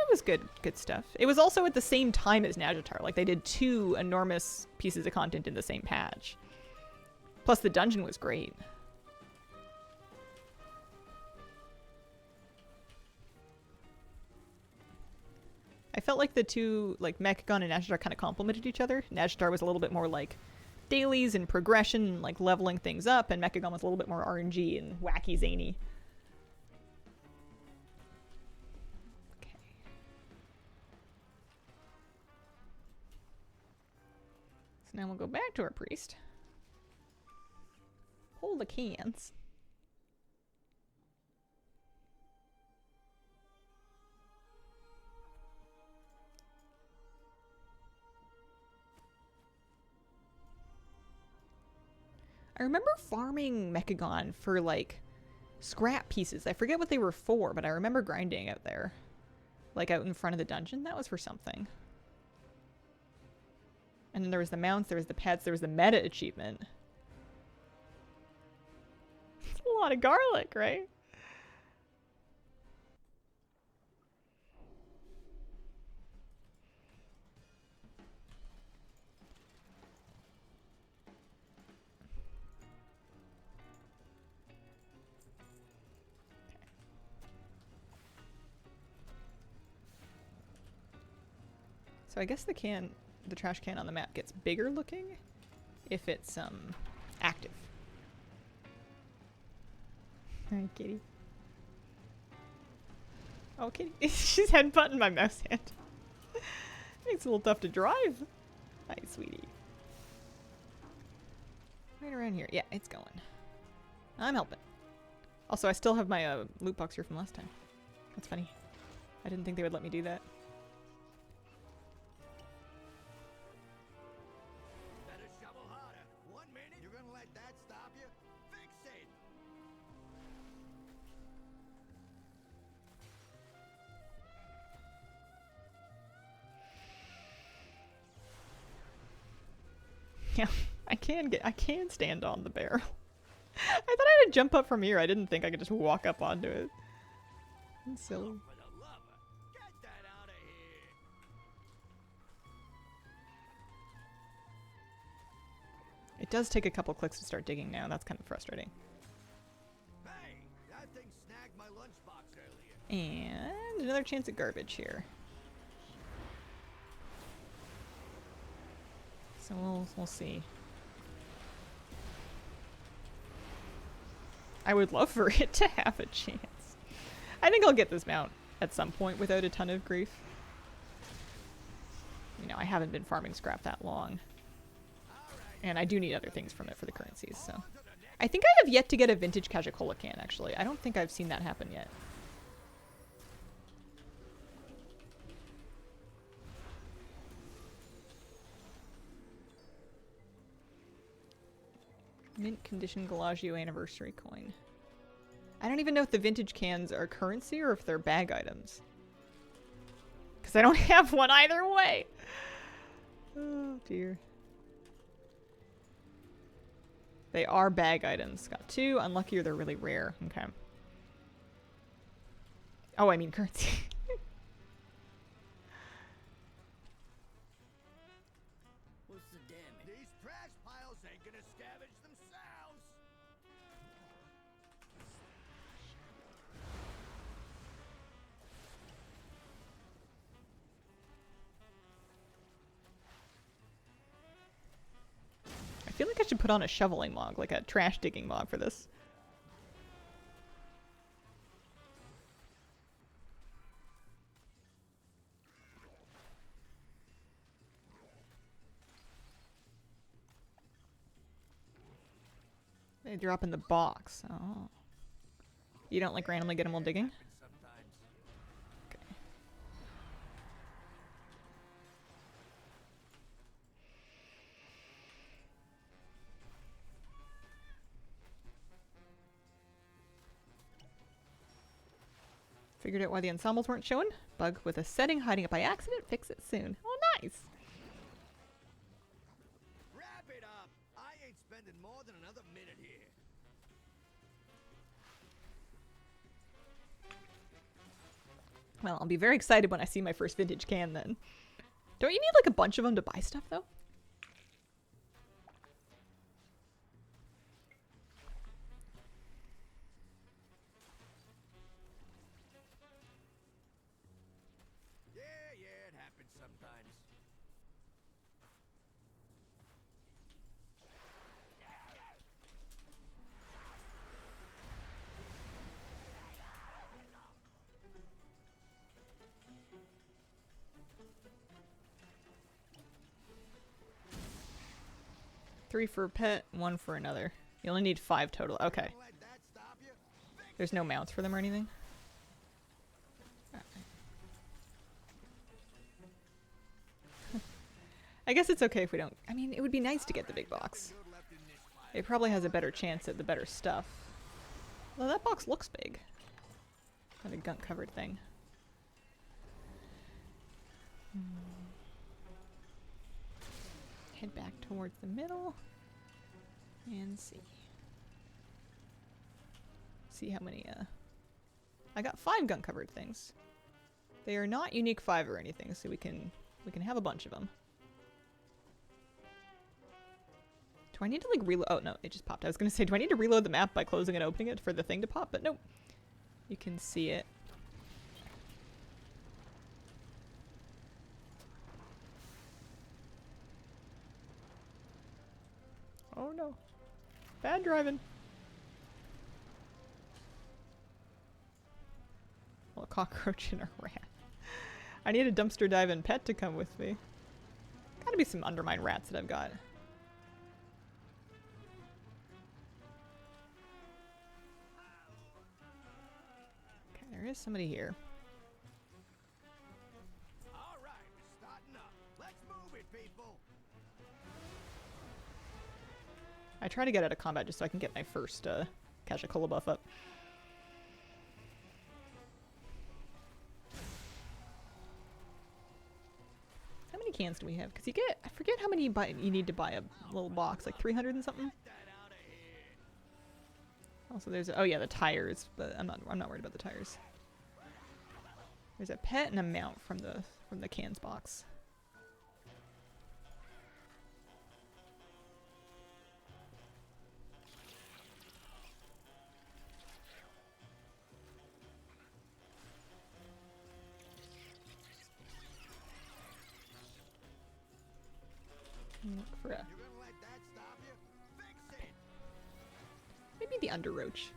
was good stuff. It was also at the same time as Nazjatar. Like they did two enormous pieces of content in the same patch. Plus the dungeon was great. I felt like the two, like Mechagon and Nazjatar, kind of complemented each other. Nazjatar was a little bit more like dailies and progression, and, like leveling things up, and Mechagon was a little bit more RNG and wacky zany. Okay. So now we'll go back to our priest. Pull the cans. I remember farming Mechagon for, like, scrap pieces. I forget what they were for, but I remember grinding out there. Like, out in front of the dungeon. That was for something. And then there was the mounts, there was the pets, there was the meta achievement. It's a lot of garlic, right? So I guess the trash can on the map gets bigger looking if it's active. Hi, kitty. Oh, kitty. She's headbutting my mouse hand. It's a little tough to drive. Hi, sweetie. Right around here. Yeah, it's going. I'm helping. Also, I still have my loot box here from last time. That's funny. I didn't think they would let me do that. Better shovel harder. 1 minute. You're gonna let that stop you? Fix it. Yeah, I can stand on the barrel. I thought I had to jump up from here. I didn't think I could just walk up onto it. That's silly. For the lover. Get that out of here. It does take a couple clicks to start digging now. That's kind of frustrating. Hey, that thing snagged my lunchbox earlier. And another chance at garbage here. So we'll see. I would love for it to have a chance. I think I'll get this mount at some point without a ton of grief. You know, I haven't been farming scrap that long. And I do need other things from it for the currencies, so. I think I have yet to get a vintage Kajakola can, actually. I don't think I've seen that happen yet. Mint condition Galagio anniversary coin. I don't even know if the vintage cans are currency or if they're bag items. Because I don't have one either way. Oh dear. They are bag items. Got 2. Unlucky or they're really rare. Okay. Oh, I mean currency. What's the damage? These trash piles ain't gonna scavenge themselves. I feel like I should put on a shoveling mod, like a trash digging mod for this. They drop in the box. Oh. You don't like randomly get them while digging? Okay. Figured out why the ensembles weren't showing. Bug with a setting hiding it by accident. Fix it soon. Oh, nice. Wrap it up. I ain't spending more than another minute here. Well, I'll be very excited when I see my first vintage can then. Don't you need like a bunch of them to buy stuff though? Yeah, it happens sometimes. Three for a pet, 1 for another. You only need 5 total. Okay. Let that stop you? There's no mounts for them or anything? I guess it's okay if we don't. I mean, it would be nice to get the big box. Good left in this file. It probably has a better chance at the better stuff. Well, that box looks big. Got a gunk covered thing. Head back towards the middle and see. See how many, I got 5 gun covered things. They are not unique 5 or anything, so we can have a bunch of them. Do I need to like reload? Oh no, it just popped. I was gonna say, do I need to reload the map by closing and opening it for the thing to pop? But nope. You can see it. Bad driving. Well, a cockroach and a rat. I need a dumpster diving pet to come with me. Gotta be some Undermine rats that I've got. Okay, there is somebody here. All right, starting up. Let's move it, people. I try to get out of combat just so I can get my first Cajacola buff up. How many cans do we have? Because you get, I forget how many you need to buy a little box, like 300 and something. Also, there's oh yeah, the tires, but I'm not worried about the tires. There's a pet and a mount from the cans box. Look for a You're gonna let that stop you? Fix it. maybe the underroach.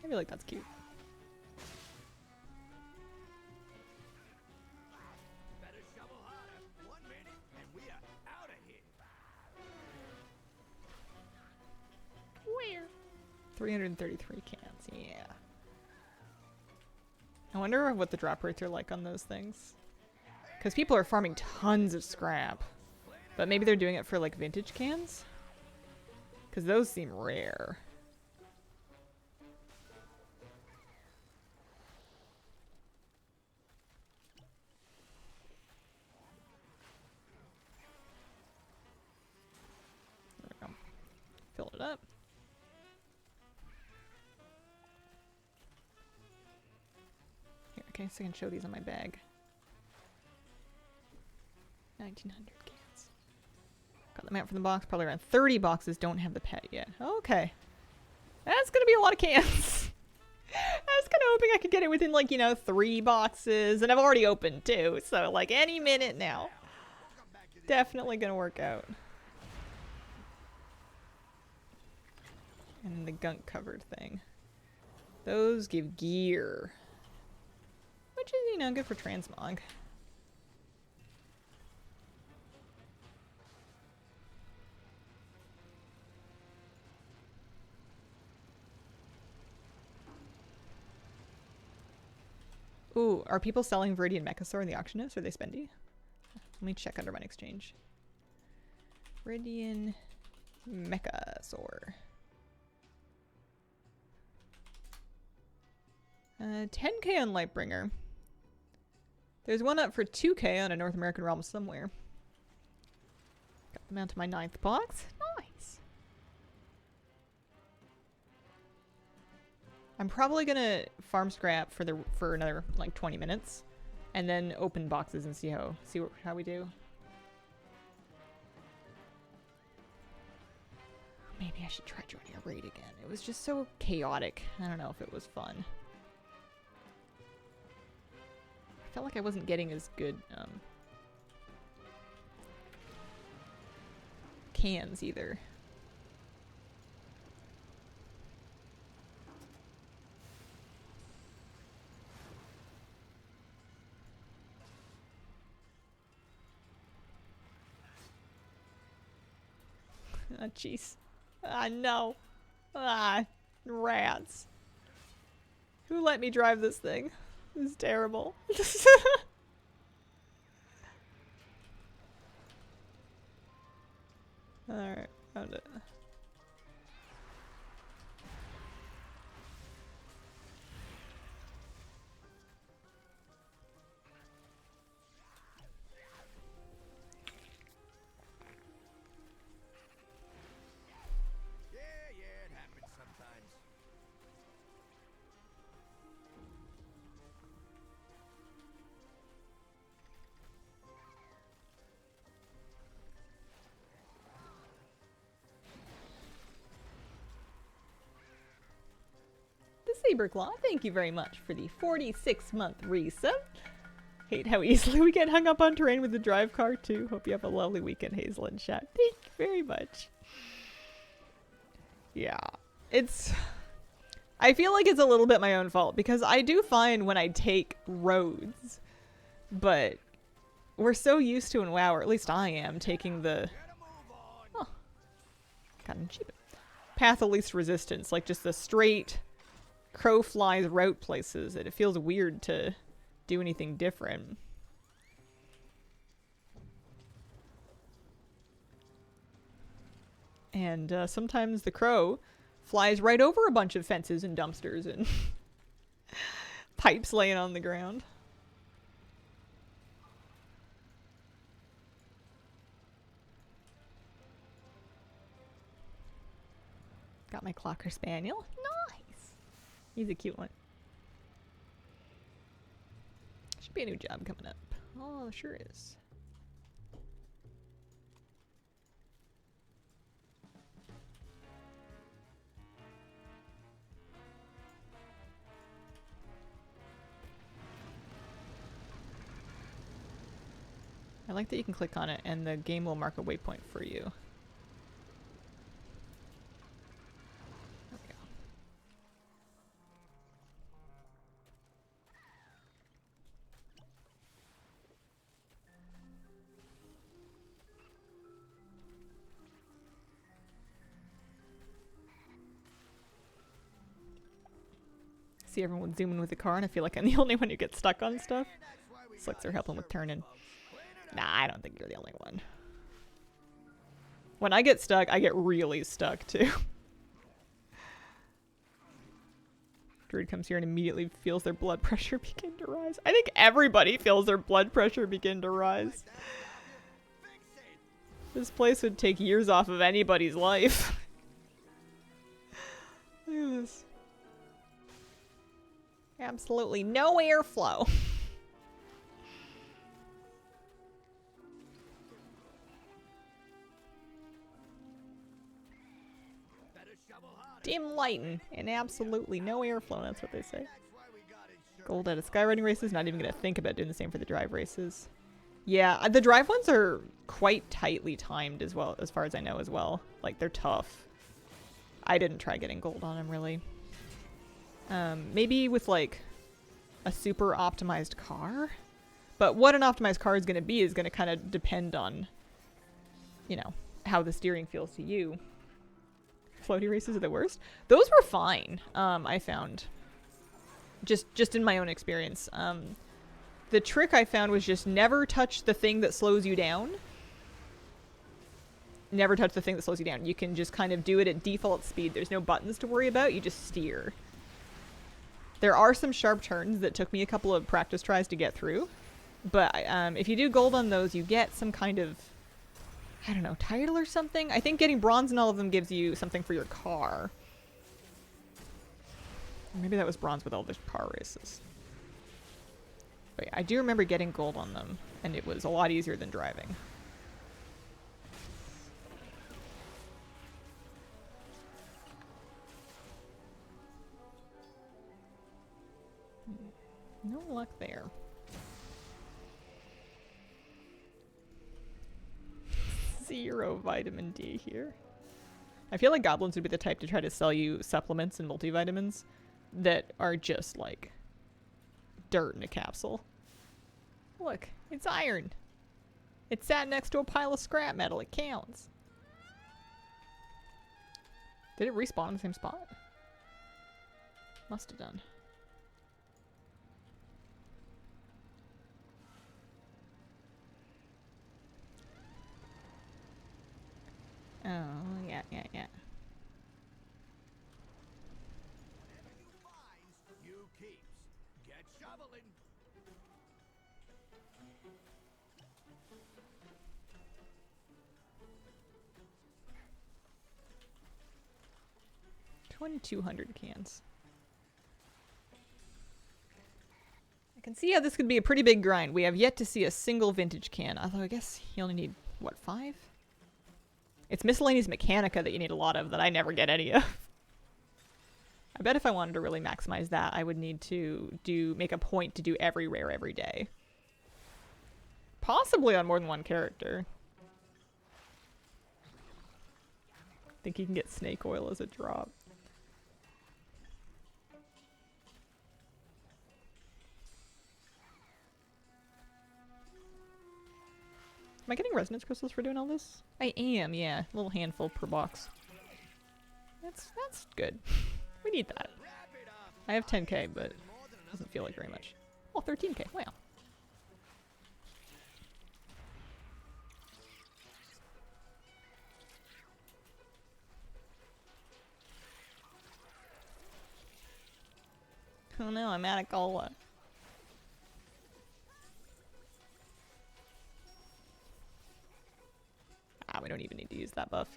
I feel like that's cute. Better shovel harder. 1 minute, and we are out of here. Where? 333 cans. Yeah. I wonder what the drop rates are like on those things. Because people are farming tons of scrap. But maybe they're doing it for like vintage cans? Because those seem rare. There we go. Fill it up. Here, okay, so I can show these on my bag. 1900 cans. Got them out from the box. Probably around 30 boxes don't have the pet yet. Okay. That's gonna be a lot of cans. I was kind of hoping I could get it within, like, you know, 3 boxes. And I've already opened 2, so, like, any minute now. Definitely gonna work out. And the gunk covered thing. Those give gear. Which is, you know, good for transmog. Ooh, are people selling Viridian Mechasaur in the auction house? Are they spendy? Let me check Undermine Exchange. Viridian Mechasaur. 10k on Lightbringer. There's one up for 2k on a North American realm somewhere. Got them out to my 9th box. Nice. I'm probably gonna farm scrap for another like 20 minutes, and then open boxes and see how we do. Maybe I should try joining a raid again. It was just so chaotic. I don't know if it was fun. I felt like I wasn't getting as good cans either. Ah, jeez. Ah, no. Ah, rats. Who let me drive this thing? This is terrible. Alright, found it. Yeah, it happens sometimes. The Saberclaw, thank you very much for the 46-month resub. Hate how easily we get hung up on terrain with the drive car too. Hope you have a lovely weekend, Hazel and chat. Thank you very much. Yeah. It's... I feel like it's a little bit my own fault because I do fine when I take roads, but we're so used to in WoW, or at least I am, taking the kind of cheap path of least resistance, like just the straight crow flies route places, that it feels weird to do anything different. And sometimes the crow flies right over a bunch of fences and dumpsters and pipes laying on the ground. Got my Clocker Spaniel. Nice! He's a cute one. Should be a new job coming up. Oh, sure is. I like that you can click on it and the game will mark a waypoint for you. There we go. See everyone zooming with the car and I feel like I'm the only one who gets stuck on stuff. It's like they're helping with turning. Nah, I don't think you're the only one. When I get stuck, I get really stuck too. Druid comes here and immediately feels their blood pressure begin to rise. I think everybody feels their blood pressure begin to rise. This place would take years off of anybody's life. Look at this. Absolutely no airflow. Dim lighting and absolutely no airflow, that's what they say. Gold out of skywriting races, not even gonna think about doing the same for the drive races. Yeah, the drive ones are quite tightly timed as well, as far as I know as well. Like, they're tough. I didn't try getting gold on them, really. Maybe with, like, a super optimized car? But what an optimized car is gonna be is gonna kind of depend on, you know, how the steering feels to you. Floaty races are the worst. Those were fine, I found. Just in my own experience. The trick I found was just never touch the thing that slows you down. Never touch the thing that slows you down. You can just kind of do it at default speed. There's no buttons to worry about. You just steer. There are some sharp turns that took me a couple of practice tries to get through. But if you do gold on those, you get some kind of, I don't know, title or something? I think getting bronze in all of them gives you something for your car. Maybe that was bronze with all the car races. But yeah, I do remember getting gold on them, and it was a lot easier than driving. No luck there. Zero vitamin D here. I feel like goblins would be the type to try to sell you supplements and multivitamins that are just like dirt in a capsule. Look, it's iron. It sat next to a pile of scrap metal. It counts. Did it respawn in the same spot? Must have done. Oh, yeah. You keeps. Get shoveling. $2,200 cans. I can see how this could be a pretty big grind. We have yet to see a single vintage can, although I guess you only need, what, 5? It's miscellaneous mechanica that you need a lot of that I never get any of. I bet if I wanted to really maximize that, I would need to make a point to do every rare every day. Possibly on more than one character. Think he can get snake oil as a drop. Am I getting resonance crystals for doing all this? I am, yeah. A little handful per box. That's good. We need that. I have 10k, but it doesn't feel like very much. Oh, 13k. Wow. Oh no, I'm out of cola. Ah, we don't even need to use that buff.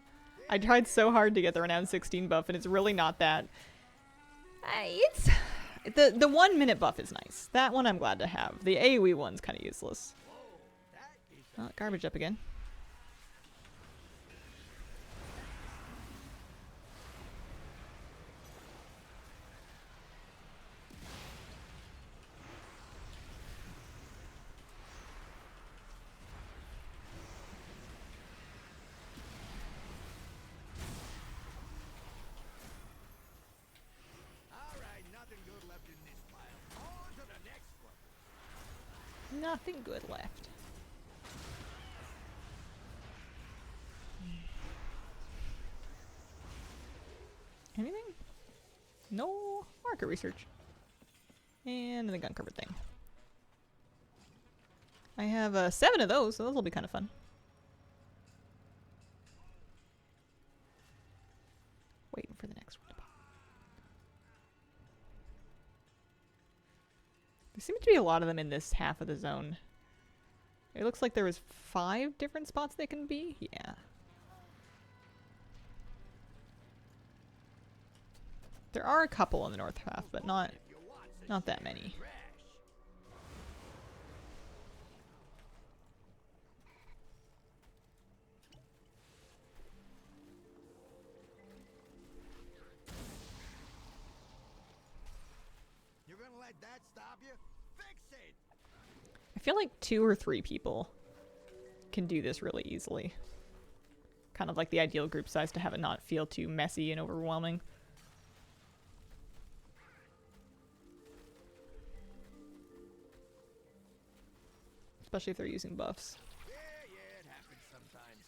I tried so hard to get the Renown 16 buff, and it's really not that. It's... The 1 minute buff is nice. That one I'm glad to have. The AoE one's kind of useless. Oh, garbage up again. Nothing good left. Anything? No market research. And the gun cover thing. I have 7 of those, so those will be kind of fun. Waiting for the next one to pop. There seem to be a lot of them in this half of the zone. It looks like there was 5 different spots they can be. Yeah. There are a couple in the north half, but not that many. You're gonna let that stop you? Fix it! I feel like 2 or 3 people can do this really easily. Kind of like the ideal group size to have it not feel too messy and overwhelming. Especially if they're using buffs. Yeah, it happens sometimes.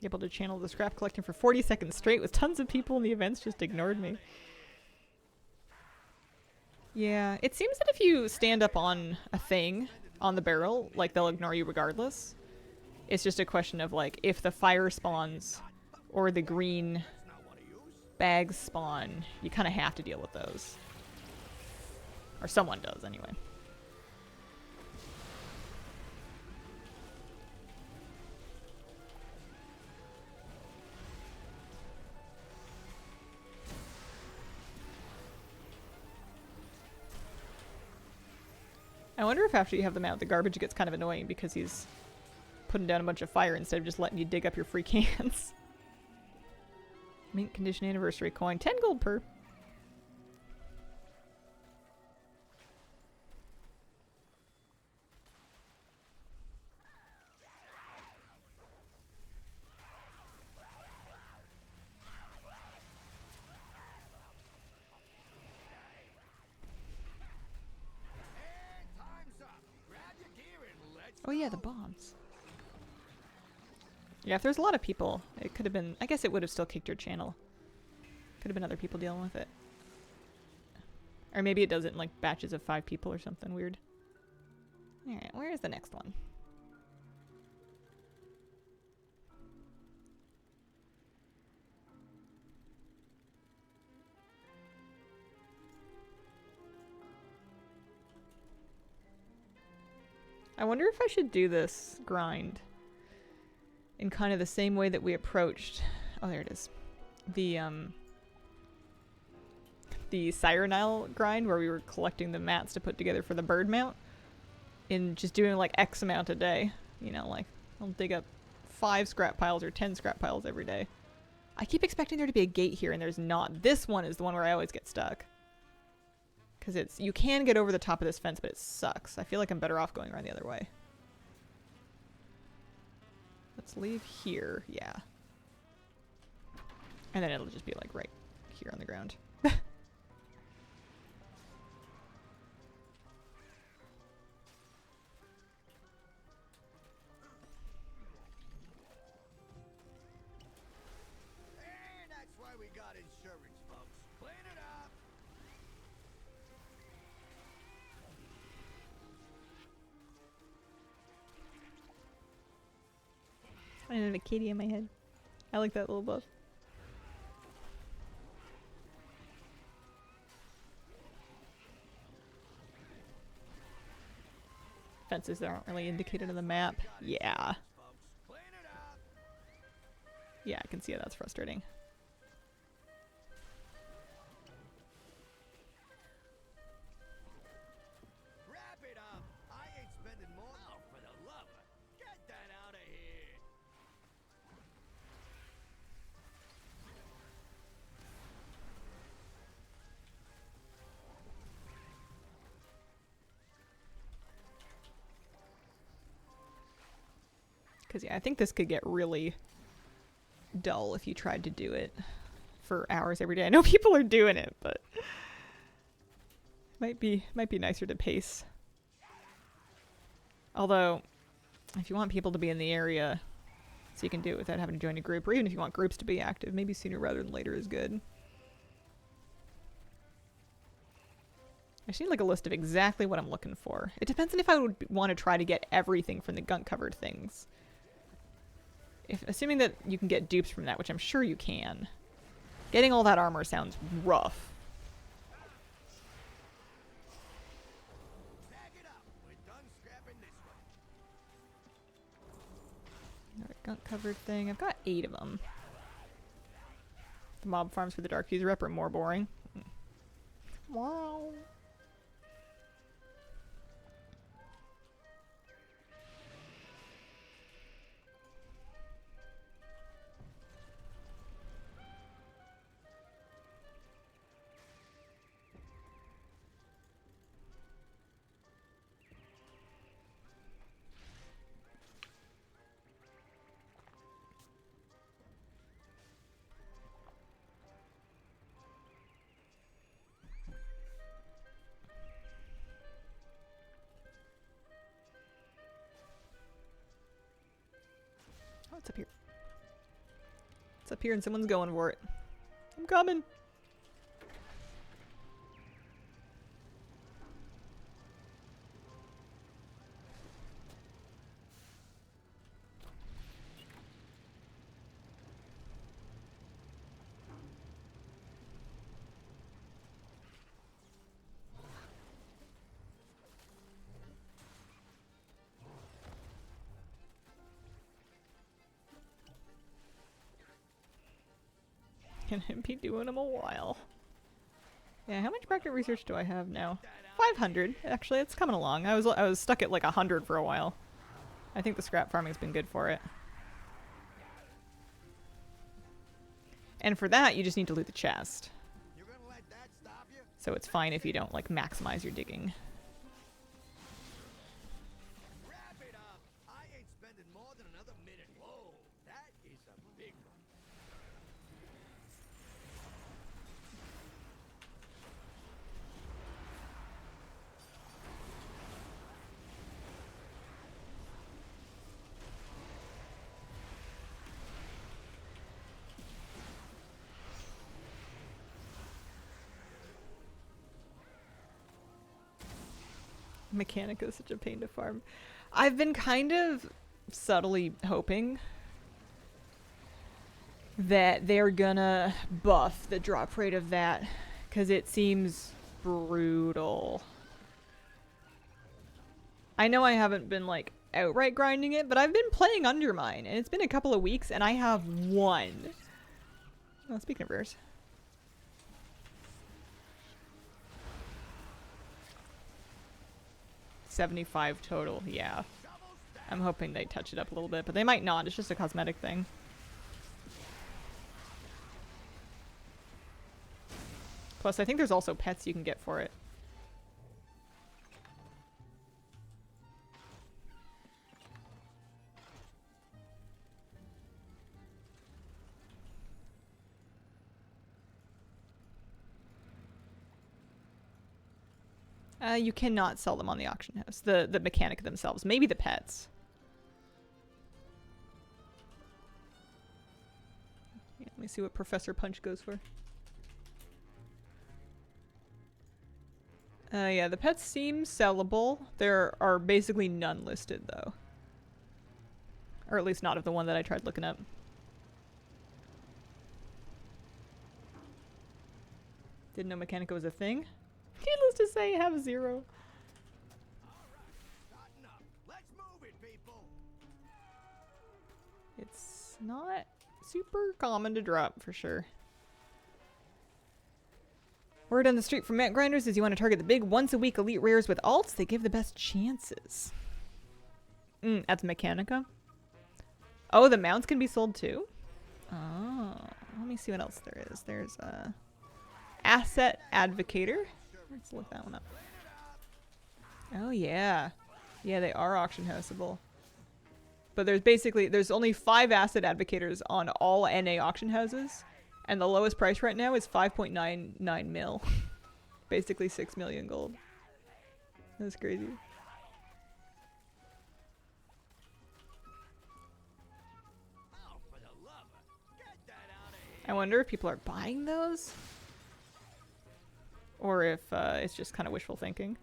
Able to channel the scrap collecting for 40 seconds straight with tons of people in the events just ignored me. Yeah, it seems that if you stand up on a thing on the barrel, like they'll ignore you regardless. It's just a question of like if the fire spawns or the green bags spawn, you kind of have to deal with those. Or someone does anyway. I wonder if after you have them out, the garbage gets kind of annoying because he's putting down a bunch of fire instead of just letting you dig up your free cans. Mint condition anniversary coin, 10 gold per. Oh yeah, the bombs. Yeah, if there's a lot of people, it could have been... I guess it would have still kicked your channel. Could have been other people dealing with it. Or maybe it does it in like batches of 5 people or something weird. Alright, where's the next one? I wonder if I should do this grind in kind of the same way that we approached... Oh, there it is. The Siren Isle grind where we were collecting the mats to put together for the bird mount. In just doing like X amount a day. You know, like I'll dig up 5 scrap piles or 10 scrap piles every day. I keep expecting there to be a gate here, and there's not. This one is the one where I always get stuck. Because it's... You can get over the top of this fence, but it sucks. I feel like I'm better off going around the other way. Let's leave here. Yeah. And then it'll just be like right here on the ground. And that's why we got insurance, folks. Clean it up. I have a kitty in my head. I like that little buff. Fences that aren't really indicated on the map. Yeah. Clean it up. Yeah, I can see how that's frustrating. Wrap it up. I ain't spending more. Oh, for the love of... Get that out of here. Because, yeah, I think this could get really dull if you tried to do it for hours every day. I know people are doing it, but might be nicer to pace. Although, if you want people to be in the area so you can do it without having to join a group, or even if you want groups to be active, maybe sooner rather than later is good. I just need like a list of exactly what I'm looking for. It depends on if I would want to try to get everything from the gunk-covered things. Assuming that you can get dupes from that, which I'm sure you can. Getting all that armor sounds rough. Pack it up. We're done scrapping this one. Another gunk-covered thing. I've got 8 of them. The mob farms for the Dark User Rep are more boring. Wow. Oh, it's up here. It's up here and someone's going for it. I'm coming. Gonna be doing them a while. Yeah, how much practical research do I have now? 500. Actually, it's coming along. I was stuck at like 100 for a while. I think the scrap farming's been good for it. And for that, you just need to loot the chest. You're gonna let that stop you? So it's fine if you don't like maximize your digging. Wrap it up. I ain't spending more than another minute. Whoa, that is a big one. Mechanica is such a pain to farm. I've been kind of subtly hoping that they're gonna buff the drop rate of that, because it seems brutal. I know I haven't been like outright grinding it, but I've been playing Undermine, and it's been a couple of weeks, and I have 1. Oh, speaking of rares. $75 total, yeah. I'm hoping they touch it up a little bit, but they might not. It's just a cosmetic thing. Plus, I think there's also pets you can get for it. You cannot sell them on the auction house. The mechanic themselves. Maybe the pets. Yeah, let me see what Professor Punch goes for. Yeah, the pets seem sellable. There are basically none listed, though. Or at least not of the one that I tried looking up. Didn't know Mechanica was a thing. Needless to say, have 0. It's not super common to drop, for sure. Word on the street from Mount Grinders is you want to target the big once-a-week elite rares with alts. They give the best chances. That's Mechanica. Oh, the mounts can be sold too? Oh, let me see what else there is. There's a Asset Advocator. Let's look that one up. Oh yeah. Yeah, they are auction houseable. But there's only 5 Asset Advocators on all NA auction houses. And the lowest price right now is 5.99 mil. Basically 6 million gold. That's crazy. I wonder if people are buying those? Or if it's just kind of wishful thinking.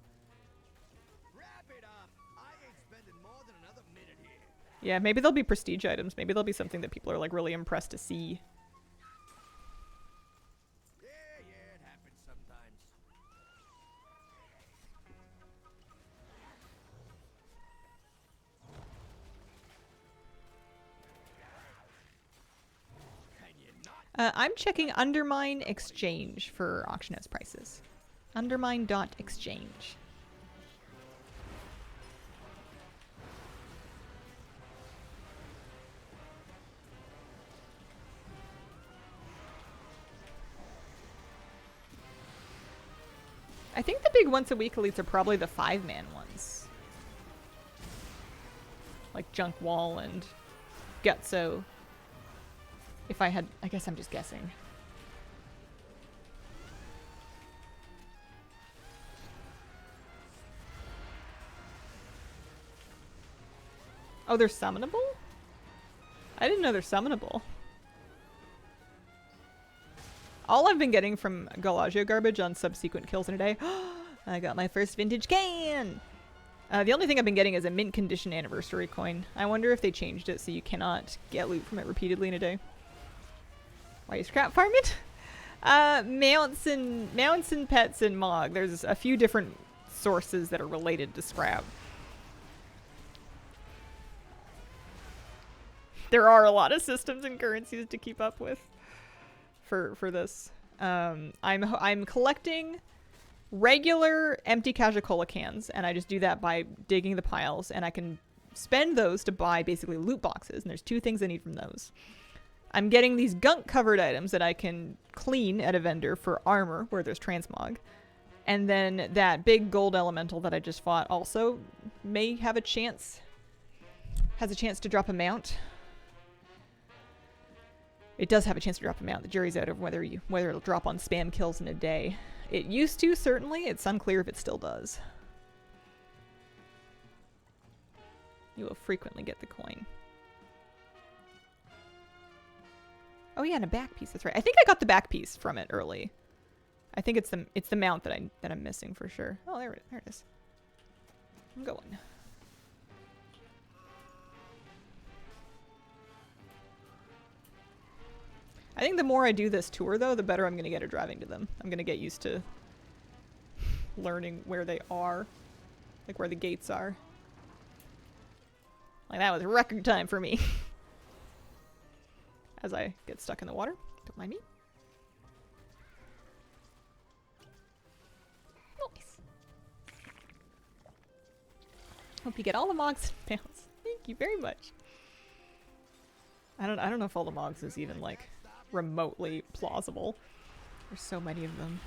Yeah, maybe they'll be prestige items. Maybe they'll be something that people are like really impressed to see. Yeah, it happens sometimes. I'm checking Undermine Exchange for auction house prices. Undermine.exchange. I think the big once-a-week elites are probably the 5-man ones. Like Junk Wall and Gutso. If I had... I guess I'm just guessing. Oh, they're summonable? I didn't know they're summonable. All I've been getting from Galagio garbage on subsequent kills in a day. I got my first vintage can! The only thing I've been getting is a mint condition anniversary coin. I wonder if they changed it so you cannot get loot from it repeatedly in a day. Why you scrap farm it? Mounts and pets and Mog. There's a few different sources that are related to scrap. There are a lot of systems and currencies to keep up with for this. I'm collecting regular empty Cajacola cans, and I just do that by digging the piles, and I can spend those to buy basically loot boxes, and there's 2 things I need from those. I'm getting these gunk-covered items that I can clean at a vendor for armor, where there's transmog. And then that big gold elemental that I just fought also may have a chance, has a chance to drop a mount. It does have a chance to drop a mount. The jury's out of whether it'll drop on spam kills in a day. It used to, certainly. It's unclear if it still does. You will frequently get the coin. Oh yeah, and a back piece. That's right. I think I got the back piece from it early. I think it's the mount that I'm missing for sure. Oh, there it is. I'm going. I think the more I do this tour, though, the better I'm going to get at driving to them. I'm going to get used to learning where they are. Like, where the gates are. Like, that was record time for me. As I get stuck in the water. Don't mind me. Nice. Hope you get all the mogs and mounts. Thank you very much. I don't know if all the mogs is even, like, remotely plausible. There's so many of them.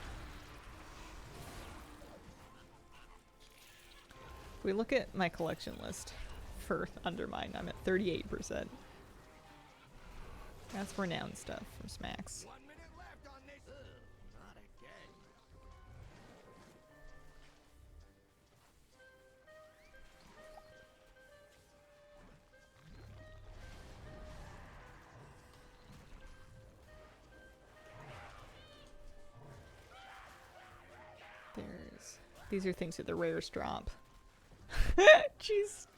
If we look at my collection list for Undermine, I'm at 38%. That's renowned stuff from Smacks. 1 minute left on this. Ugh, not again. These are things that the rares drop. Jesus.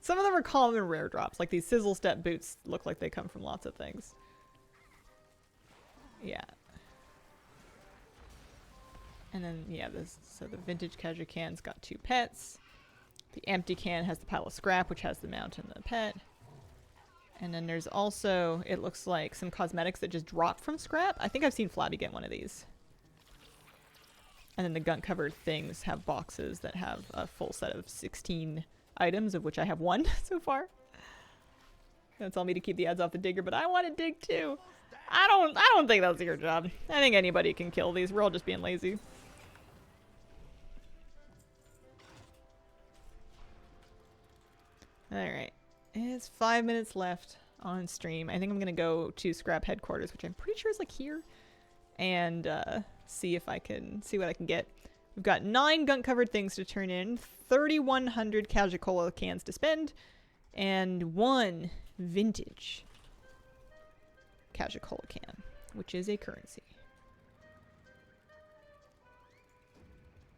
Some of them are common rare drops, like these sizzle step boots look like they come from lots of things. Yeah. And then, yeah, so the vintage Kaja can's got 2 pets. The empty can has the pile of scrap, which has the mount and the pet. And then there's also, it looks like, some cosmetics that just drop from scrap. I think I've seen Flabby get one of these. And then the gun-covered things have boxes that have a full set of 16 items, of which I have 1 so far. Don't tell me to keep the ads off the digger, but I want to dig too. I don't think that's your job. I think anybody can kill these. We're all just being lazy. Alright. It's 5 minutes left on stream. I think I'm gonna go to Scrap Headquarters, which I'm pretty sure is like here. And see if I can see what I can get. We've got 9 gun-covered things to turn in, 3,100 Kaja cans to spend, and 1 vintage Kaja can, which is a currency.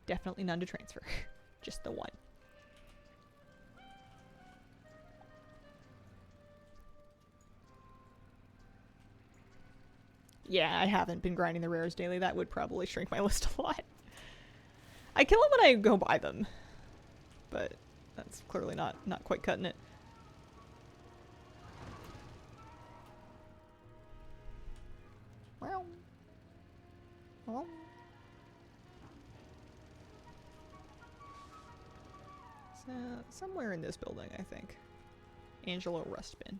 Definitely none to transfer. Just the 1. Yeah, I haven't been grinding the rares daily. That would probably shrink my list a lot. I kill them when I go buy them, but that's clearly not quite cutting it. Well, so somewhere in this building, I think. Angelo Rustbin.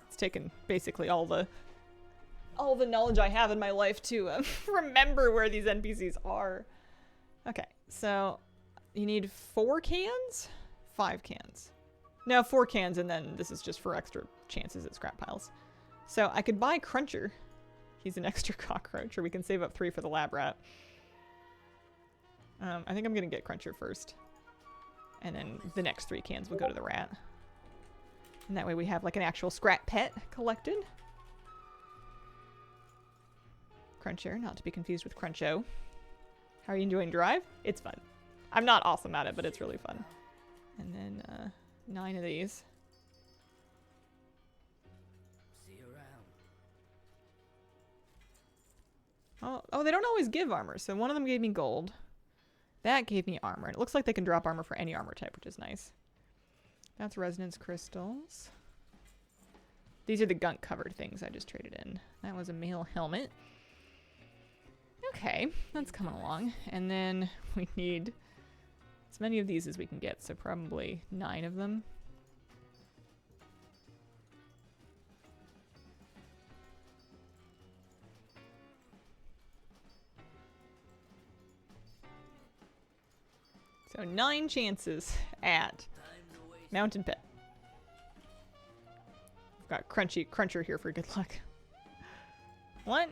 It's taken basically all the knowledge I have in my life to remember where these NPCs are. Okay, so you need 4 cans? 5 cans. No, 4 cans, and then this is just for extra chances at scrap piles. So I could buy Cruncher. He's an extra cockroach, or we can save up 3 for the lab rat. I think I'm gonna get Cruncher first. And then the next 3 cans will go to the rat. And that way we have like an actual scrap pet collected. Cruncher, not to be confused with Cruncho. How are you enjoying Drive? It's fun. I'm not awesome at it, but it's really fun. And then 9 of these. See you around. Oh, they don't always give armor. So one of them gave me gold. That gave me armor. And it looks like they can drop armor for any armor type, which is nice. That's resonance crystals. These are the gunk-covered things I just traded in. That was a male helmet. Okay, that's coming along. And then we need as many of these as we can get, so probably 9 of them. So 9 chances at Mountain Pet. We've got Cruncher here for good luck. What?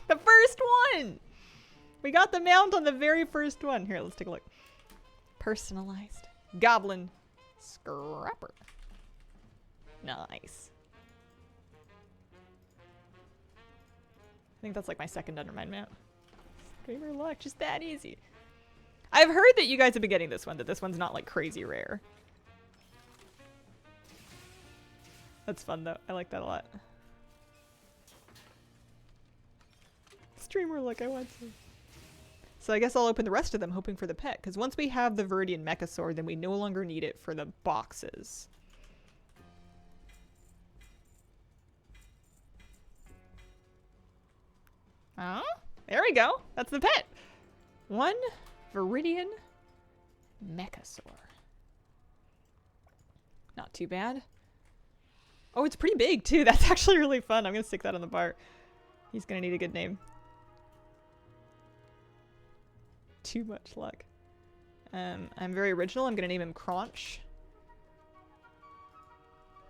The first one! We got the mount on the very first one. Here, let's take a look. Personalized. Goblin Scrapper. Nice. I think that's like my second Undermine mount. Gamer luck, just that easy. I've heard that you guys have been getting this one, that this one's not like crazy rare. That's fun though. I like that a lot. Streamer luck, I want to. So I guess I'll open the rest of them hoping for the pet, because once we have the Viridian Mecha Sword, then we no longer need it for the boxes. Oh, there we go. That's the pet. 1 Viridian Mecha Sword. Not too bad. Oh, it's pretty big too. That's actually really fun. I'm gonna stick that on the bar. He's gonna need a good name. Too much luck. I'm very original. I'm gonna name him Crunch.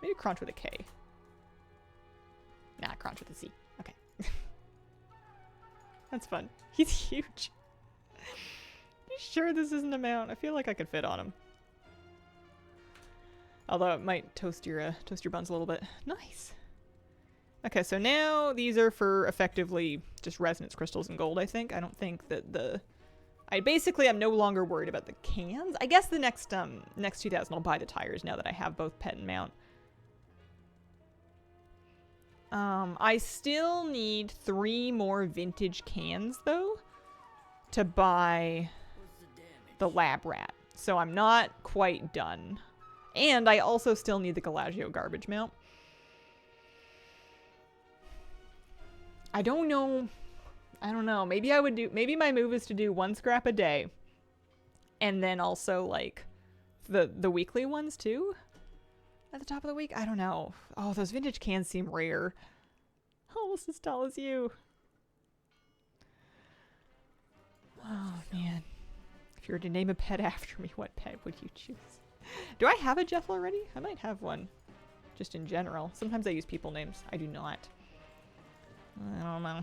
Maybe Crunch with a K. Nah, Crunch with a C. Okay. That's fun. He's huge. You sure this isn't a mount? I feel like I could fit on him. Although it might toast your buns a little bit. Nice. Okay, so now these are for effectively just resonance crystals and gold, I think. I don't think that the... I'm no longer worried about the cans. I guess the next 2000 I'll buy the tires now that I have both pet and mount. I still need 3 more vintage cans, though, to buy the lab rat. So I'm not quite done. And I also still need the Galagio garbage mount. I don't know. Maybe my move is to do 1 scrap a day. And then also, like, the weekly ones, too? At the top of the week? I don't know. Oh, those vintage cans seem rare. Almost as tall as you. Oh, man. If you were to name a pet after me, what pet would you choose? Do I have a Jeff already? I might have one. Just in general. Sometimes I use people names. I do not. I don't know.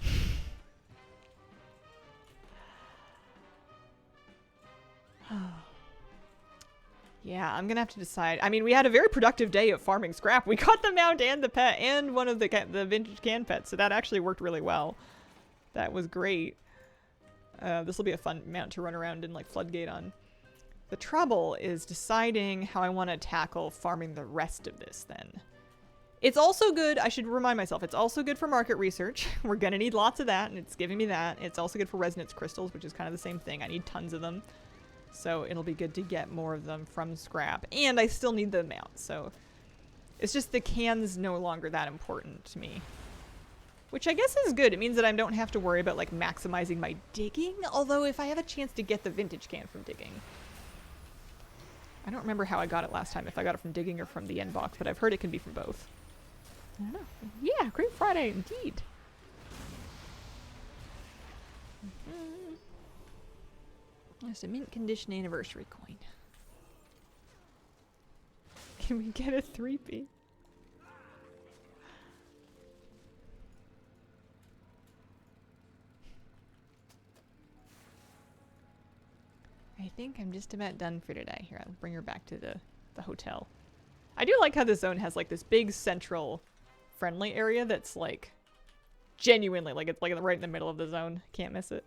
Yeah, I'm gonna have to decide. I mean, we had a very productive day of farming scrap. We got the mount and the pet and one of the vintage can pets, so that actually worked really well. That was great. This will be a fun mount to run around in like Floodgate on. The trouble is deciding how I want to tackle farming the rest of this then. It's also good, I should remind myself, it's also good for market research. We're gonna need lots of that, and it's giving me that. It's also good for resonance crystals, which is kind of the same thing. I need tons of them. So it'll be good to get more of them from scrap. And I still need the mount, so... It's just the can's no longer that important to me. Which I guess is good. It means that I don't have to worry about, like, maximizing my digging. Although if I have a chance to get the vintage can from digging... I don't remember how I got it last time, if I got it from digging or from the end box, but I've heard it can be from both. I don't know. Yeah, Great Friday, indeed. That's a mint condition anniversary coin. Can we get a 3p? I think I'm just about done for today. Here, I'll bring her back to the hotel. I do like how the zone has like this big central friendly area that's like genuinely like it's like right in the middle of the zone. Can't miss it.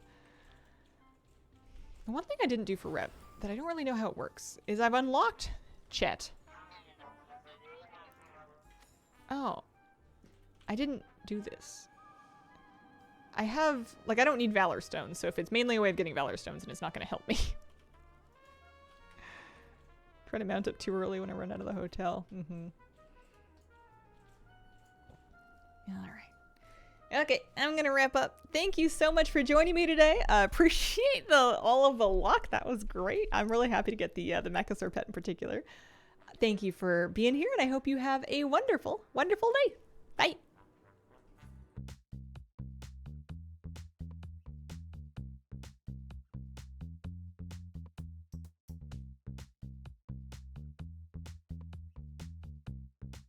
The one thing I didn't do for rep that I don't really know how it works is I've unlocked Chet. Oh. I didn't do this. I have, like, I don't need Valor Stones, so if it's mainly a way of getting Valor Stones, then it's not going to help me. Try to mount up too early when I run out of the hotel. Alright. Okay, I'm gonna wrap up. Thank you so much for joining me today. I appreciate all of the luck. That was great. I'm really happy to get the Mechasaur pet in particular. Thank you for being here, and I hope you have a wonderful, wonderful day. Bye!